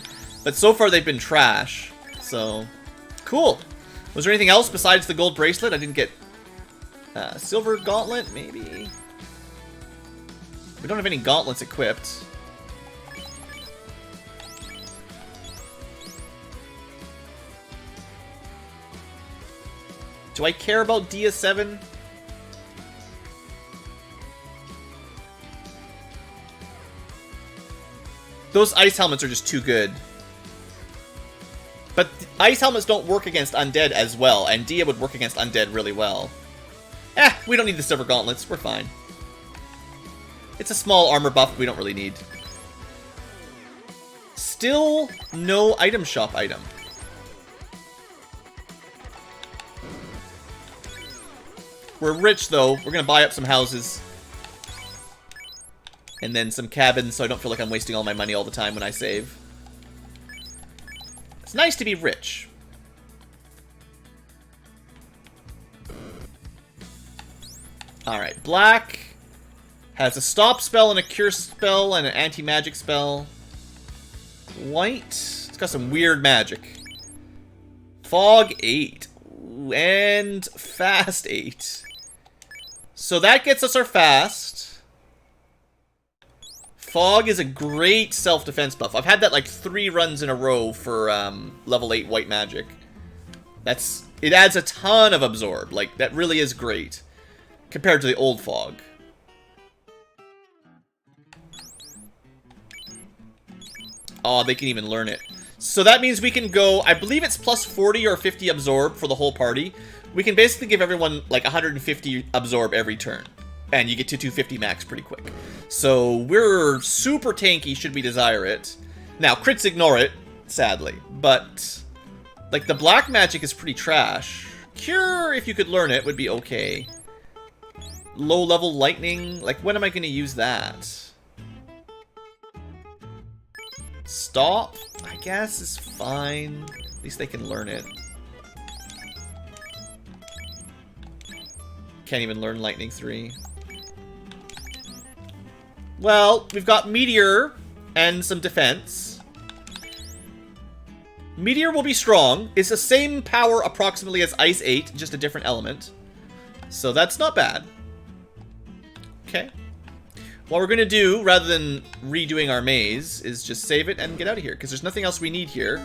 But so far they've been trash. So, cool. Was there anything else besides the gold bracelet? I didn't get silver gauntlet, maybe? We don't have any gauntlets equipped. Do I care about Dia 7? Those ice helmets are just too good. But ice helmets don't work against undead as well, and Dia would work against undead really well. We don't need the silver gauntlets. We're fine. It's a small armor buff we don't really need. Still no item shop item. We're rich, though. We're going to buy up some houses. And then some cabins, so I don't feel like I'm wasting all my money all the time when I save. It's nice to be rich. Alright, black has a stop spell and a cure spell and an anti-magic spell. White, it's got some weird magic. Fog 8. And fast 8. So that gets us our fast. Fog is a great self-defense buff. I've had that like 3 runs in a row for level 8 white magic. It adds a ton of absorb. Like, that really is great. Compared to the old fog. Oh, they can even learn it. So that means we can go, I believe it's plus 40 or 50 absorb for the whole party. We can basically give everyone like 150 absorb every turn. And you get to 250 max pretty quick. So we're super tanky should we desire it. Now, crits ignore it, sadly. But, like, the black magic is pretty trash. Cure, if you could learn it, would be okay. Low-level lightning, like, when am I going to use that? Stop, I guess, is fine. At least they can learn it. Can't even learn Lightning 3. Well, we've got Meteor and some defense. Meteor will be strong. It's the same power approximately as Ice 8, just a different element. So that's not bad. Okay. What we're going to do, rather than redoing our maze, is just save it and get out of here, because there's nothing else we need here.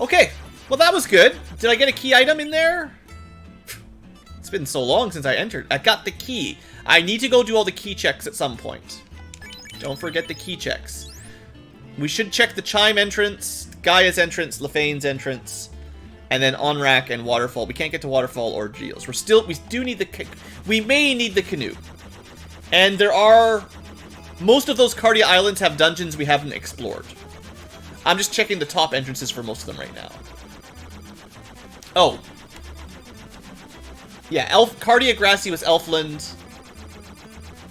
Okay. Well, that was good. Did I get a key item in there? It's been so long since I entered. I got the key. I need to go do all the key checks at some point. Don't forget the key checks. We should check the Chime entrance, Gaia's entrance, Lefane's entrance, and then Onrak and Waterfall. We can't get to Waterfall or Geos. We do need the... We may need the canoe. And there are... Most of those Cardia Islands have dungeons we haven't explored. I'm just checking the top entrances for most of them right now. Oh. Yeah, Cardia Grassy was Elfland.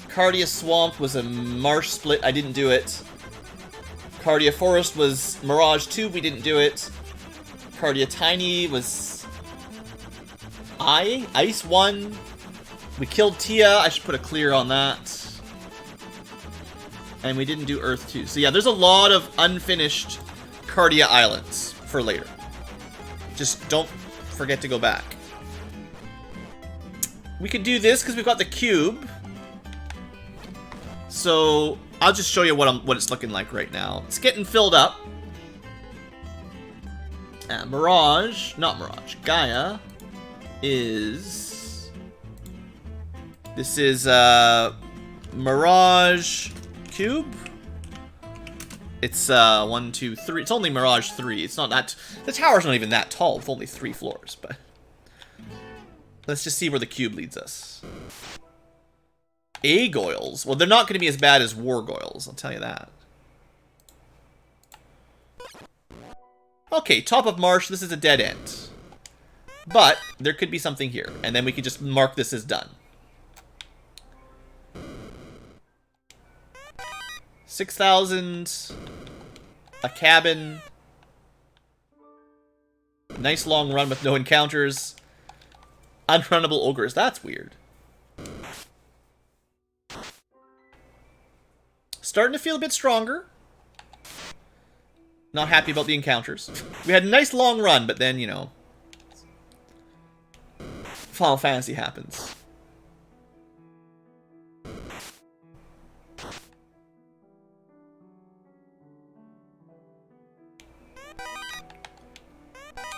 Cardia Swamp was a marsh split. I didn't do it. Cardia Forest was Mirage 2. We didn't do it. Cardia Tiny was Ice 1. We killed Tia. I should put a clear on that. And we didn't do Earth 2. So yeah, there's a lot of unfinished Cardia Islands for later. Just don't forget to go back. We could do this because we've got the cube. So I'll just show you what it's looking like right now. It's getting filled up. Mirage, not Mirage, Gaia is... This is Mirage Cube. It's 1, 2, 3. It's only Mirage 3. It's not that... The tower's not even that tall with only 3 floors, but... Let's just see where the cube leads us. Agoils. Well, they're not going to be as bad as Wargoils, I'll tell you that. Okay, top of marsh, this is a dead end. But, there could be something here, and then we can just mark this as done. 6,000. A cabin. Nice long run with no encounters. Unrunnable ogres, that's weird. Starting to feel a bit stronger. Not happy about the encounters. We had a nice long run, but then, you know, Final Fantasy happens.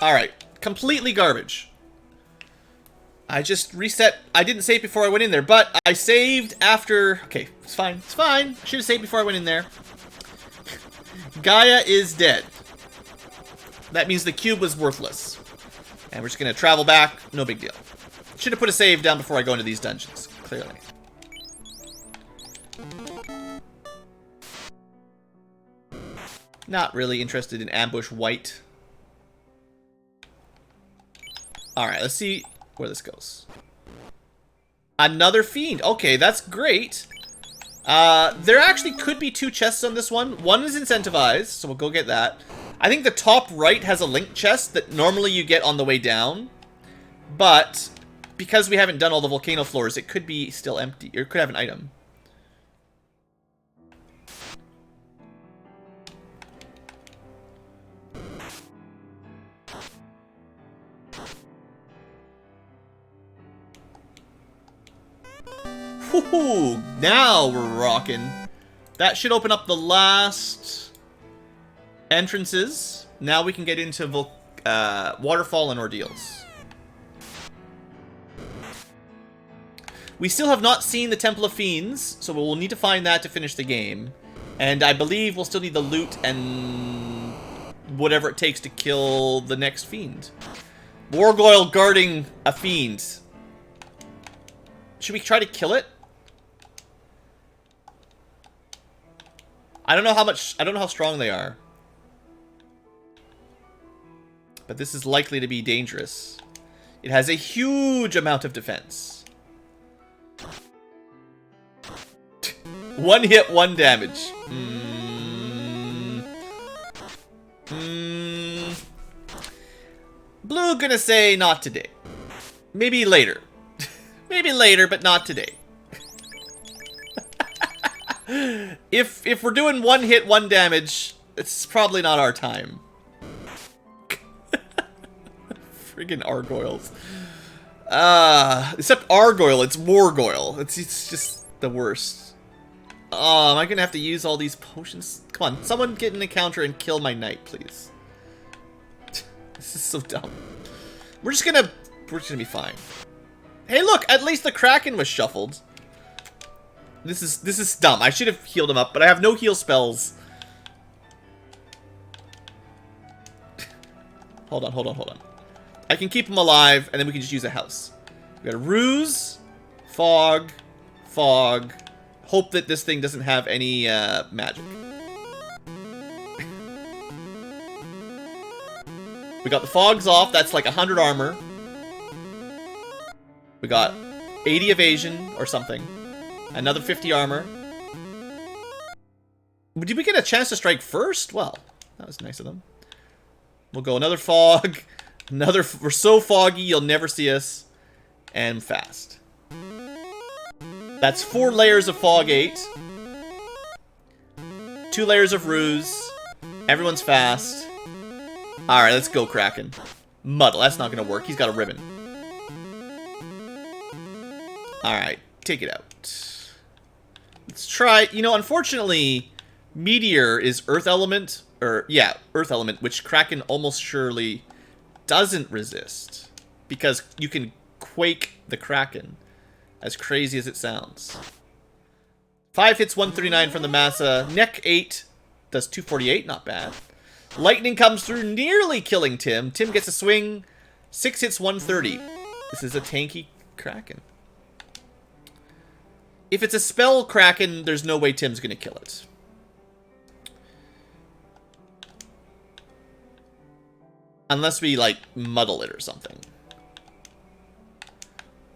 Alright, completely garbage. I just reset. I didn't save before I went in there, but I saved after... Okay, it's fine. It's fine. I should have saved before I went in there. Gaia is dead. That means the cube was worthless. And we're just going to travel back. No big deal. Should have put a save down before I go into these dungeons, clearly. Not really interested in ambush white. Alright, let's see where this goes. Another fiend. Okay, that's great. There actually could be 2 chests on this one. One is incentivized, so we'll go get that. I think the top right has a link chest that normally you get on the way down. But because we haven't done all the volcano floors, it could be still empty. Or it could have an item. Woohoo! Now we're rocking. That should open up the last entrances. Now we can get into waterfall and ordeals. We still have not seen the Temple of Fiends, so we'll need to find that to finish the game. And I believe we'll still need the loot and whatever it takes to kill the next fiend. Wargoyle guarding a fiend. Should we try to kill it? I don't know how strong they are. But this is likely to be dangerous. It has a huge amount of defense. 1 hit, 1 damage. Blue gonna say not today. Maybe later. Maybe later, but not today. If we're doing 1 hit, 1 damage, it's probably not our time. Friggin' Argoyles. Except Argoyle, it's Wargoyle. It's just the worst. Oh, am I gonna have to use all these potions? Come on, someone get an encounter and kill my knight, please. This is so dumb. We're just gonna be fine. Hey, look! At least the Kraken was shuffled. This is dumb. I should have healed him up, but I have no heal spells. Hold on. I can keep him alive, and then we can just use a house. We got a ruse, fog. Hope that this thing doesn't have any magic. We got the fogs off. That's like 100 armor. We got 80 evasion or something. Another 50 armor. Did we get a chance to strike first? Well, that was nice of them. We'll go another fog. We're so foggy you'll never see us. And fast. That's 4 layers of fog 8. 2 layers of ruse. Everyone's fast. Alright, let's go, Kraken. Muddle, that's not gonna work. He's got a ribbon. Alright, take it out. Let's try, unfortunately, Meteor is Earth Element, Earth Element, which Kraken almost surely doesn't resist. Because you can quake the Kraken, as crazy as it sounds. 5 hits, 139 from the Massa. Neck 8 does 248, not bad. Lightning comes through, nearly killing Tim. Tim gets a swing, 6 hits, 130. This is a tanky Kraken. If it's a spell Kraken, there's no way Tim's gonna kill it. Unless we, muddle it or something.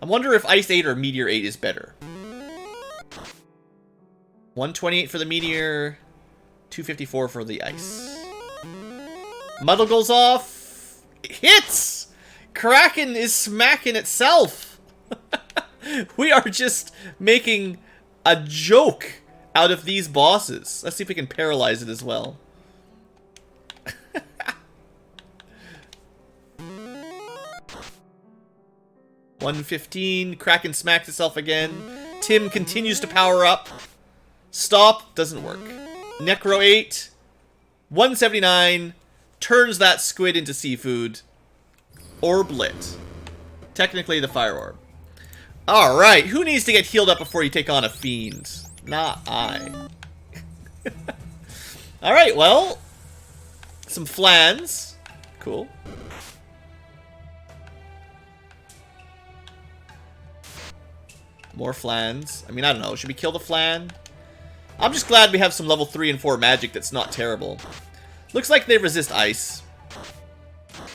I wonder if Ice 8 or Meteor 8 is better. 128 for the Meteor, 254 for the Ice. Muddle goes off. Hits! Kraken is smacking itself. We are just making a joke out of these bosses. Let's see if we can paralyze it as well. 115. Kraken smacks itself again. Tim continues to power up. Stop. Doesn't work. Necro 8. 179. Turns that squid into seafood. Orb lit. Technically the fire orb. Alright, who needs to get healed up before you take on a fiend? Not I. Alright, well. Some flans. Cool. More flans. I mean, I don't know. Should we kill the flan? I'm just glad we have some level 3 and 4 magic that's not terrible. Looks like they resist ice.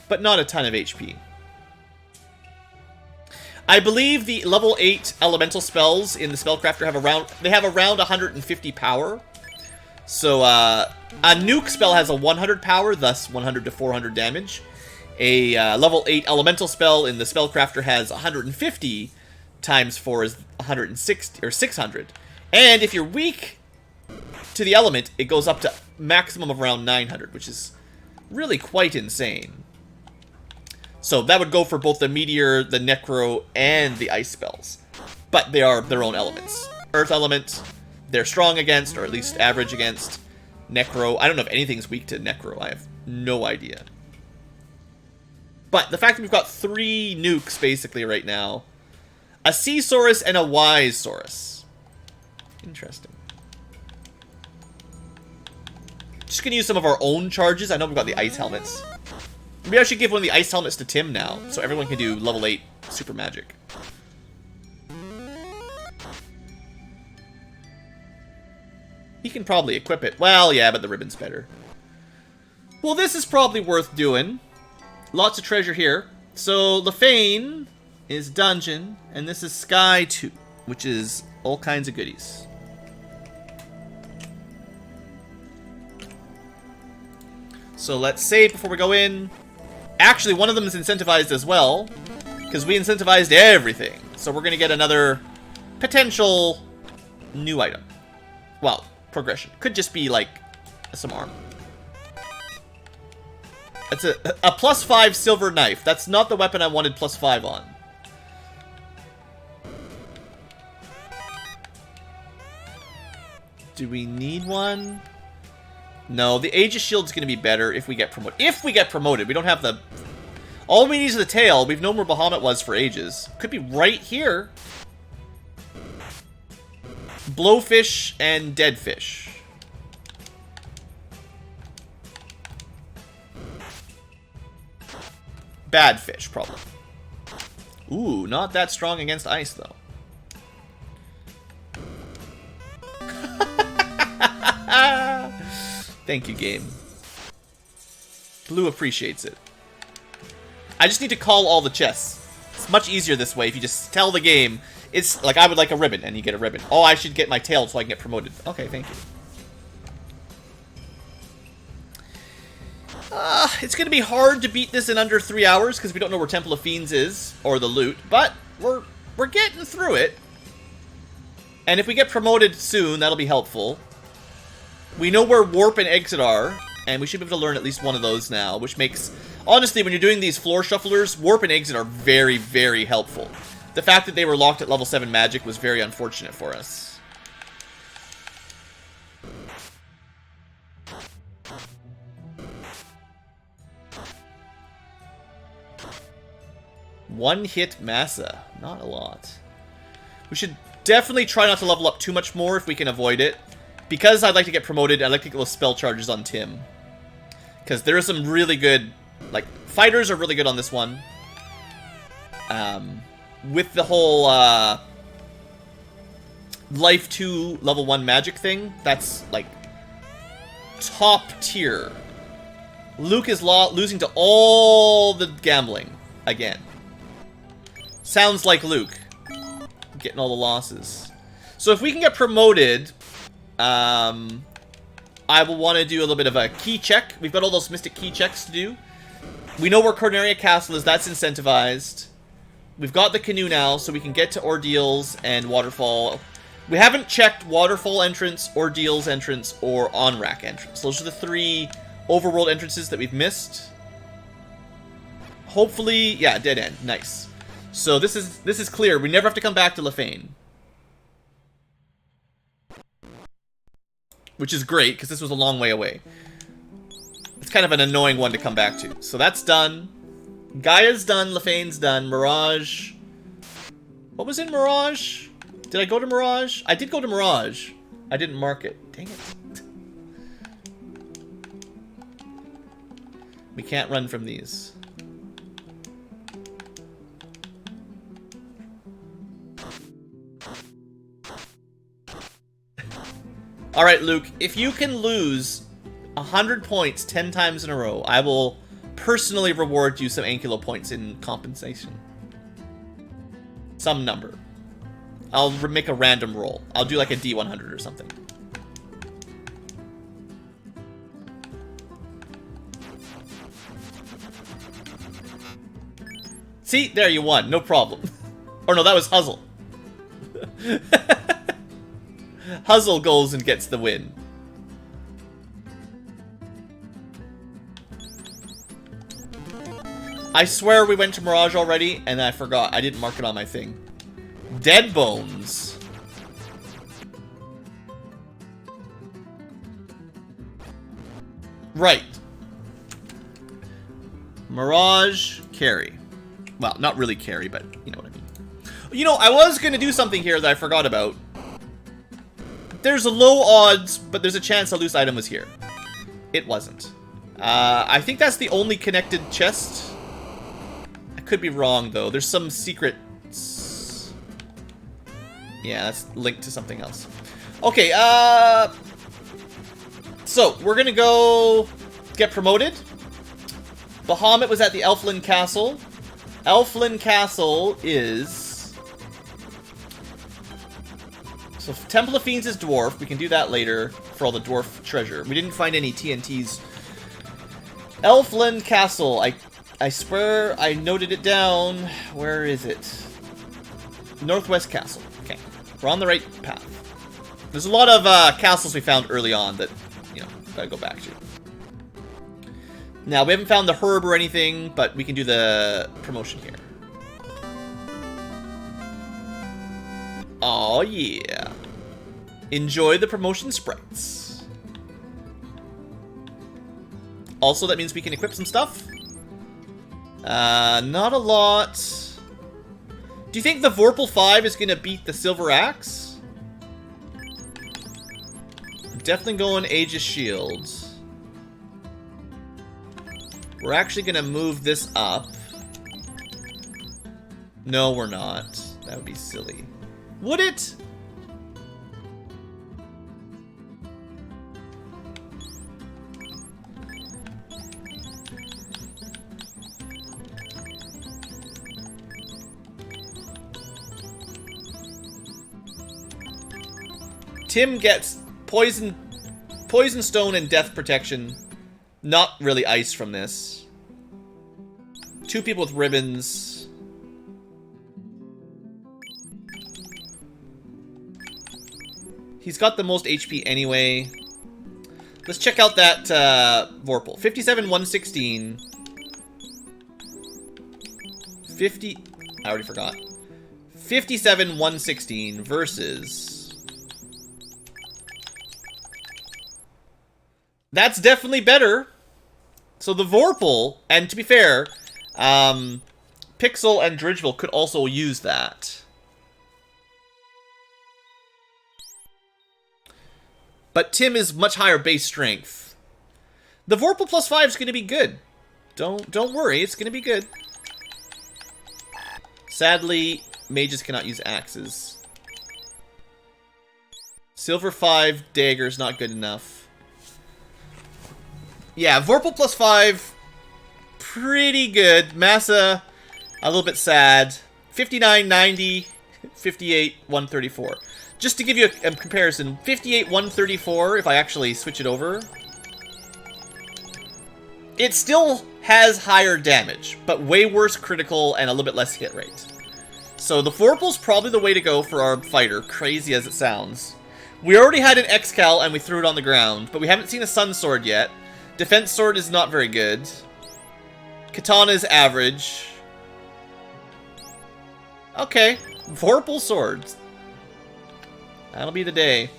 But not a ton of HP. I believe the level 8 elemental spells in the Spellcrafter have around 150 power. So a nuke spell has a 100 power, thus 100 to 400 damage. A level 8 elemental spell in the Spellcrafter has 150 times 4 is 160 or 600. And if you're weak to the element, it goes up to maximum of around 900, which is really quite insane. So that would go for both the Meteor, the Necro, and the Ice spells. But they are their own elements. Earth element, they're strong against, or at least average against. Necro, I don't know if anything's weak to Necro. I have no idea. But the fact that we've got 3 nukes, basically, right now. A C-Saurus and a Y-Saurus. Interesting. Just gonna use some of our own charges. I know we've got the ice helmets. Maybe I should give one of the ice helmets to Tim now, so everyone can do level 8 super magic. He can probably equip it. Well, yeah, but the ribbon's better. Well, this is probably worth doing. Lots of treasure here. So, Lefane is dungeon, and this is Sky 2, which is all kinds of goodies. So let's save before we go in. Actually, one of them is incentivized as well, because we incentivized everything. So we're going to get another potential new item. Well, progression. Could just be like some armor. It's a +5 silver knife. That's not the weapon I wanted +5 on. Do we need one? No, the Aegis Shield's going to be better if we get promoted. If we get promoted, we don't have the... All we need is the tail. We've known where Bahamut was for ages. Could be right here. Blowfish and dead fish. Bad fish, probably. Ooh, not that strong against ice, though. Thank you, game. Blue appreciates it. I just need to call all the chests. It's much easier this way if you just tell the game. It's like, I would like a ribbon, and you get a ribbon. Oh, I should get my tail so I can get promoted. Okay, thank you. It's going to be hard to beat this in under 3 hours, because we don't know where Temple of Fiends is, or the loot. But we're getting through it. And if we get promoted soon, that'll be helpful. We know where Warp and Exit are, and we should be able to learn at least one of those now, which makes... Honestly, when you're doing these floor shufflers, Warp and Exit are very, very helpful. The fact that they were locked at level 7 magic was very unfortunate for us. One hit Massa. Not a lot. We should definitely try not to level up too much more if we can avoid it. Because I'd like to get promoted, I'd like to get those spell charges on Tim. Because there are some really good... Like, fighters are really good on this one. With the whole, Life 2 level 1 magic thing, that's, like, top tier. Luke is losing to all the gambling again. Sounds like Luke. Getting all the losses. So if we can get promoted... I will want to do a little bit of a key check. We've got all those mystic key checks to do. We know where Corneria Castle is. That's incentivized. We've got the canoe now, so we can get to Ordeals and Waterfall. We haven't checked Waterfall entrance, Ordeals entrance, or On-Rack entrance. Those are the 3 overworld entrances that we've missed. Hopefully, yeah, dead end. Nice. So this is clear. We never have to come back to Lefane. Which is great, because this was a long way away. It's kind of an annoying one to come back to. So that's done. Gaia's done. Lefane's done. Mirage. What was in Mirage? Did I go to Mirage? I did go to Mirage. I didn't mark it. Dang it. We can't run from these. Alright, Luke, if you can lose 100 points 10 times in a row, I will personally reward you some Ankylo points in compensation. Some number. I'll make a random roll. I'll do like a D100 or something. See? There, you won. No problem. Or no, that was Huzzle. Huzzle goes and gets the win. I swear we went to Mirage already, and I forgot. I didn't mark it on my thing. Dead Bones. Right. Mirage, carry. Well, not really carry, but you know what I mean. You know, I was going to do something here that I forgot about. There's a low odds, but there's a chance a loose item was here. It wasn't. I think that's the only connected chest. I could be wrong, though. There's some secrets. Yeah, that's linked to something else. Okay, so, we're gonna go get promoted. Bahamut was at the Elflin Castle. Elflin Castle is... So, Temple of Fiends is dwarf. We can do that later for all the dwarf treasure. We didn't find any TNTs. Elflin Castle. I swear I noted it down. Where is it? Northwest Castle. Okay. We're on the right path. There's a lot of castles we found early on that, you know, gotta go back to. Now, we haven't found the herb or anything, but we can do the promotion here. Oh yeah. Enjoy the promotion sprites. Also, that means we can equip some stuff. Not a lot. Do you think the Vorpal 5 is gonna beat the Silver Axe? I'm definitely going Aegis Shield. We're actually gonna move this up. No, we're not. That would be silly. Would it? Tim gets poison stone and death protection. Not really ice from this. 2 people with ribbons. He's got the most HP anyway. Let's check out that Vorpal. 57, 116. 50... I already forgot. 57, 116 versus... That's definitely better. So the Vorpal, and to be fair, Pixel and Dridgeville could also use that. But Tim is much higher base strength. The Vorpal plus 5 is going to be good. Don't worry, it's going to be good. Sadly, mages cannot use axes. Silver 5 dagger is not good enough. Yeah, Vorpal plus 5, pretty good. Massa, a little bit sad. 59, 90, 58, 134. Just to give you a comparison, 58, 134, if I actually switch it over, it still has higher damage, but way worse critical and a little bit less hit rate. So the Vorpal's probably the way to go for our fighter, crazy as it sounds. We already had an X-Cal and we threw it on the ground, but we haven't seen a Sun Sword yet. Defense Sword is not very good. Katana is average. Okay, Vorpal Swords. That'll be the day.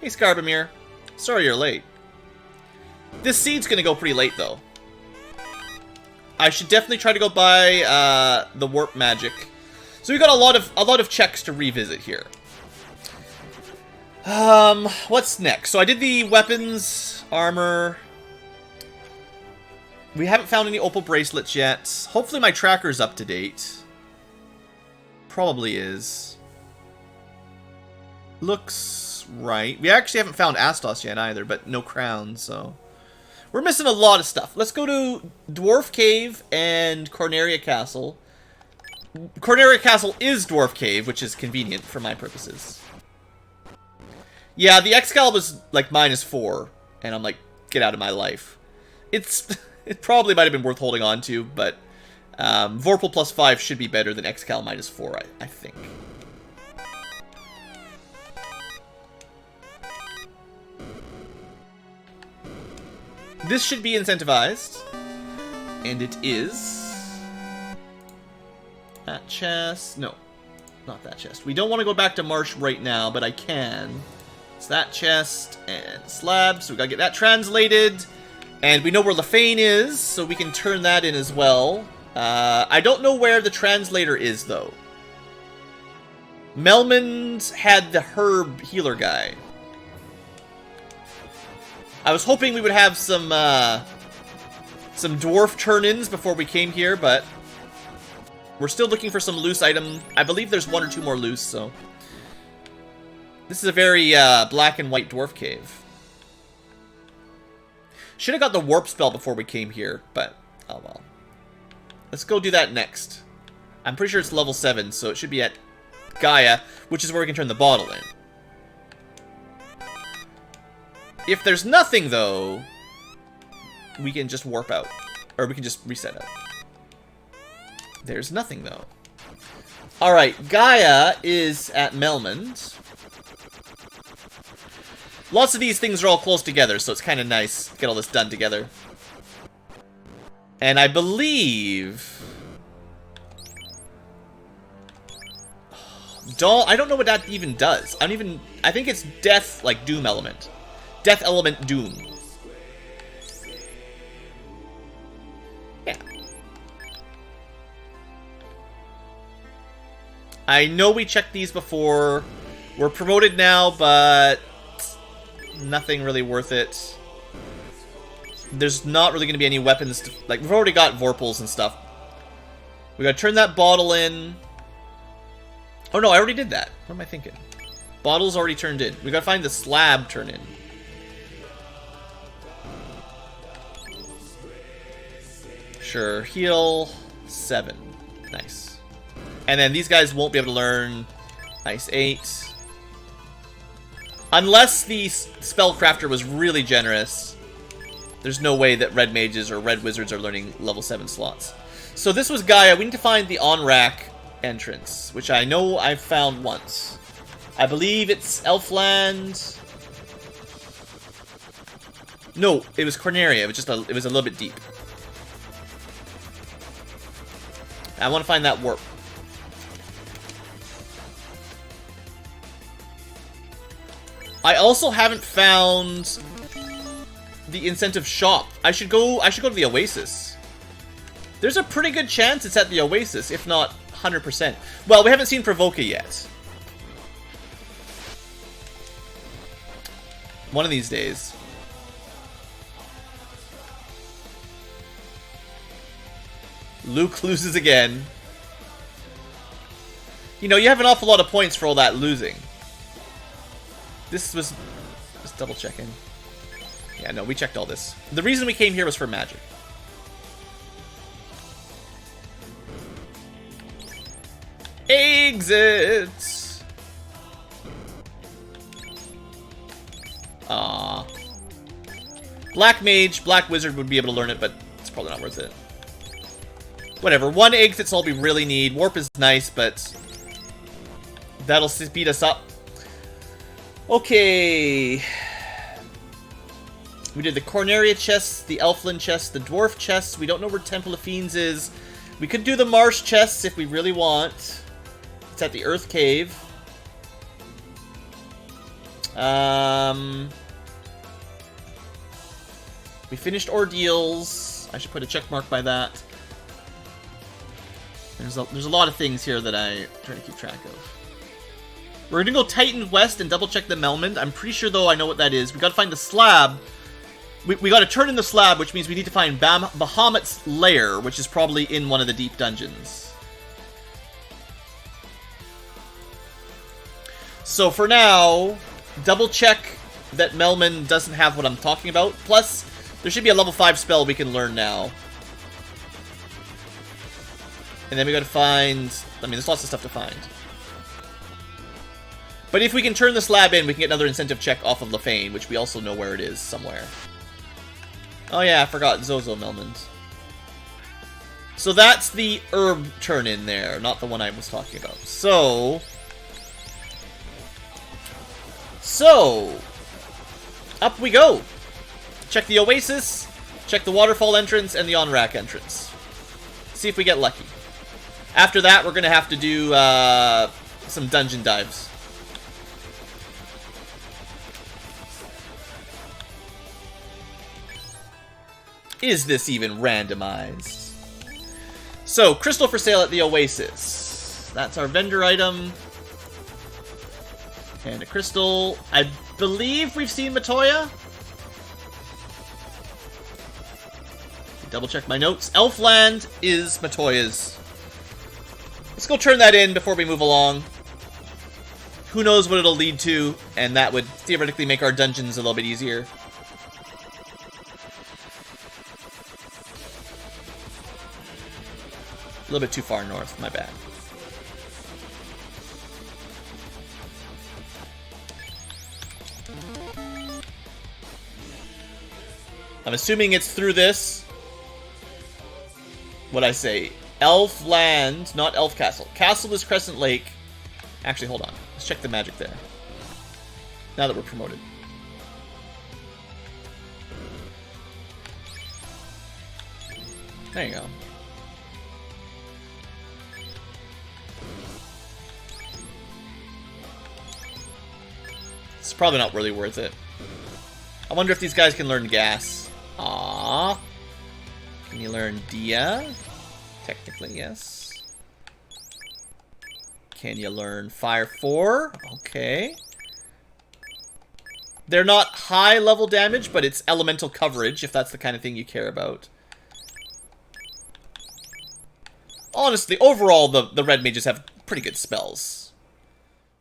Hey, Scarbamir. Sorry you're late. This seed's gonna go pretty late, though. I should definitely try to go buy the Warp Magic. So we got a lot of checks to revisit here. What's next? So I did the weapons, armor. We haven't found any opal bracelets yet. Hopefully my tracker's up to date. Probably is. Looks right. We actually haven't found Astos yet either, but no crown, so... We're missing a lot of stuff. Let's go to Dwarf Cave and Corneria Castle. Corneria Castle is Dwarf Cave, which is convenient for my purposes. Yeah, the Excalibur's like -4, and I'm like, get out of my life. It probably might have been worth holding on to, but Vorpal +5 should be better than Excal -4, I think. This should be incentivized, and it is. That chest. No, not that chest. We don't want to go back to Marsh right now, but I can. It's that chest and slab, so we gotta get that translated. And we know where Lefane is, so we can turn that in as well. I don't know where the translator is, though. Melmond had the herb healer guy. I was hoping we would have some dwarf turn-ins before we came here, but we're still looking for some loose item. I believe there's 1 or 2 more loose, so... This is a very black and white dwarf cave. Should have got the warp spell before we came here, but oh well. Let's go do that next. I'm pretty sure it's level 7, so it should be at Gaia, which is where we can turn the bottle in. If there's nothing, though, we can just warp out. Or we can just reset out. There's nothing, though. Alright, Gaia is at Melmond. Lots of these things are all close together, so it's kind of nice to get all this done together. And I believe... I don't know what that even does. I think it's death, like Doom element. Death element Doom. Yeah. I know we checked these before. We're promoted now, but nothing really worth it. There's not really going to be any weapons to, like, we've already got Vorpals and stuff. We gotta turn that bottle in. Oh no, I already did that. What am I thinking? Bottle's already turned in. We gotta find the slab turn in. Sure, heal 7. Nice. And then these guys won't be able to learn Ice 8. Unless the Spellcrafter was really generous, there's no way that red mages or red wizards are learning level 7 slots. So this was Gaia. We need to find the on-rack entrance, which I know I've found once. I believe it's Elfland. No, it was Corneria. It was a little bit deep. I want to find that warp. I also haven't found the incentive shop. I should go to the Oasis. There's a pretty good chance it's at the Oasis, if not 100%. Well, we haven't seen Provoca yet. One of these days. Luke loses again. You know, you have an awful lot of points for all that losing. This was... Just double checking. Yeah, no, we checked all this. The reason we came here was for magic. Exit! Aww. Black Mage, Black Wizard would be able to learn it, but it's probably not worth it. Whatever, 1 exit's all we really need. Warp is nice, but that'll speed us up. Okay. We did the Corneria chest, the Elfland chest, the Dwarf chest. We don't know where Temple of Fiends is. We could do the Marsh chests if we really want. It's at the Earth Cave. We finished Ordeals. I should put a check mark by that. There's a lot of things here that I try to keep track of. We're gonna go Titan West and double check the Melmond. I'm pretty sure though I know what that is. We gotta find the slab. We gotta turn in the slab, which means we need to find Bahamut's lair, which is probably in one of the deep dungeons. So for now, double check that Melmond doesn't have what I'm talking about. Plus, there should be a level 5 spell we can learn now. And then we gotta find... I mean, there's lots of stuff to find. But if we can turn the slab in, we can get another incentive check off of Lefane, which we also know where it is somewhere. Oh yeah, I forgot Zozo Melmond. So that's the herb turn-in there, not the one I was talking about. So, up we go. Check the Oasis, check the waterfall entrance, and the on-rack entrance. See if we get lucky. After that, we're going to have to do some dungeon dives. Is this even randomized? So, crystal for sale at the Oasis. That's our vendor item. And a crystal. I believe we've seen Matoya. Double check my notes. Elfland is Matoya's. Let's go turn that in before we move along. Who knows what it'll lead to, and that would theoretically make our dungeons a little bit easier. A little bit too far north, my bad. I'm assuming it's through this. What'd I say? Elf Land, not Elf Castle. Castle is Crescent Lake. Actually, hold on. Let's check the magic there. Now that we're promoted. There you go. It's probably not really worth it. I wonder if these guys can learn gas. Aww. Can you learn Dia? Technically, yes. Can you learn Fire 4? Okay. They're not high level damage, but it's elemental coverage, if that's the kind of thing you care about. Honestly, overall, the red mages have pretty good spells.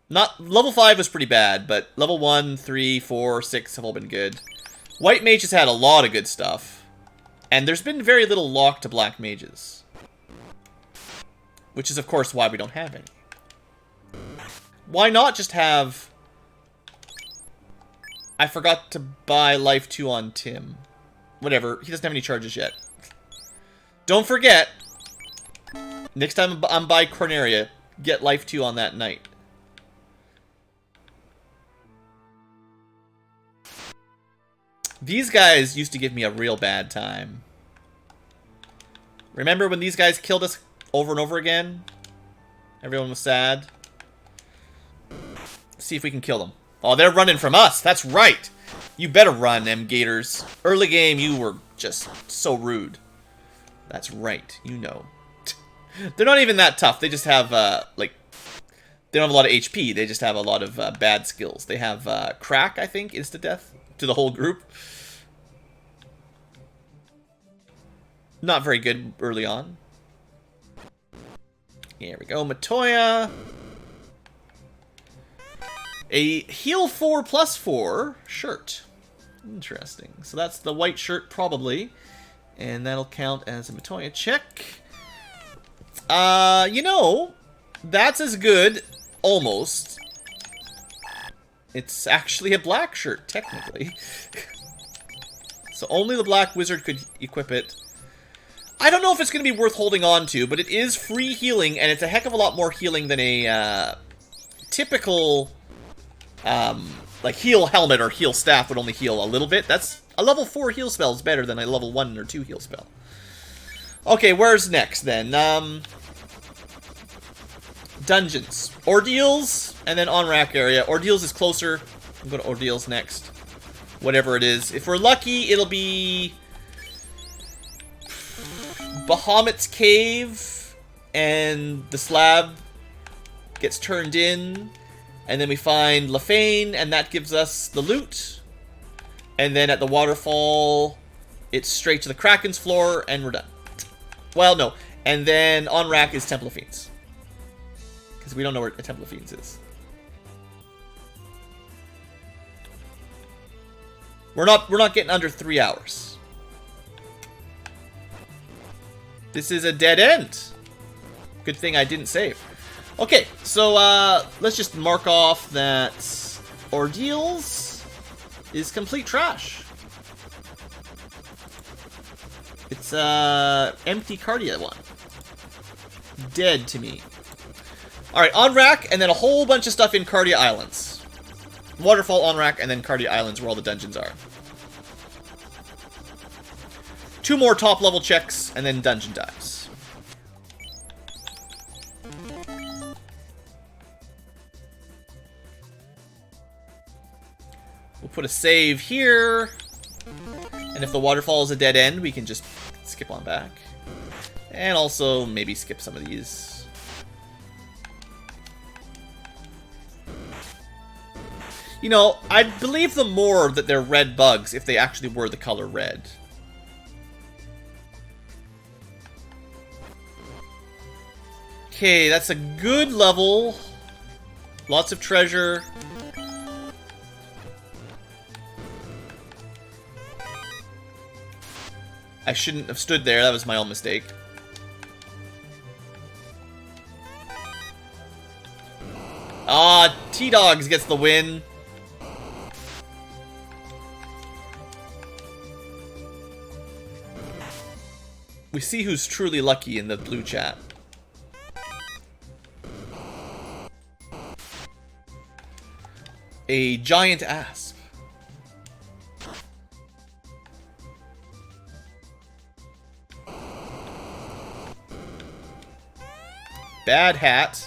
Not level 5 was pretty bad, but level 1, 3, 4, 6 have all been good. White mage has had a lot of good stuff. And there's been very little lock to black mages. Which is, of course, why we don't have any. Why not just have... I forgot to buy Life 2 on Tim. Whatever, he doesn't have any charges yet. Don't forget, next time I'm by Corneria, get Life 2 on that night. These guys used to give me a real bad time. Remember when these guys killed us over and over again? Everyone was sad. Let's see if we can kill them. Oh, they're running from us. That's right. You better run, M-Gators. Early game, you were just so rude. That's right. You know. They're not even that tough. They just have, like... They don't have a lot of HP. They just have a lot of bad skills. They have crack, I think, insta-death to the whole group. Not very good early on. Here we go. Matoya. A heal 4 plus 4 shirt. Interesting. So that's the white shirt, probably. And that'll count as a Matoya check. You know, that's as good, almost. It's actually a black shirt, technically. So only the black wizard could equip it. I don't know if it's going to be worth holding on to, but it is free healing, and it's a heck of a lot more healing than a typical... like heal helmet or heal staff would only heal a little bit. That's a level 4 heal spell is better than a level 1 or 2 heal spell. Okay, where's next then? Dungeons. Ordeals, and then on-rack area. Ordeals is closer. I'm going to Ordeals next. Whatever it is. If we're lucky, it'll be... Bahamut's Cave, and the slab gets turned in. And then we find Lefane, and that gives us the loot. And then at the waterfall, it's straight to the Kraken's floor, and we're done. Well, no. And then on rack is Temple of Fiends. Because we don't know where a Temple of Fiends is. We're not getting under 3 hours. This is a dead end. Good thing I didn't save. Okay, so let's just mark off that Ordeals is complete trash. It's empty Cardia one. Dead to me. Alright, on rack, and then a whole bunch of stuff in Cardia Islands. Waterfall, on rack, and then Cardia Islands where all the dungeons are. 2 more top level checks, and then dungeon dives. We'll put a save here. And if the waterfall is a dead end, we can just skip on back. And also maybe skip some of these. You know, I'd believe them more that they're red bugs if they actually were the color red. Okay, that's a good level. Lots of treasure. I shouldn't have stood there, that was my own mistake. Ah, T-Dogs gets the win. We see who's truly lucky in the blue chat. A giant asp. Bad hat.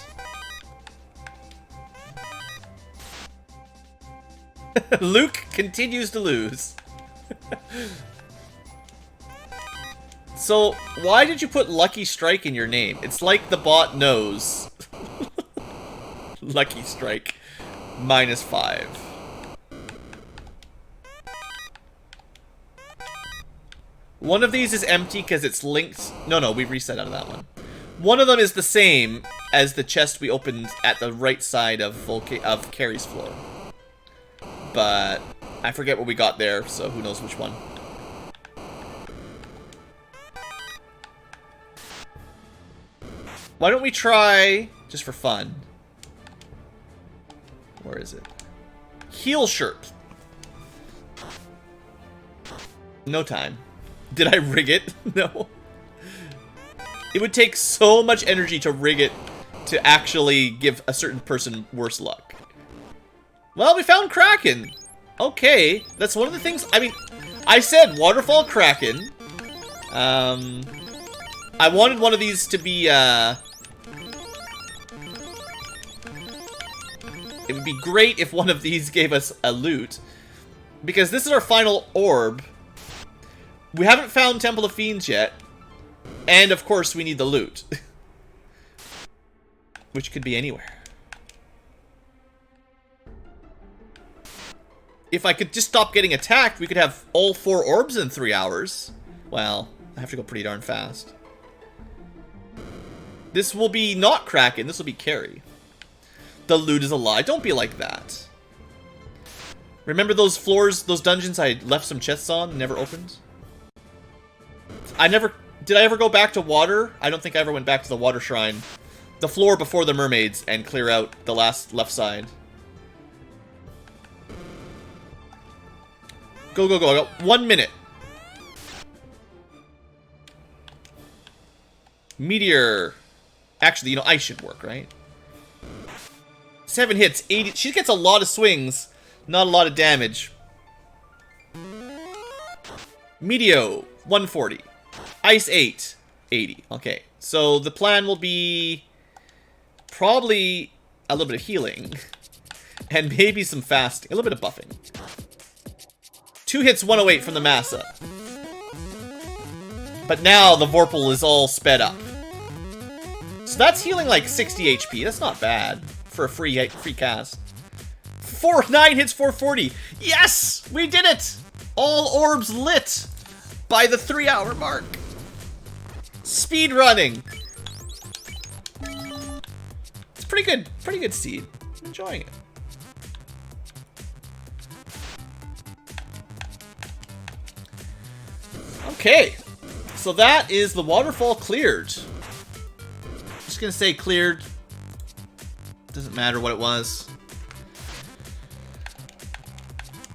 Luke continues to lose. So, why did you put Lucky Strike in your name? It's like the bot knows. Lucky Strike. -5. One of these is empty because it's linked. No, we reset out of that one. One of them is the same as the chest we opened at the right side of Carrie's floor. But I forget what we got there, so who knows which one. Why don't we try, just for fun. Where is it? Heel shirt. No time. Did I rig it? No. It would take so much energy to rig it to actually give a certain person worse luck. Well, we found Kraken. Okay, that's one of the things. I mean, I said Waterfall Kraken. I wanted one of these to be, it would be great if one of these gave us a loot. Because this is our final orb. We haven't found Temple of Fiends yet. And, of course, we need the loot. Which could be anywhere. If I could just stop getting attacked, we could have all 4 orbs in 3 hours. Well, I have to go pretty darn fast. This will be not Kraken, this will be Carrie. The loot is a lie. Don't be like that. Remember those floors, those dungeons I left some chests on and never opened? Did I ever go back to water? I don't think I ever went back to the water shrine. The floor before the mermaids and clear out the last left side. Go, go, go. I got 1 minute. Meteor. Actually, you know, ice should work, right? 7 hits, 80. She gets a lot of swings, not a lot of damage. Meteo, 140. Ice 8, 80. Okay, so the plan will be probably a little bit of healing. And maybe some fasting. A little bit of buffing. 2 hits, 108 from the Massa. But now the Vorpal is all sped up. So that's healing like 60 HP. That's not bad for a free cast. 9 hits, 440. Yes! We did it! All orbs lit by the 3-hour mark. Speed running. It's pretty good seed. I'm enjoying it. Okay, so that is the waterfall cleared. Let's just gonna say cleared. Doesn't matter what it was.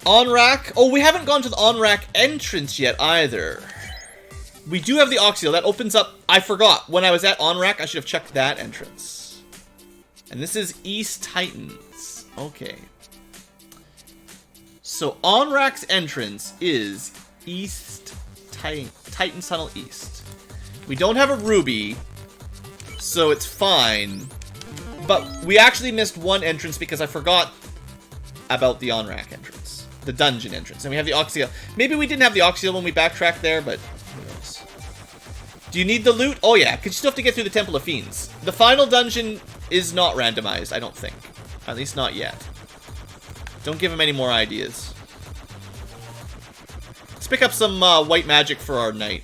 On-rack. Oh, we haven't gone to the on-rack entrance yet either. We do have the Oxio. That opens up... I forgot. When I was at on-rack, I should have checked that entrance. And this is East Titans. Okay. So, on-rack's entrance is East Titans Tunnel East. We don't have a ruby, so it's fine. But we actually missed one entrance because I forgot about the on-rack entrance. The dungeon entrance. And we have the Oxio. Maybe we didn't have the Oxio when we backtracked there, but who knows. Do you need the loot? Oh yeah, because you still have to get through the Temple of Fiends. The final dungeon is not randomized, I don't think. At least not yet. Don't give him any more ideas. Let's pick up some white magic for our knight.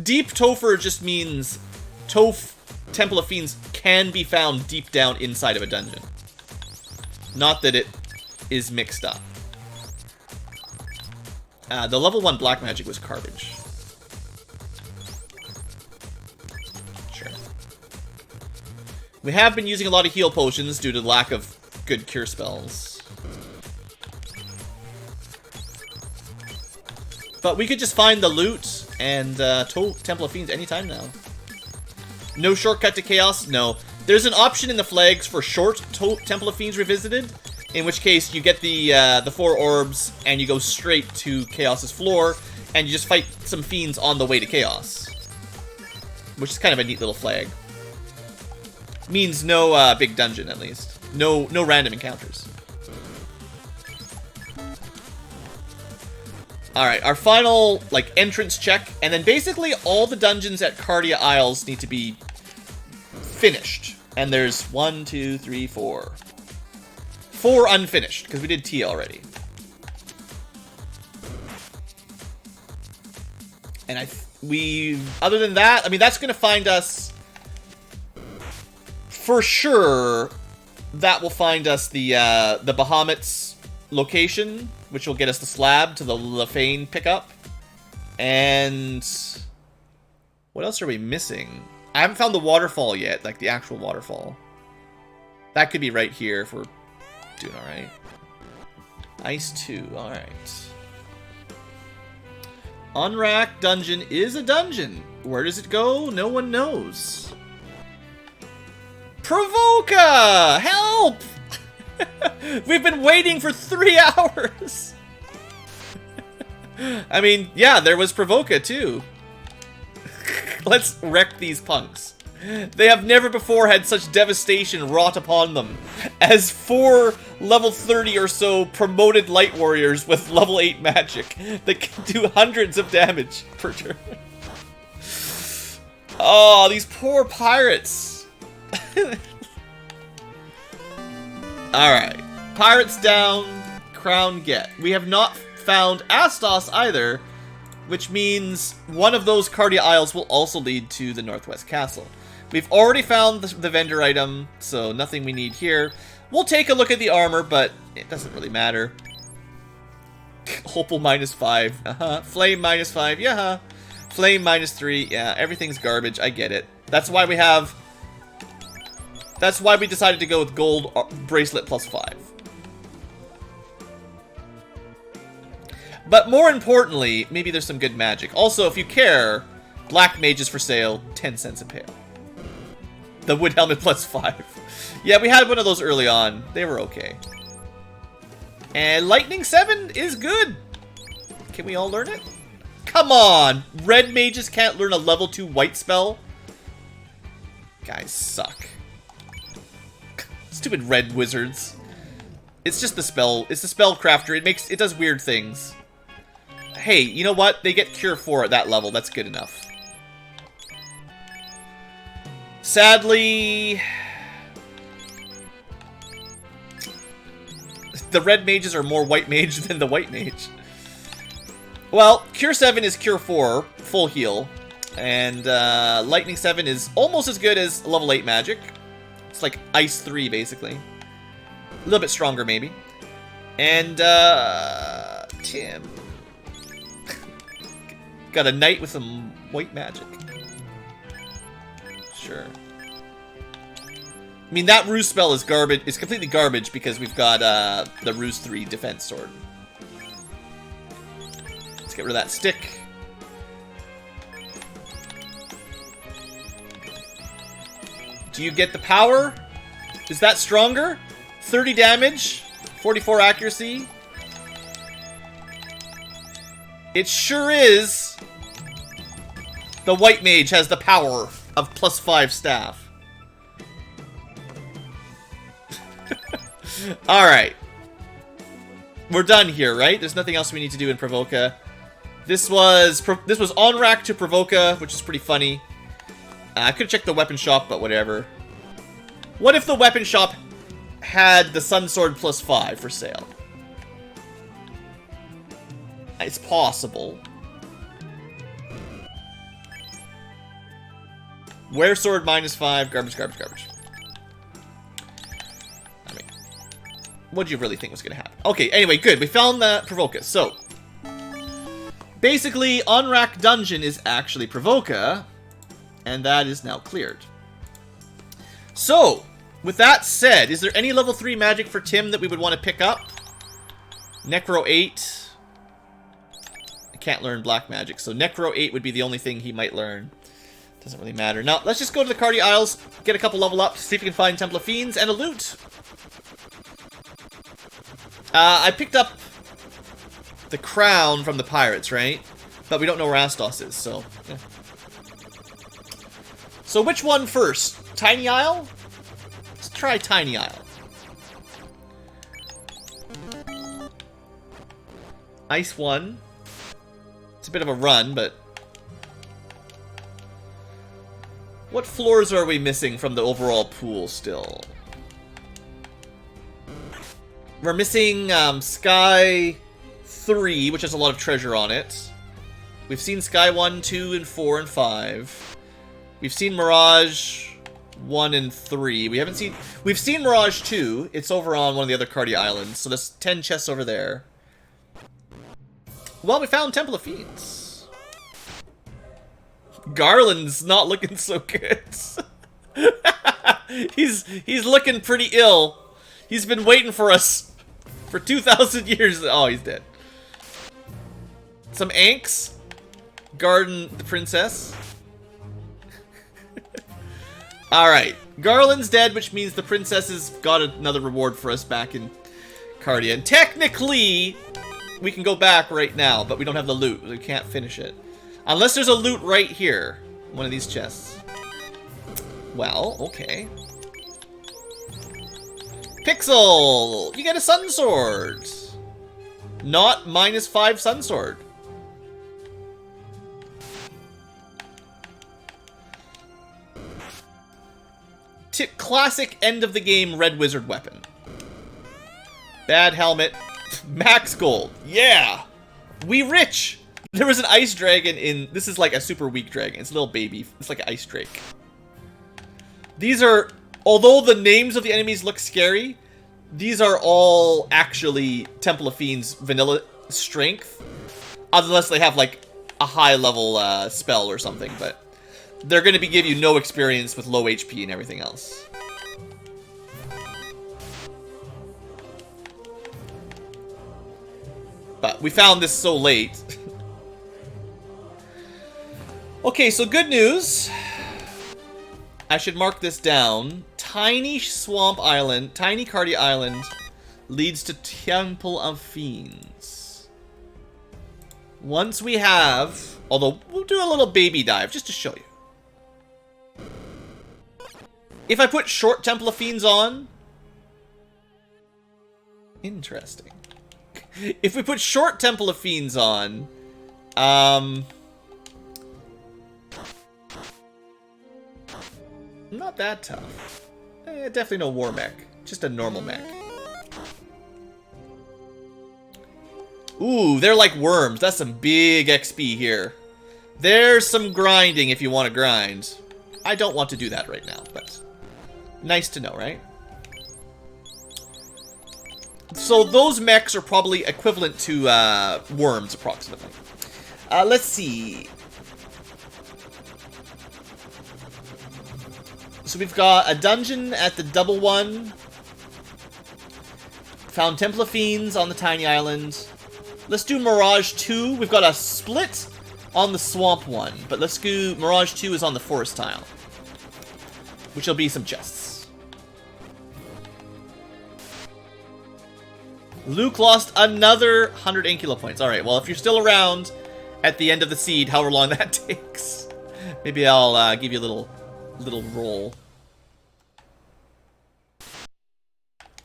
Deep Topher just means Temple of Fiends can be found deep down inside of a dungeon. Not that it is mixed up. The level 1 black magic was garbage. Sure. We have been using a lot of heal potions due to the lack of good cure spells. But we could just find the loot and Temple of Fiends anytime now. No shortcut to Chaos? No. There's an option in the flags for short Temple of Fiends Revisited, in which case you get the 4 orbs and you go straight to Chaos's floor, and you just fight some fiends on the way to Chaos. Which is kind of a neat little flag. Means no big dungeon, at least. No random encounters. Alright, our final, like, entrance check, and then basically all the dungeons at Cardia Isles need to be finished. And there's 1, 2, 3, 4. 4 unfinished, because we did T already. And other than that, I mean, that's gonna find us, for sure, that will find us the Bahamut's location, which will get us the slab to the Lefane pickup. And what else are we missing? I haven't found the waterfall yet, like the actual waterfall. That could be right here if we're doing alright. Ice 2, alright. On-rack dungeon is a dungeon. Where does it go? No one knows. Provoca! Help! We've been waiting for 3 hours! I mean, yeah, there was Provoca too. Let's wreck these punks. They have never before had such devastation wrought upon them as 4 level 30 or so promoted light warriors with level 8 magic that can do hundreds of damage per turn. Oh, these poor pirates. Alright. Pirates down, crown get. We have not found Astos either, which means one of those Cardia Isles will also lead to the Northwest Castle. We've already found the vendor item, so nothing we need here. We'll take a look at the armor, but it doesn't really matter. Opal -5, Flame -5, yeah. Flame -3, yeah, everything's garbage, I get it. That's why we decided to go with gold bracelet +5. But more importantly, maybe there's some good magic. Also, if you care, black mage is for sale, 10 cents a pair. The wood helmet +5. Yeah, we had one of those early on. They were okay. And lightning 7 is good. Can we all learn it? Come on! Red mages can't learn a level 2 white spell? Guys suck. Stupid red wizards. It's just the spell. It's the spell crafter. It does weird things. Hey, you know what? They get Cure 4 at that level. That's good enough. Sadly, the red mages are more white mage than the white mage. Well, Cure 7 is Cure 4, full heal. And Lightning 7 is almost as good as level 8 magic. It's like Ice 3, basically. A little bit stronger, maybe. And, Tim. Got a knight with some white magic. Sure. I mean, that Ruse spell is garbage. It's completely garbage because we've got the Ruse 3 defense sword. Let's get rid of that stick. Do you get the power? Is that stronger? 30 damage, 44 accuracy. It sure is. The white mage has the power of +5 staff. Alright. We're done here, right? There's nothing else we need to do in Provoca. This was on rack to Provoca, which is pretty funny. I could have checked the weapon shop, but whatever. What if the weapon shop had the Sun Sword +5 for sale? It's possible. Wear sword -5, garbage, garbage, garbage. I mean, what do you really think was going to happen? Okay, anyway, good. We found the Provoca. So, basically, on-rack dungeon is actually Provoca, and that is now cleared. So, with that said, is there any level 3 magic for Tim that we would want to pick up? Necro 8. I can't learn black magic, so Necro 8 would be the only thing he might learn. Doesn't really matter. Now, let's just go to the Cardi Isles, get a couple level ups, see if we can find Temple of Fiends, and a loot. I picked up the crown from the pirates, right? But we don't know where Astos is, so... yeah. So which one first? Tiny Isle? Let's try Tiny Isle. Ice 1. It's a bit of a run, but... what floors are we missing from the overall pool still? We're missing Sky 3, which has a lot of treasure on it. We've seen Sky 1, 2, and 4, and 5. We've seen Mirage 1 and 3. We've seen Mirage 2. It's over on one of the other Cardi Islands. So there's 10 chests over there. Well, we found Temple of Fiends. Garland's not looking so good. he's looking pretty ill. He's been waiting for us for 2,000 years. Oh, he's dead. Some Anks. Garden the princess. Alright. Garland's dead, which means the princess has got another reward for us back in Cardia. And technically, we can go back right now, but we don't have the loot. We can't finish it. Unless there's a loot right here. One of these chests. Well, okay. Pixel! You get a Sun Sword! Not -5 Sun Sword. Classic end of the game Red Wizard weapon. Bad helmet. Max gold. Yeah! We rich! There was an ice dragon in... this is like a super weak dragon. It's a little baby. It's like an ice drake. These are... although the names of the enemies look scary, these are all actually Temple of Fiends vanilla strength. Unless they have like a high level spell or something. But they're going to give you no experience with low HP and everything else. But we found this so late. Okay, so good news. I should mark this down. Tiny Swamp Island, Tiny Cardi Island leads to Temple of Fiends. Once we have... although, we'll do a little baby dive just to show you. If I put short Temple of Fiends on... interesting. If we put short Temple of Fiends on... not that tough. Definitely no war mech. Just a normal mech. Ooh, they're like worms. That's some big XP here. There's some grinding if you want to grind. I don't want to do that right now, but nice to know, right? So those mechs are probably equivalent to worms, approximately. Let's see. So we've got a dungeon at the double one. Found Temple of Fiends on the tiny island. Let's do Mirage 2. We've got a split on the swamp one, but let's do Mirage 2 is on the forest tile, which will be some chests. Luke lost another 100 Ankylo points. Alright, well, if you're still around at the end of the seed, however long that takes, maybe I'll give you a little roll.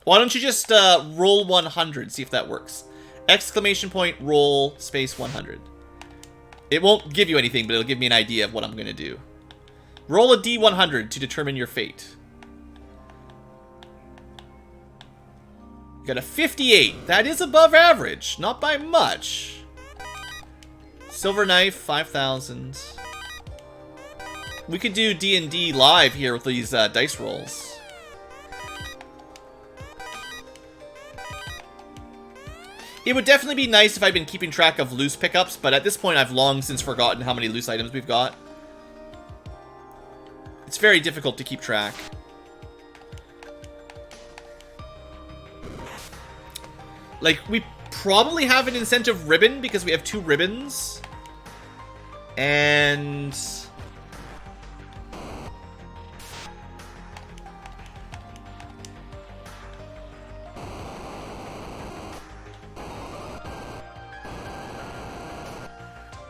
Why don't you just roll 100, see if that works. Exclamation point, roll, space 100. It won't give you anything, but it'll give me an idea of what I'm going to do. Roll a D100 to determine your fate. You got a 58. That is above average. Not by much. Silver Knife, 5,000. We could do D&D live here with these dice rolls. It would definitely be nice if I'd been keeping track of loose pickups, but at this point I've long since forgotten how many loose items we've got. It's very difficult to keep track. Like, we probably have an incentive ribbon because we have 2 ribbons. And...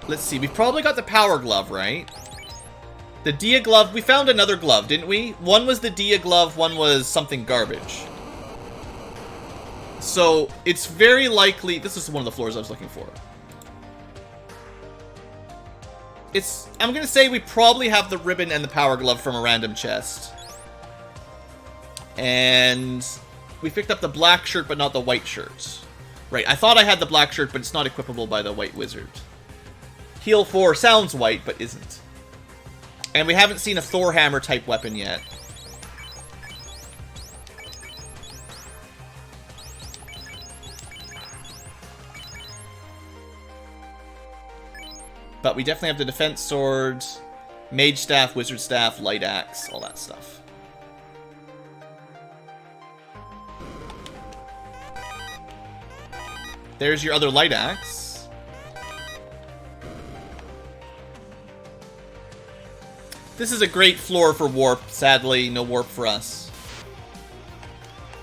let's see, we've probably got the power glove, right? The Dia glove, we found another glove, didn't we? One was the Dia glove, one was something garbage. So, it's very likely, this is one of the floors I was looking for. I'm gonna say we probably have the ribbon and the power glove from a random chest. And we picked up the black shirt, but not the white shirt. Right, I thought I had the black shirt, but it's not equipable by the white wizard. Heal 4 sounds white, but isn't. And we haven't seen a Thor hammer type weapon yet. But we definitely have the defense sword, mage staff, wizard staff, light axe, all that stuff. There's your other light axe. This is a great floor for warp. Sadly, no warp for us.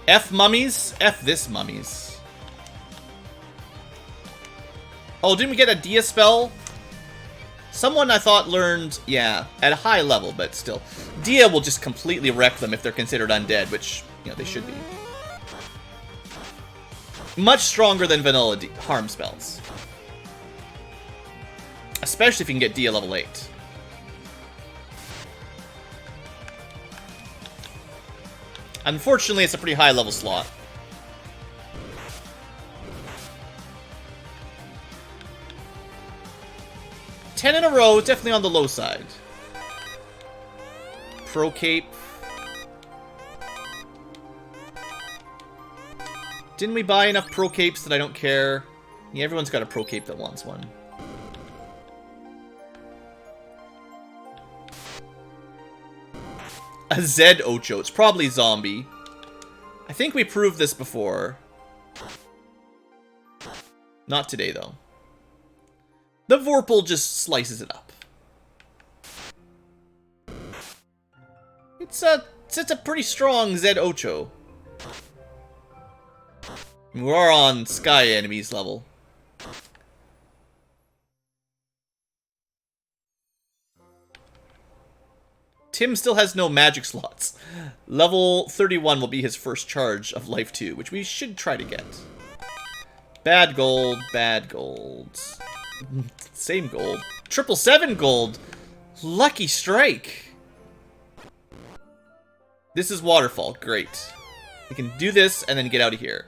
F mummies? F this mummies. Oh, didn't we get a Dia spell? Someone I thought learned, yeah, at a high level, but still. Dia will just completely wreck them if they're considered undead, which, you know, they should be. Much stronger than vanilla harm spells. Especially if you can get Dia level 8. Unfortunately, it's a pretty high level slot. $10 in a row, definitely on the low side. Pro cape. Didn't we buy enough pro capes that I don't care? Yeah, everyone's got a pro cape that wants one. A Zed Ocho. It's probably zombie. I think we proved this before. Not today, though. The Vorpal just slices it up. It's a pretty strong Zed Ocho. We're on Sky Enemies level. Tim still has no magic slots. Level 31 will be his first charge of Life 2, which we should try to get. Bad gold, bad gold. Same gold. 777 gold. Lucky strike. This is waterfall. Great. We can do this and then get out of here.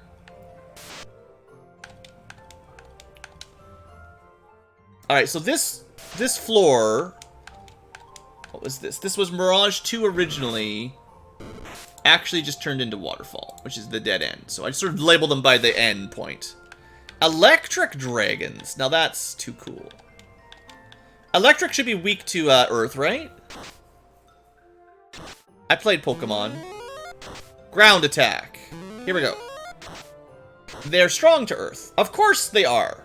Alright, so this floor... What was this? This was Mirage 2 originally. Actually just turned into Waterfall, which is the dead end. So I just sort of labeled them by the end point. Electric dragons. Now that's too cool. Electric should be weak to Earth, right? I played Pokemon. Ground attack. Here we go. They're strong to Earth. Of course they are.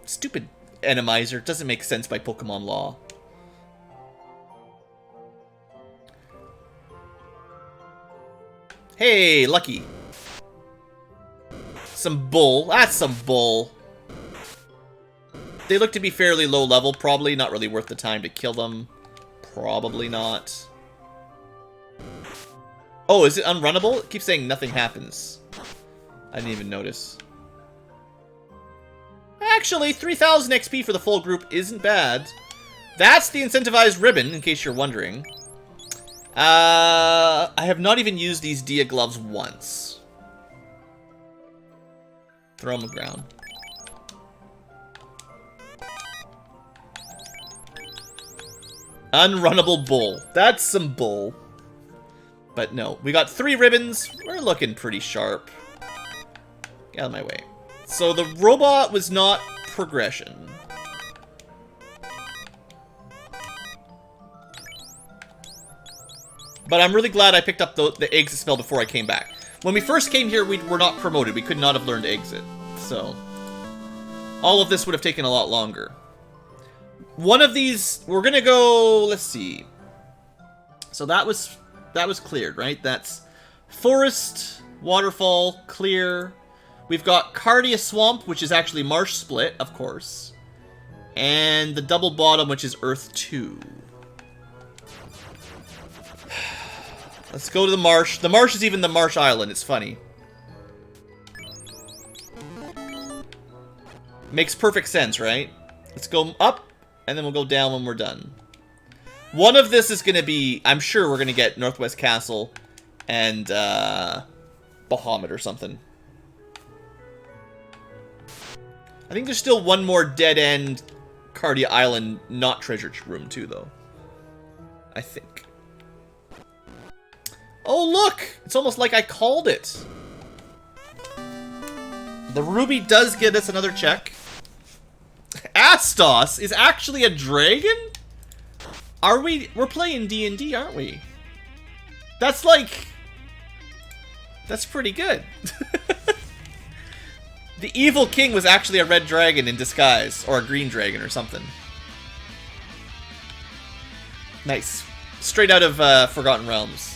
Stupid Randomizer. Doesn't make sense by Pokemon law. Hey, Lucky. Some bull. That's some bull. They look to be fairly low level. Probably not really worth the time to kill them. Probably not. Oh, is it unrunnable? It keeps saying nothing happens. I didn't even notice. Actually, 3,000 XP for the full group isn't bad. That's the incentivized ribbon, in case you're wondering. I have not even used these Dia gloves once. Throw them on the ground. Unrunnable bull. That's some bull. But no, we got 3 ribbons. We're looking pretty sharp. Get out of my way. So the robot was not progression. But I'm really glad I picked up the exit spell before I came back. When we first came here, we were not promoted. We could not have learned exit. So all of this would have taken a lot longer. One of these, we're gonna go, let's see. So that was cleared, right? That's forest, waterfall, clear. We've got Cardia Swamp, which is actually Marsh Split, of course. And the double bottom, which is Earth 2. Let's go to the marsh. The marsh is even the Marsh Island. It's funny. Makes perfect sense, right? Let's go up, and then we'll go down when we're done. One of this is going to be... I'm sure we're going to get Northwest Castle and Bahamut or something. I think there's still one more dead-end Cardia Island not treasure room too, though. I think. Oh, look! It's almost like I called it. The ruby does get us another check. Astos is actually a dragon? Are we... We're playing D&D, aren't we? That's like... That's pretty good. The evil king was actually a red dragon in disguise. Or a green dragon or something. Nice. Straight out of Forgotten Realms.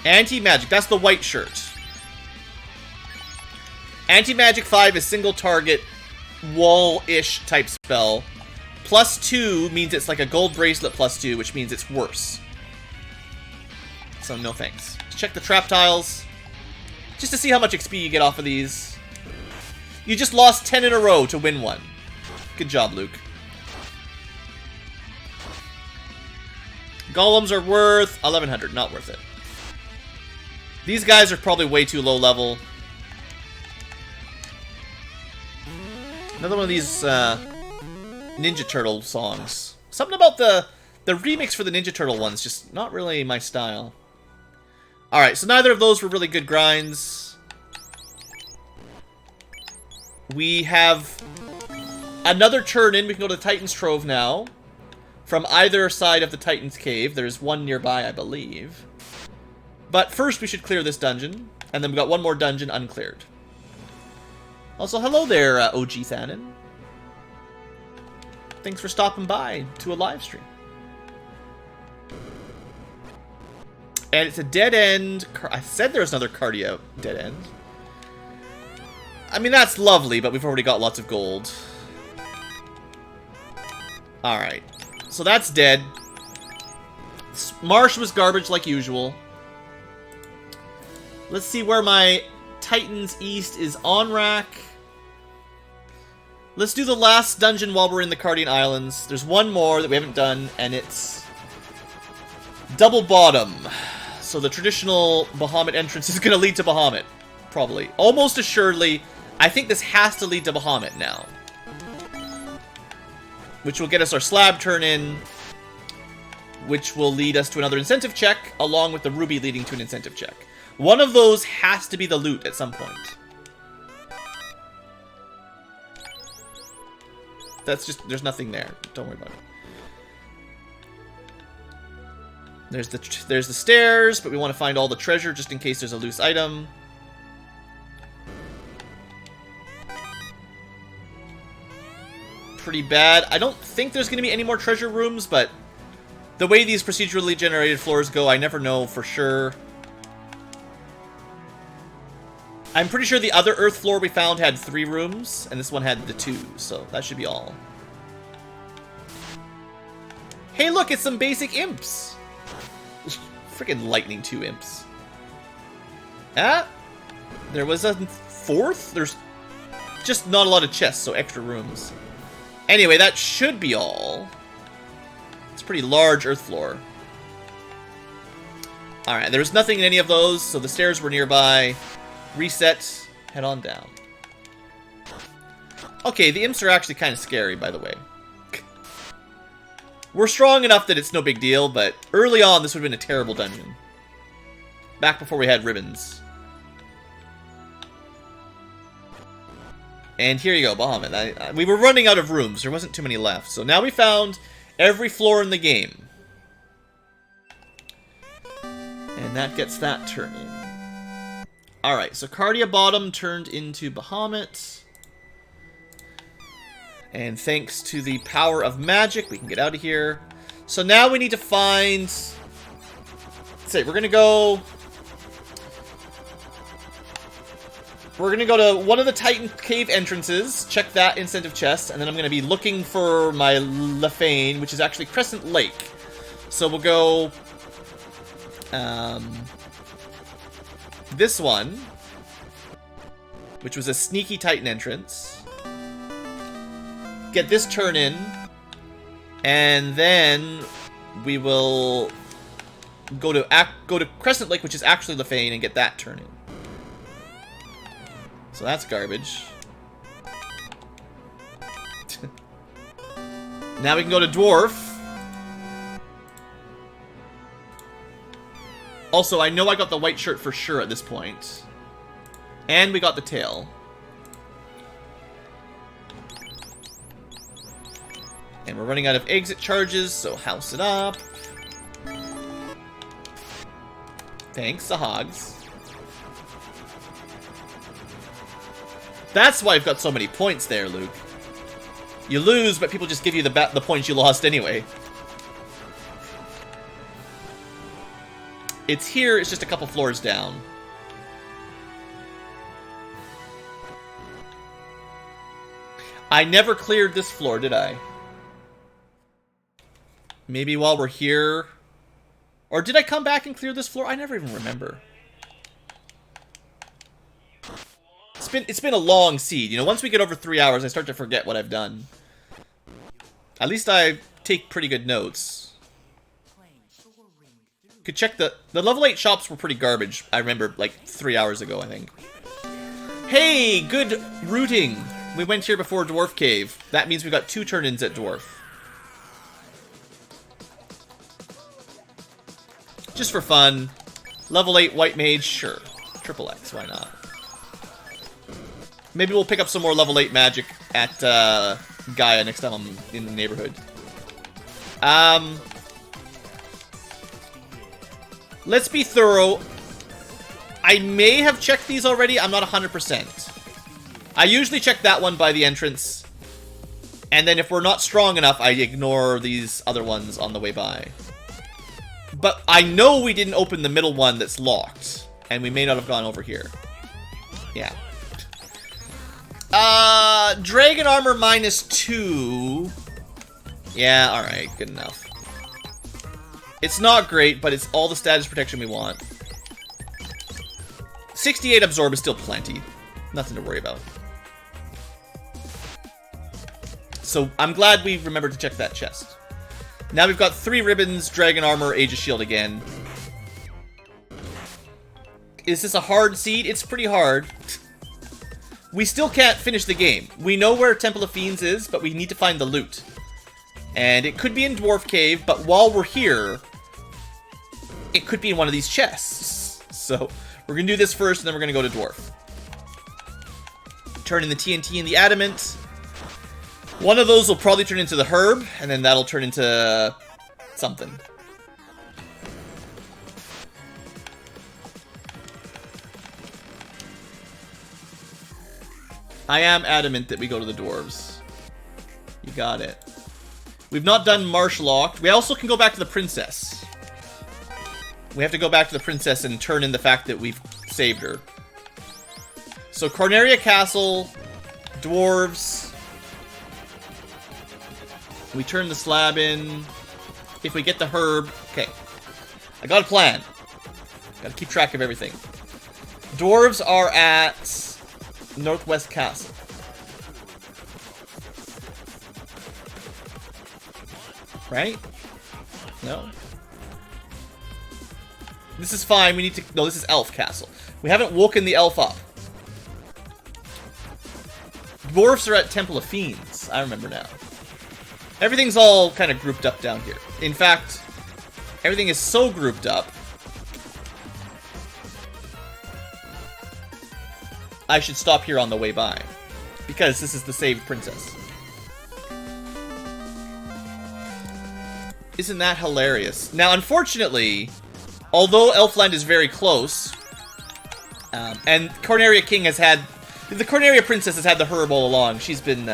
Anti-magic. That's the white shirt. Anti-magic 5 is single target, wall-ish type spell. +2 means it's like a gold bracelet +2, which means it's worse. So no thanks. Let's check the trap tiles. Just to see how much XP you get off of these. You just lost 10 in a row to win one. Good job, Luke. Golems are worth 1,100. Not worth it. These guys are probably way too low level. Another one of these Ninja Turtle songs. Something about the remix for the Ninja Turtle ones, just not really my style. Alright, so neither of those were really good grinds. We have another turn in. We can go to Titan's Trove now. From either side of the Titan's Cave. There's one nearby, I believe. But first we should clear this dungeon. And then we got one more dungeon uncleared. Also, hello there, OG Thanon. Thanks for stopping by to a live stream. And it's a dead end. I said there was another Cardia dead end. I mean, that's lovely, but we've already got lots of gold. Alright. So that's dead. Marsh was garbage like usual. Let's see where my Titan's East is on rack. Let's do the last dungeon while we're in the Cardian Islands. There's one more that we haven't done, and it's Double Bottom. So the traditional Bahamut entrance is going to lead to Bahamut. Probably. Almost assuredly, I think this has to lead to Bahamut now. Which will get us our slab turn in. Which will lead us to another incentive check, along with the ruby leading to an incentive check. One of those has to be the loot at some point. That's just, there's nothing there. Don't worry about it. There's the stairs, but we want to find all the treasure just in case there's a loose item. Pretty bad. I don't think there's going to be any more treasure rooms, but the way these procedurally generated floors go, I never know for sure. I'm pretty sure the other Earth floor we found had 3 rooms, and this one had the 2, so that should be all. Hey, look, it's some basic imps. Freaking lightning 2 imps. Ah, there was a 4th? There's just not a lot of chests, so extra rooms. Anyway, that should be all. It's a pretty large Earth floor. Alright, there's nothing in any of those, so the stairs were nearby. Reset, head on down. Okay, the imps are actually kind of scary, by the way. We're strong enough that it's no big deal, but early on this would have been a terrible dungeon. Back before we had ribbons. And here you go, Bahamut. We were running out of rooms. There wasn't too many left. So now we found every floor in the game. And that gets that turn in. Alright, so Cardia Bottom turned into Bahamut. And thanks to the power of magic, we can get out of here. So now we need to find... Let's say, we're gonna go to one of the Titan cave entrances, check that incentive chest, and then I'm gonna be looking for my Lefane, which is actually Crescent Lake. So we'll go... this one, which was a sneaky Titan entrance. Get this turn in, and then we will go to Crescent Lake, which is actually Lefane, and get that turn in. So that's garbage. Now we can go to Dwarf. Also, I know I got the white shirt for sure at this point. And we got the tail. And we're running out of exit charges, so house it up. Thanks, the hogs. That's why I've got so many points there, Luke. You lose, but people just give you the points you lost anyway. It's here, it's just a couple floors down. I never cleared this floor, did I? Maybe while we're here... Or did I come back and clear this floor? I never even remember. It's been a long seed. You know, once we get over 3 hours, I start to forget what I've done. At least I take pretty good notes. Could check the level 8 shops were pretty garbage. I remember, like, 3 hours ago, I think. Hey, good routing. We went here before Dwarf Cave. That means we got 2 turn-ins at Dwarf. Just for fun. Level 8 White Mage, sure. Triple X, why not? Maybe we'll pick up some more level 8 magic at Gaia next time I'm in the neighborhood. Let's be thorough. I may have checked these already. I'm not 100%. I usually check that one by the entrance. And then if we're not strong enough, I ignore these other ones on the way by. But I know we didn't open the middle one that's locked. And we may not have gone over here. Yeah. Dragon Armor -2. Yeah, alright, good enough. It's not great, but it's all the status protection we want. 68 Absorb is still plenty. Nothing to worry about. So, I'm glad we remembered to check that chest. Now we've got 3 ribbons, Dragon Armor, Age of Shield again. Is this a hard seed? It's pretty hard. We still can't finish the game. We know where Temple of Fiends is, but we need to find the loot. And it could be in Dwarf Cave, but while we're here, it could be in one of these chests. So, we're going to do this first, and then we're going to go to Dwarf. Turn in the TNT and the Adamant. One of those will probably turn into the herb, and then that'll turn into something. I am adamant that we go to the dwarves. You got it. We've not done Marshlock. We also can go back to the princess. We have to go back to the princess and turn in the fact that we've saved her. So Corneria Castle, dwarves. We turn the slab in. If we get the herb. Okay. I got a plan. Gotta keep track of everything. Dwarves are at Northwest Castle. Right? No? This is fine. We need to... No, this is Elf Castle. We haven't woken the elf up. Dwarves are at Temple of Fiends. I remember now. Everything's all kind of grouped up down here. In fact, everything is so grouped up. I should stop here on the way by. Because this is the saved princess. Isn't that hilarious? Now, unfortunately, although Elfland is very close, and Corneria King has had... The Corneria Princess has had the herb all along. She's been,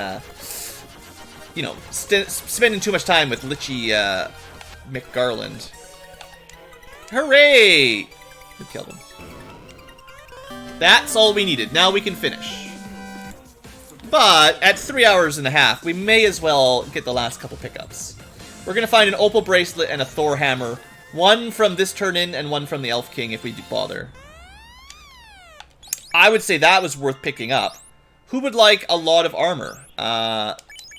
you know, spending too much time with Lichy McGarland. Hooray! We killed him. That's all we needed. Now we can finish. But at 3 hours and a half, we may as well get the last couple pickups. We're going to find an Opal Bracelet and a Thor Hammer. One from this turn-in and one from the Elf King if we bother. I would say that was worth picking up. Who would like a lot of armor?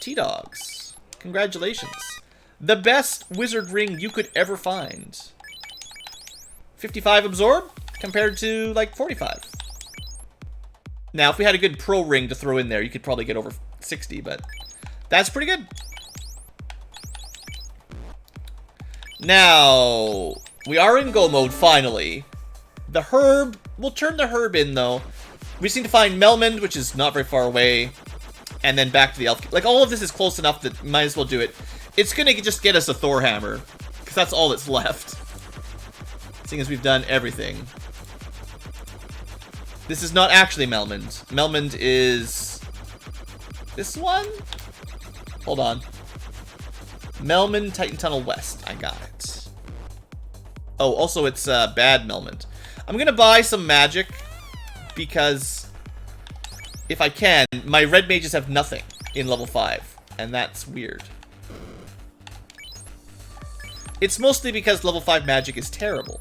T-Dogs. Congratulations. The best wizard ring you could ever find. 55 absorb compared to like 45. Now, if we had a good pro ring to throw in there, you could probably get over 60, but that's pretty good. Now, we are in go mode finally. The herb, we'll turn the herb in though. We just need to find Melmond, which is not very far away, and then back to the elf. Like, all of this is close enough that might as well do it. It's gonna just get us a Thor Hammer, because that's all that's left. Seeing as we've done everything. This is not actually Melmond. Melmond is this one? Hold on. Melmond, Titan Tunnel West. I got it. Oh, also it's bad Melmond. I'm gonna buy some magic because if I can, my red mages have nothing in level 5, and that's weird. It's mostly because level 5 magic is terrible.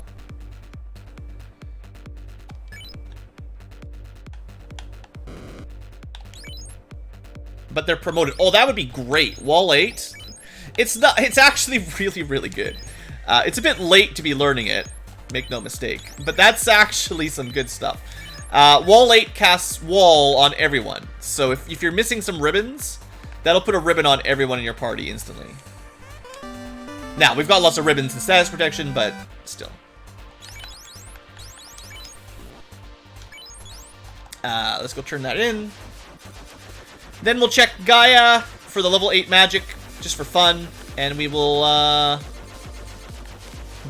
But they're promoted. Oh, that would be great. Wall 8. It's not. It's actually really, really good. It's a bit late to be learning it. Make no mistake. But that's actually some good stuff. Wall 8 casts Wall on everyone. So if you're missing some ribbons, that'll put a ribbon on everyone in your party instantly. Now, we've got lots of ribbons and status protection, but still. Let's go turn that in. Then we'll check Gaia for the level 8 magic, just for fun. And we will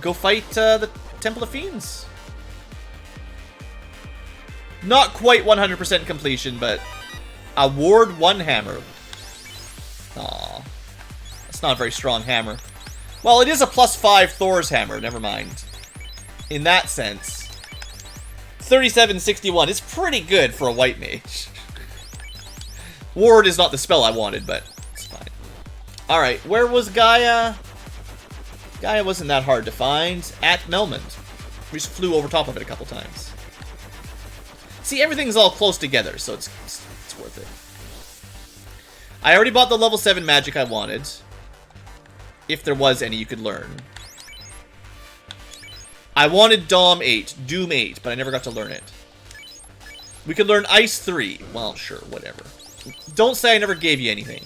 go fight the Temple of Fiends. Not quite 100% completion, but a Ward 1 hammer. Aw, that's not a very strong hammer. Well, it is a +5 Thor's hammer, never mind. In that sense, 3761 is pretty good for a white mage. Ward is not the spell I wanted, but it's fine. Alright, where was Gaia? Gaia wasn't that hard to find. At Melmond. We just flew over top of it a couple times. See, everything's all close together, so it's worth it. I already bought the level 7 magic I wanted. If there was any you could learn. I wanted Doom 8, but I never got to learn it. We could learn Ice 3. Well, sure, whatever. Don't say I never gave you anything.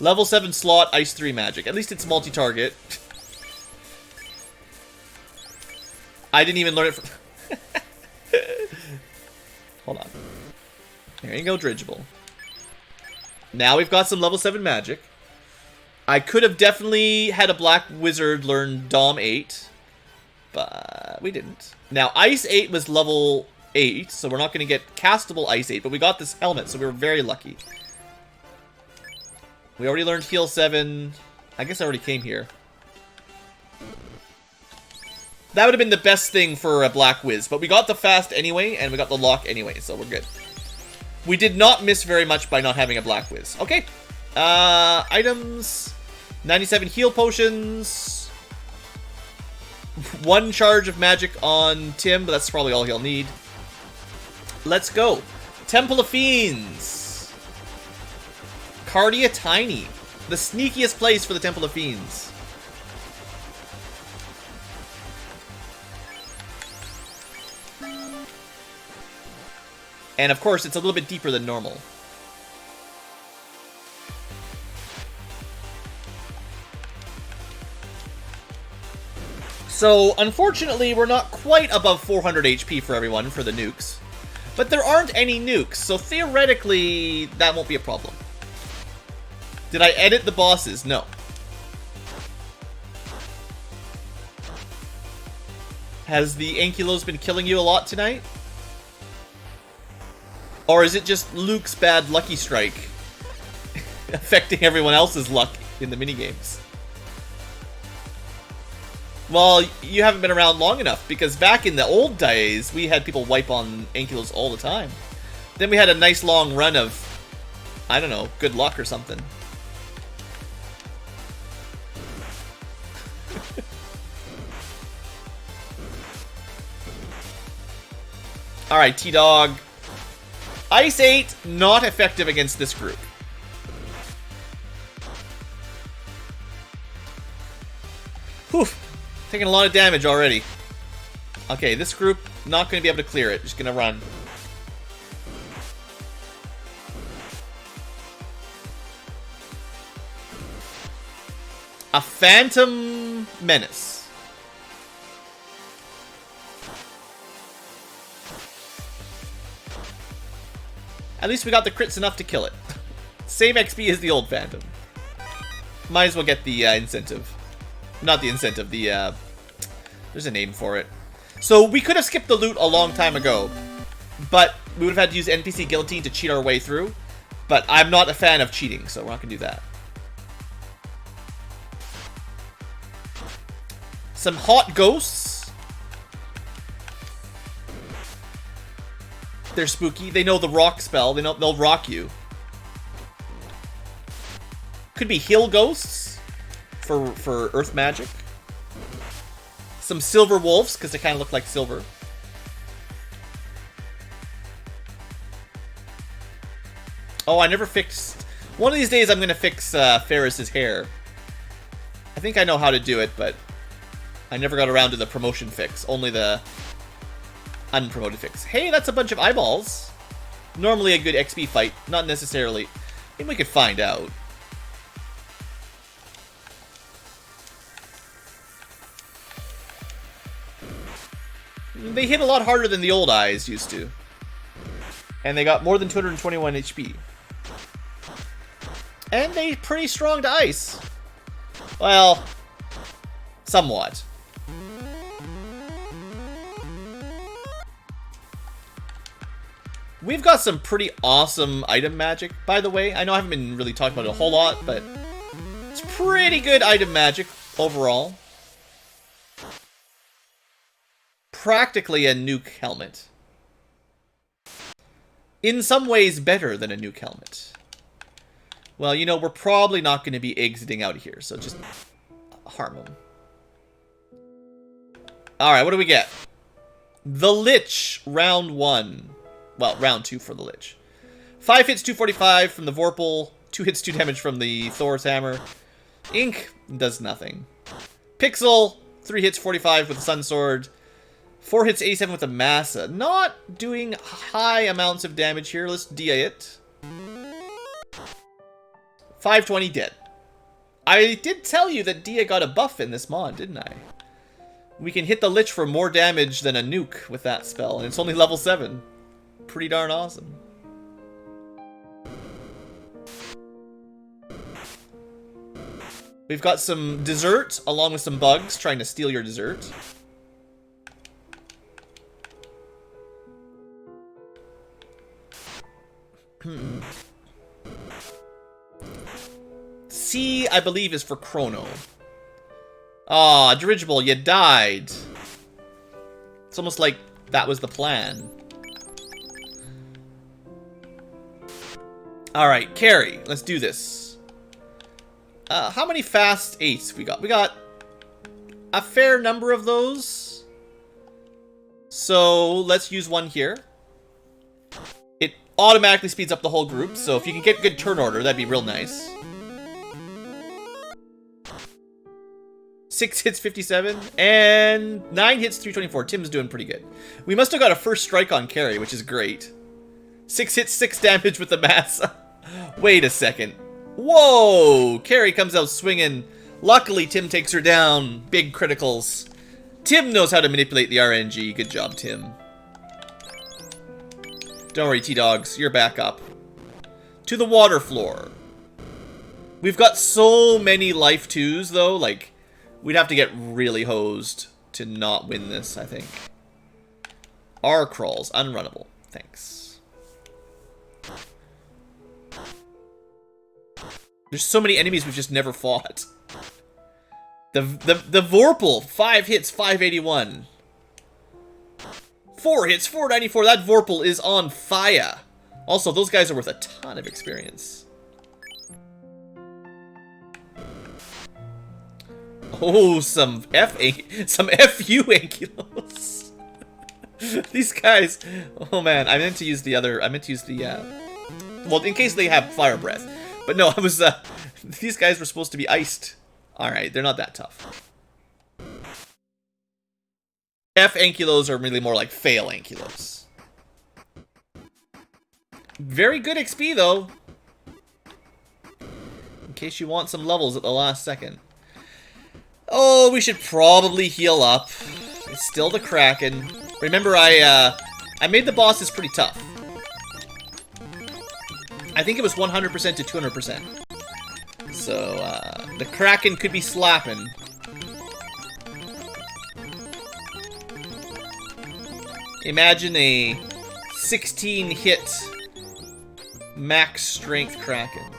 Level 7 slot, Ice 3 magic. At least it's multi-target. I didn't even learn it from... Hold on. There you go, Dridgeable. Now we've got some level 7 magic. I could have definitely had a black wizard learn Dom 8, but we didn't. Now, Ice 8 was level 8, so we're not going to get castable Ice 8, but we got this helmet, so we were very lucky. We already learned Heal 7. I guess I already came here. That would have been the best thing for a Black Wiz, but we got the Fast anyway, and we got the Lock anyway, so we're good. We did not miss very much by not having a Black Wiz. Okay. Items. 97 heal potions. 1 charge of magic on Tim, but that's probably all he'll need. Let's go. Temple of Fiends. Cardia Tiny. The sneakiest place for the Temple of Fiends. And of course, it's a little bit deeper than normal. So, unfortunately, we're not quite above 400 HP for everyone for the nukes. But there aren't any nukes, so theoretically, that won't be a problem. Did I edit the bosses? No. Has the Ankylos been killing you a lot tonight? Or is it just Luke's bad lucky strike affecting everyone else's luck in the minigames? Well, you haven't been around long enough, because back in the old days, we had people wipe on Ankylos all the time. Then we had a nice long run of, I don't know, good luck or something. Alright, T-Dog. Ice 8, not effective against this group. Whew. Taking a lot of damage already. Okay, this group, not going to be able to clear it. Just going to run. A Phantom Menace. At least we got the crits enough to kill it. Same XP as the old Phantom. Might as well get the incentive. Not the incentive, the, there's a name for it. So, we could have skipped the loot a long time ago. But, we would have had to use NPC Guillotine to cheat our way through. But, I'm not a fan of cheating, so we're not gonna do that. Some hot ghosts. They're spooky. They know the rock spell. They know they'll rock you. Could be hill ghosts for earth magic. Some silver wolves because they kind of look like silver. Oh, I never fixed. One of these days, I'm gonna fix Ferris's hair. I think I know how to do it, but I never got around to the promotion fix. Only the unpromoted fix. Hey, that's a bunch of eyeballs. Normally a good XP fight. Not necessarily. I think we could find out. They hit a lot harder than the old eyes used to. And they got more than 221 HP. And they're pretty strong to ice. Well, somewhat. We've got some pretty awesome item magic, by the way. I know I haven't been really talking about it a whole lot, but it's pretty good item magic overall. Practically a nuke helmet. In some ways better than a nuke helmet. Well, you know, we're probably not going to be exiting out of here, so just harm them. Alright, what do we get? The Lich, round 1. Well, round 2 for the Lich. 5 hits, 245 from the Vorpal. 2 hits, 2 damage from the Thor's Hammer. Ink does nothing. Pixel, 3 hits, 45 with the Sun Sword. 4 hits, 87 with the Massa. Not doing high amounts of damage here. Let's DA it. 520 dead. I did tell you that Dia got a buff in this mod, didn't I? We can hit the Lich for more damage than a nuke with that spell, and it's only level 7. Pretty darn awesome. We've got some dessert, along with some bugs trying to steal your dessert. C, I believe, is for Chrono. Aw, Dirigible, you died. It's almost like that was the plan. Alright, Carrie, let's do this. How many fast 8s we got? We got a fair number of those. So let's use one here. It automatically speeds up the whole group, so if you can get good turn order, that'd be real nice. 6 hits, 57, and 9 hits, 324. Tim's doing pretty good. We must have got a first strike on Carrie, which is great. 6 hits, 6 damage with the massa. Wait a second. Whoa! Carrie comes out swinging. Luckily, Tim takes her down. Big criticals. Tim knows how to manipulate the RNG. Good job, Tim. Don't worry, T-Dogs. You're back up. To the water floor. We've got so many life 2s, though. Like, we'd have to get really hosed to not win this, I think. R crawls. Unrunnable. Thanks. There's so many enemies we've just never fought. The Vorpal, 5 hits, 581. 4 hits, 494. That Vorpal is on fire. Also, those guys are worth a ton of experience. Oh, some FU Ankylos. These guys. Oh man, I meant to use the other. I meant to use the. Well, in case they have fire breath. But no, I was, these guys were supposed to be iced. Alright, they're not that tough. F Ankylos are really more like fail Ankylos. Very good XP, though. In case you want some levels at the last second. Oh, we should probably heal up. It's still the Kraken. Remember, I made the bosses pretty tough. I think it was 100% to 200%. So, the Kraken could be slapping. Imagine a 16-hit max strength Kraken.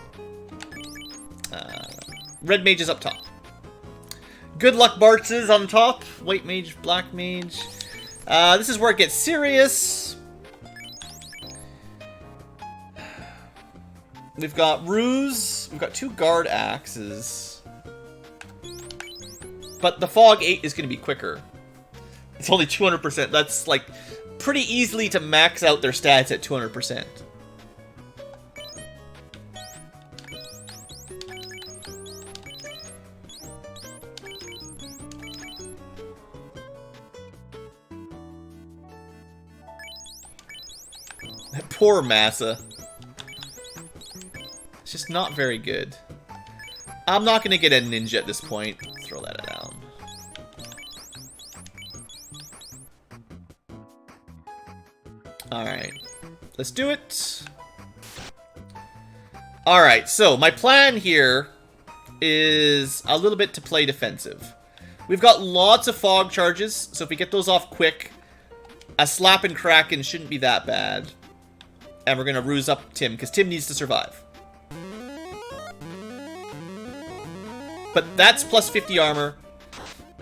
Red Mage is up top. Good Luck Bartz is on top. White Mage, Black Mage. This is where it gets serious. We've got Ruse. We've got 2 Guard Axes. But the Fog 8 is going to be quicker. It's only 200%. That's, like, pretty easily to max out their stats at 200%. Poor Massa. Just not very good. I'm not going to get a ninja at this point. Throw that down. Alright. Let's do it. Alright, so my plan here is a little bit to play defensive. We've got lots of fog charges, so if we get those off quick, a slap and Kraken shouldn't be that bad. And we're going to ruse up Tim, because Tim needs to survive. But that's plus 50 armor.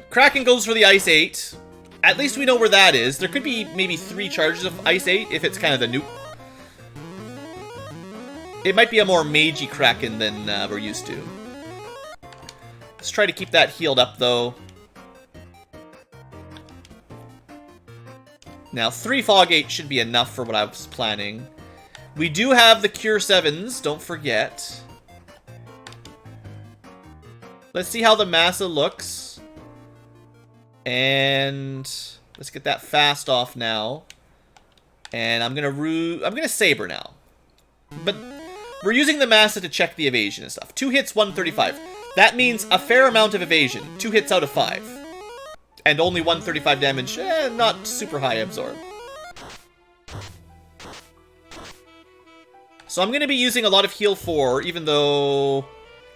Kraken goes for the Ice 8. At least we know where that is. There could be maybe 3 charges of Ice 8 if it's kind of the nuke. It might be a more magey Kraken than we're used to. Let's try to keep that healed up, though. Now, 3 Fog 8 should be enough for what I was planning. We do have the Cure 7s, don't forget. Let's see how the Massa looks. And let's get that fast off now. And I'm gonna Saber now. But we're using the Massa to check the evasion and stuff. 2 hits, 135. That means a fair amount of evasion. 2 hits out of 5. And only 135 damage. Not super high absorb. So I'm going to be using a lot of heal 4, even though...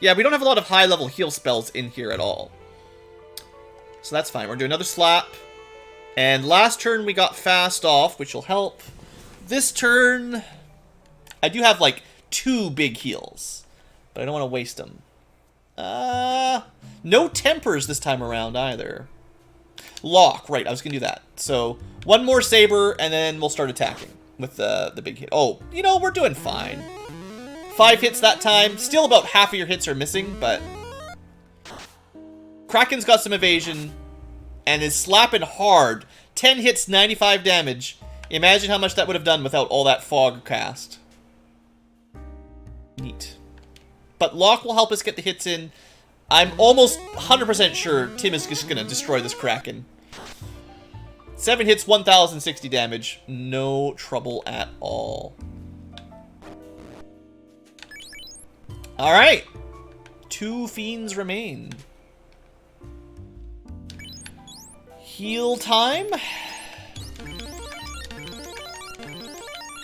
Yeah, we don't have a lot of high-level heal spells in here at all. So that's fine. We're doing another slap. And last turn we got fast off, which will help. This turn, I do have like 2 big heals, but I don't want to waste them. No tempers this time around either. Lock, right, I was going to do that. So 1 more saber, and then we'll start attacking with the big hit. Oh, you know, we're doing fine. 5 hits that time. Still about half of your hits are missing, but Kraken's got some evasion and is slapping hard. 10 hits, 95 damage. Imagine how much that would have done without all that fog cast. Neat. But Lock will help us get the hits in. I'm almost 100% sure Tim is just going to destroy this Kraken. 7 hits, 1,060 damage. No trouble at all. Alright. 2 fiends remain. Heal time.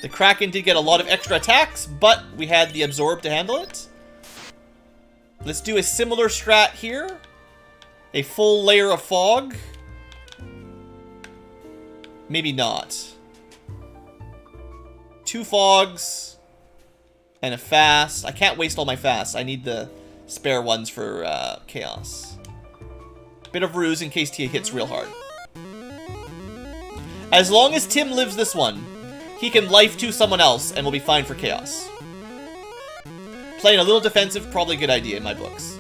The Kraken did get a lot of extra attacks, but we had the Absorb to handle it. Let's do a similar strat here. A full layer of fog. Maybe not. 2 fogs. And a fast. I can't waste all my fasts. I need the spare ones for chaos. Bit of ruse in case Tia hits real hard. As long as Tim lives this one, he can life to someone else and we'll be fine for chaos. Playing a little defensive, probably a good idea in my books.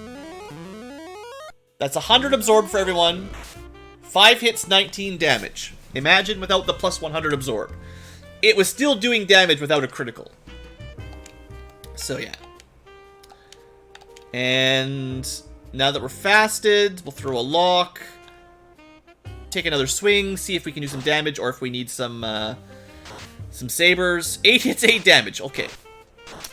That's 100 absorb for everyone. 5 hits, 19 damage. Imagine without the plus 100 absorb. It was still doing damage without a critical. So yeah. And now that we're fasted, we'll throw a lock. Take another swing, see if we can do some damage or if we need some sabers. 8 hits, 8 damage. Okay.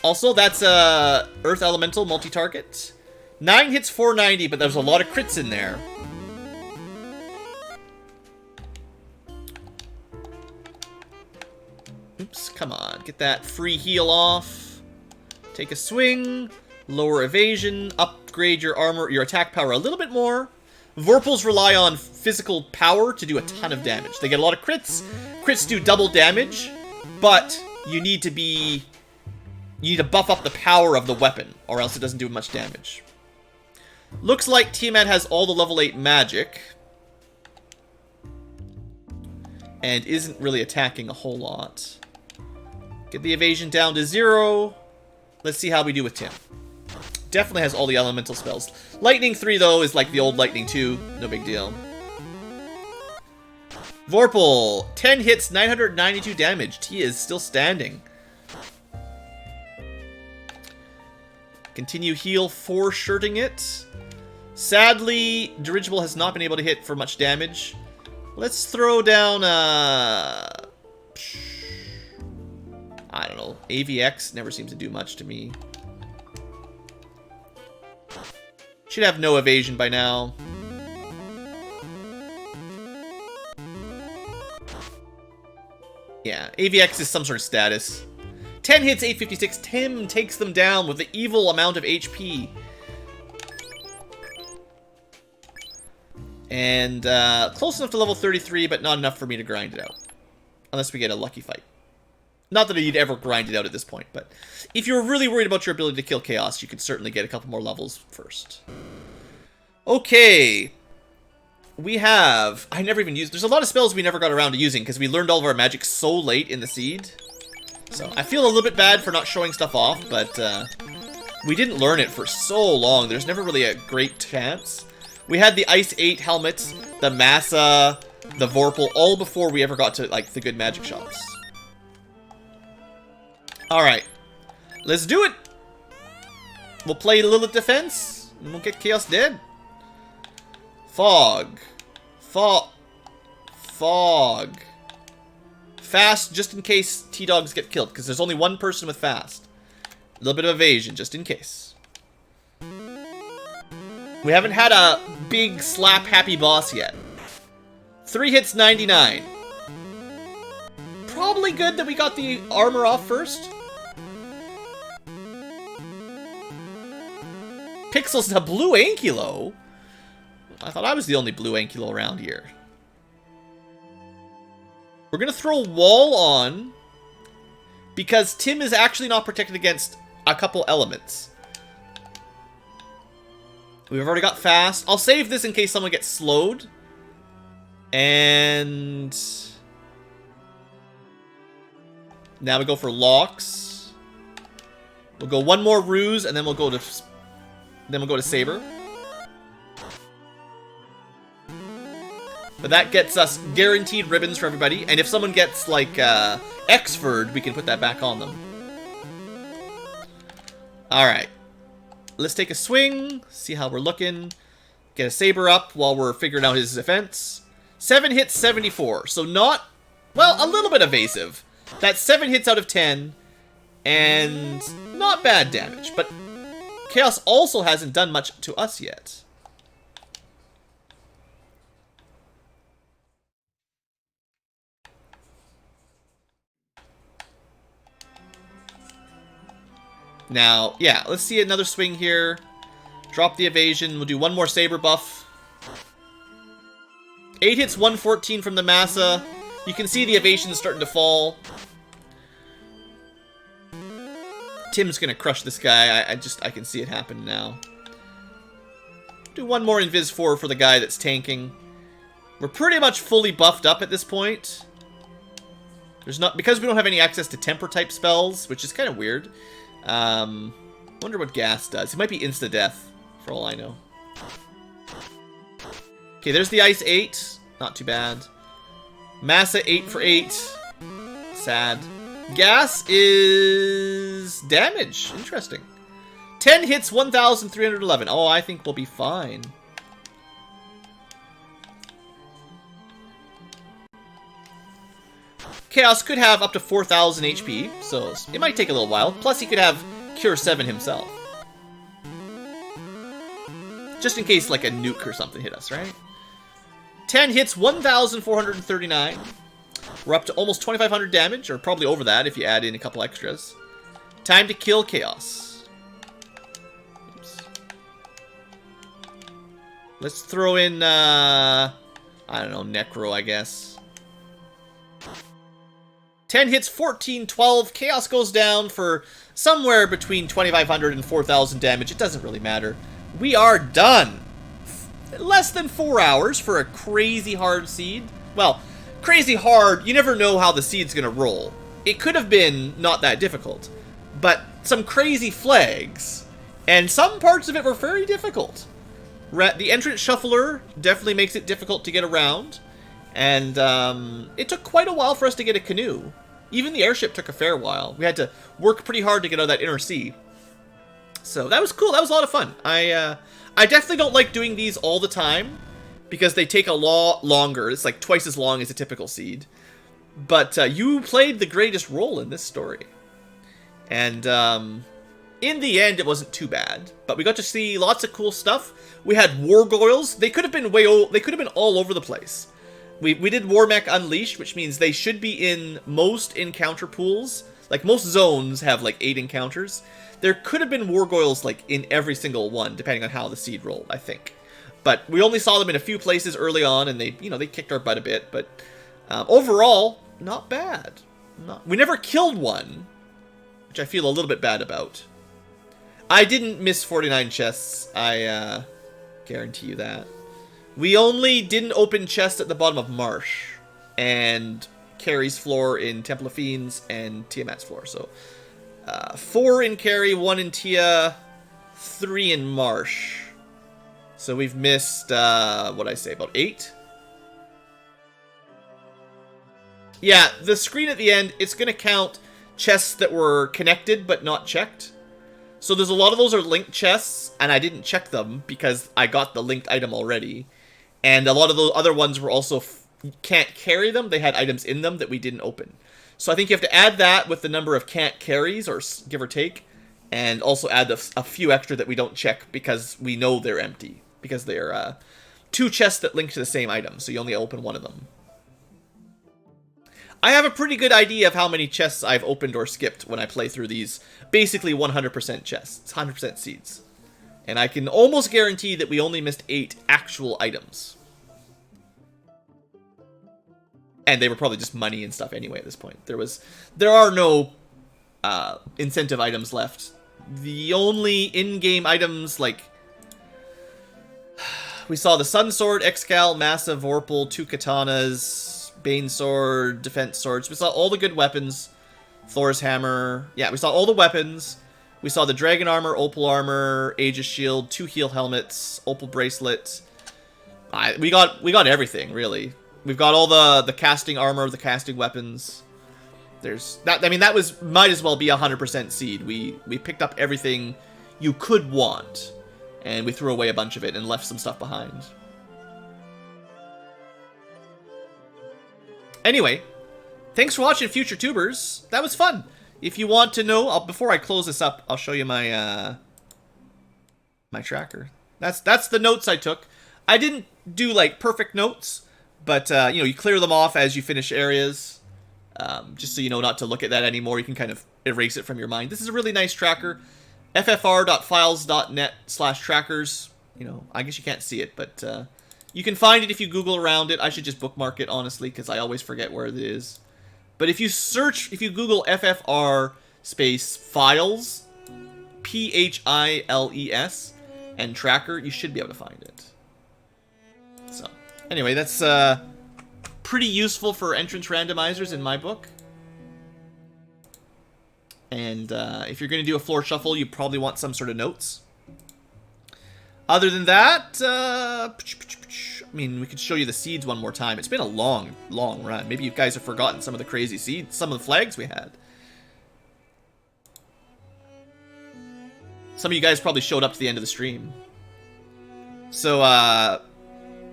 Also, that's Earth Elemental multi-target. 9 hits, 490, but there's a lot of crits in there. Oops, come on. Get that free heal off. Take a swing. Lower evasion. Upgrade your armor, your attack power a little bit more. Vorpals rely on physical power to do a ton of damage. They get a lot of crits. Crits do double damage, but you need to buff up the power of the weapon, or else it doesn't do much damage. Looks like Tiamat has all the level 8 magic. And isn't really attacking a whole lot. Get the evasion down to 0. Let's see how we do with Tim. Definitely has all the elemental spells. Lightning 3, though, is like the old Lightning 2. No big deal. Vorpal. 10 hits, 992 damage. Tia is still standing. Continue heal, 4-shirting it. Sadly, Dirigible has not been able to hit for much damage. Let's throw down, I don't know. AVX never seems to do much to me. Should have no evasion by now. Yeah, AVX is some sort of status. 10 hits, 856. Tim takes them down with the evil amount of HP. And close enough to level 33, but not enough for me to grind it out. Unless we get a lucky fight. Not that you'd ever grind it out at this point, but if you're really worried about your ability to kill Chaos, you could certainly get a couple more levels first. Okay. We have... I never even used... There's a lot of spells we never got around to using because we learned all of our magic so late in the seed. So I feel a little bit bad for not showing stuff off, but we didn't learn it for so long. There's never really a great chance. We had the Ice 8 helmets, the Massa, the Vorpal, all before we ever got to like the good magic shops. Alright. Let's do it! We'll play Lilith Defense, and we'll get Chaos dead. Fog. Fog. Fast, just in case T-Dogs get killed, because there's only one person with fast. A little bit of evasion, just in case. We haven't had a big slap-happy boss yet. 3 hits, 99. Probably good that we got the armor off first. Pixels to BlueAnkylo? I thought I was the only BlueAnkylo around here. We're going to throw Wall on because Tim is actually not protected against a couple elements. We've already got Fast. I'll save this in case someone gets slowed. And now we go for Locks. We'll go one more Ruse, and then we'll go to Saber. But that gets us guaranteed ribbons for everybody. And if someone gets, like, Xford, we can put that back on them. Alright. Let's take a swing. See how we're looking. Get a Saber up while we're figuring out his defense. 7 hits, 74. So not... Well, a little bit evasive. That's 7 hits out of 10. And not bad damage. But Chaos also hasn't done much to us yet. Now, yeah, let's see another swing here. Drop the evasion. We'll do one more Saber buff. 8 hits, 114 from the Massa. You can see the evasion starting to fall. Tim's gonna crush this guy. I can see it happen now. Do one more Invis 4 for the guy that's tanking. We're pretty much fully buffed up at this point. There's not, because we don't have any access to temper type spells, which is kind of weird. Wonder what Gas does. It might be insta-death, for all I know. Okay, there's the Ice 8. Not too bad. Massa 8 for 8. Sad. Gas is damage. Interesting. 10 hits, 1,311. Oh, I think we'll be fine. Chaos could have up to 4,000 HP, so it might take a little while. Plus, he could have Cure 7 himself. Just in case, like, a nuke or something hit us, right? 10 hits, 1,439. We're up to almost 2,500 damage, or probably over that if you add in a couple extras. Time to kill Chaos. Oops. Let's throw in, I don't know, Necro, I guess. 10 hits, 1412. Chaos goes down for somewhere between 2,500 and 4,000 damage. It doesn't really matter. We are done. Less than 4 hours for a crazy hard seed. Well, crazy hard, you never know how the seed's gonna roll. It could have been not that difficult. But some crazy flags. And some parts of it were very difficult. The entrance shuffler definitely makes it difficult to get around. And it took quite a while for us to get a canoe. Even the airship took a fair while. We had to work pretty hard to get out of that inner sea. So that was cool. That was a lot of fun. I definitely don't like doing these all the time because they take a lot longer. It's like twice as long as a typical seed. But you played the greatest role in this story. And in the end, it wasn't too bad. But we got to see lots of cool stuff. We had Wargoyles. They could have been all over the place. We did War Mech Unleashed, which means they should be in most encounter pools. Like, most zones have, like, 8 encounters. There could have been Wargoyles, like, in every single one, depending on how the seed rolled, I think. But we only saw them in a few places early on, and they kicked our butt a bit. But overall, not bad. We never killed one, which I feel a little bit bad about. I didn't miss 49 chests, I guarantee you that. We only didn't open chests at the bottom of Marsh, and Carrie's floor in Temple of Fiends, and Tiamat's floor. So, 4 in Carrie, 1 in Tia, 3 in Marsh. So we've missed, what'd I say, about 8? Yeah, the screen at the end, it's going to count chests that were connected but not checked. So there's a lot of those are linked chests, and I didn't check them because I got the linked item already. And a lot of those other ones were also can't carry them. They had items in them that we didn't open. So I think you have to add that with the number of can't carries, or give or take, and also add a few extra that we don't check because we know they're empty. Because they're 2 chests that link to the same item, so you only open one of them. I have a pretty good idea of how many chests I've opened or skipped when I play through these basically 100% chests, 100% seeds. And I can almost guarantee that we only missed 8 actual items. And they were probably just money and stuff anyway at this point. There are no incentive items left. The only in-game items, like... We saw the Sun Sword, Excal, Massa, Vorpal, 2 katanas, Bane Sword, Defense Swords. We saw all the good weapons. Thor's Hammer. Yeah, we saw all the weapons. We saw the Dragon Armor, Opal Armor, Aegis Shield, 2 Heal Helmets, Opal Bracelet. We got everything, really. We've got all the casting armor, the casting weapons. There's that. I mean, that might as well be 100% seed. We picked up everything you could want, and we threw away a bunch of it and left some stuff behind. Anyway, thanks for watching, future tubers. That was fun. If you want to know, before I close this up, I'll show you my my tracker. That's the notes I took. I didn't do like perfect notes, but you know, you clear them off as you finish areas, just so you know not to look at that anymore. You can kind of erase it from your mind. This is a really nice tracker. ffr.files.net/trackers. You know, I guess you can't see it, but you can find it if you Google around it. I should just bookmark it, honestly, because I always forget where it is. But if you Google FFR space files, PHILES, and tracker, you should be able to find it. So, anyway, that's pretty useful for entrance randomizers in my book. And if you're going to do a floor shuffle, you probably want some sort of notes. Other than that, I mean, we could show you the seeds one more time. It's been a long, long run. Maybe you guys have forgotten some of the crazy seeds, some of the flags we had. Some of you guys probably showed up to the end of the stream. So,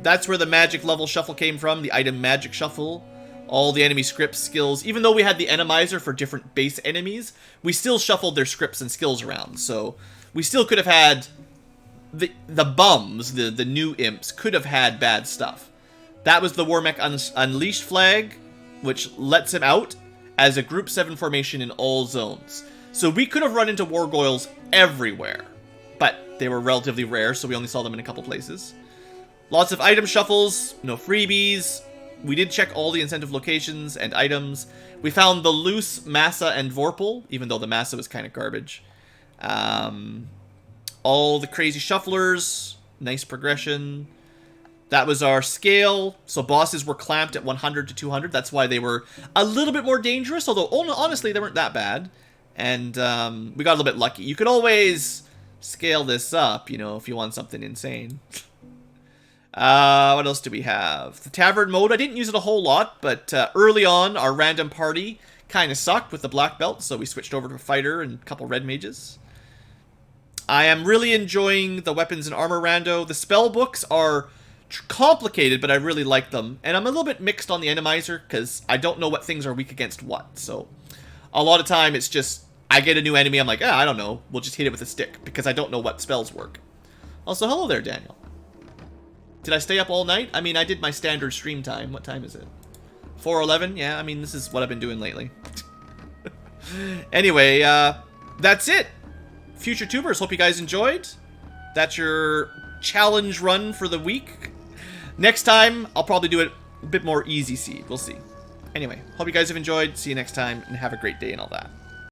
that's where the magic level shuffle came from, the item magic shuffle. All the enemy scripts, skills. Even though we had the Enemizer for different base enemies, we still shuffled their scripts and skills around. So, we still could have had... The bums, the new imps, could have had bad stuff. That was the Warmech Unleashed flag, which lets him out as a Group 7 formation in all zones. So we could have run into Wargoyles everywhere, but they were relatively rare, so we only saw them in a couple places. Lots of item shuffles, no freebies. We did check all the incentive locations and items. We found the loose Massa and Vorpal, even though the Massa was kind of garbage. All the crazy shufflers, nice progression. That was our scale. So bosses were clamped at 100 to 200. That's why they were a little bit more dangerous, although honestly they weren't that bad. And we got a little bit lucky. You could always scale this up, you know, if you want something insane. What else do we have? The Tavern mode, I didn't use it a whole lot, but early on our random party kind of sucked with the black belt, so we switched over to a fighter and a couple red mages. I am really enjoying the weapons and armor rando. The spell books are complicated, but I really like them. And I'm a little bit mixed on the Enemizer, because I don't know what things are weak against what. So, a lot of time it's just, I get a new enemy, I'm like, I don't know, we'll just hit it with a stick, because I don't know what spells work. Also, hello there, Daniel. Did I stay up all night? I mean, I did my standard stream time. What time is it? 4:11? Yeah, I mean, this is what I've been doing lately. Anyway, that's it. Future tubers, hope you guys enjoyed. That's your challenge run for the week. Next time, I'll probably do it a bit more easy seed. We'll see. Anyway, hope you guys have enjoyed. See you next time, and have a great day and all that.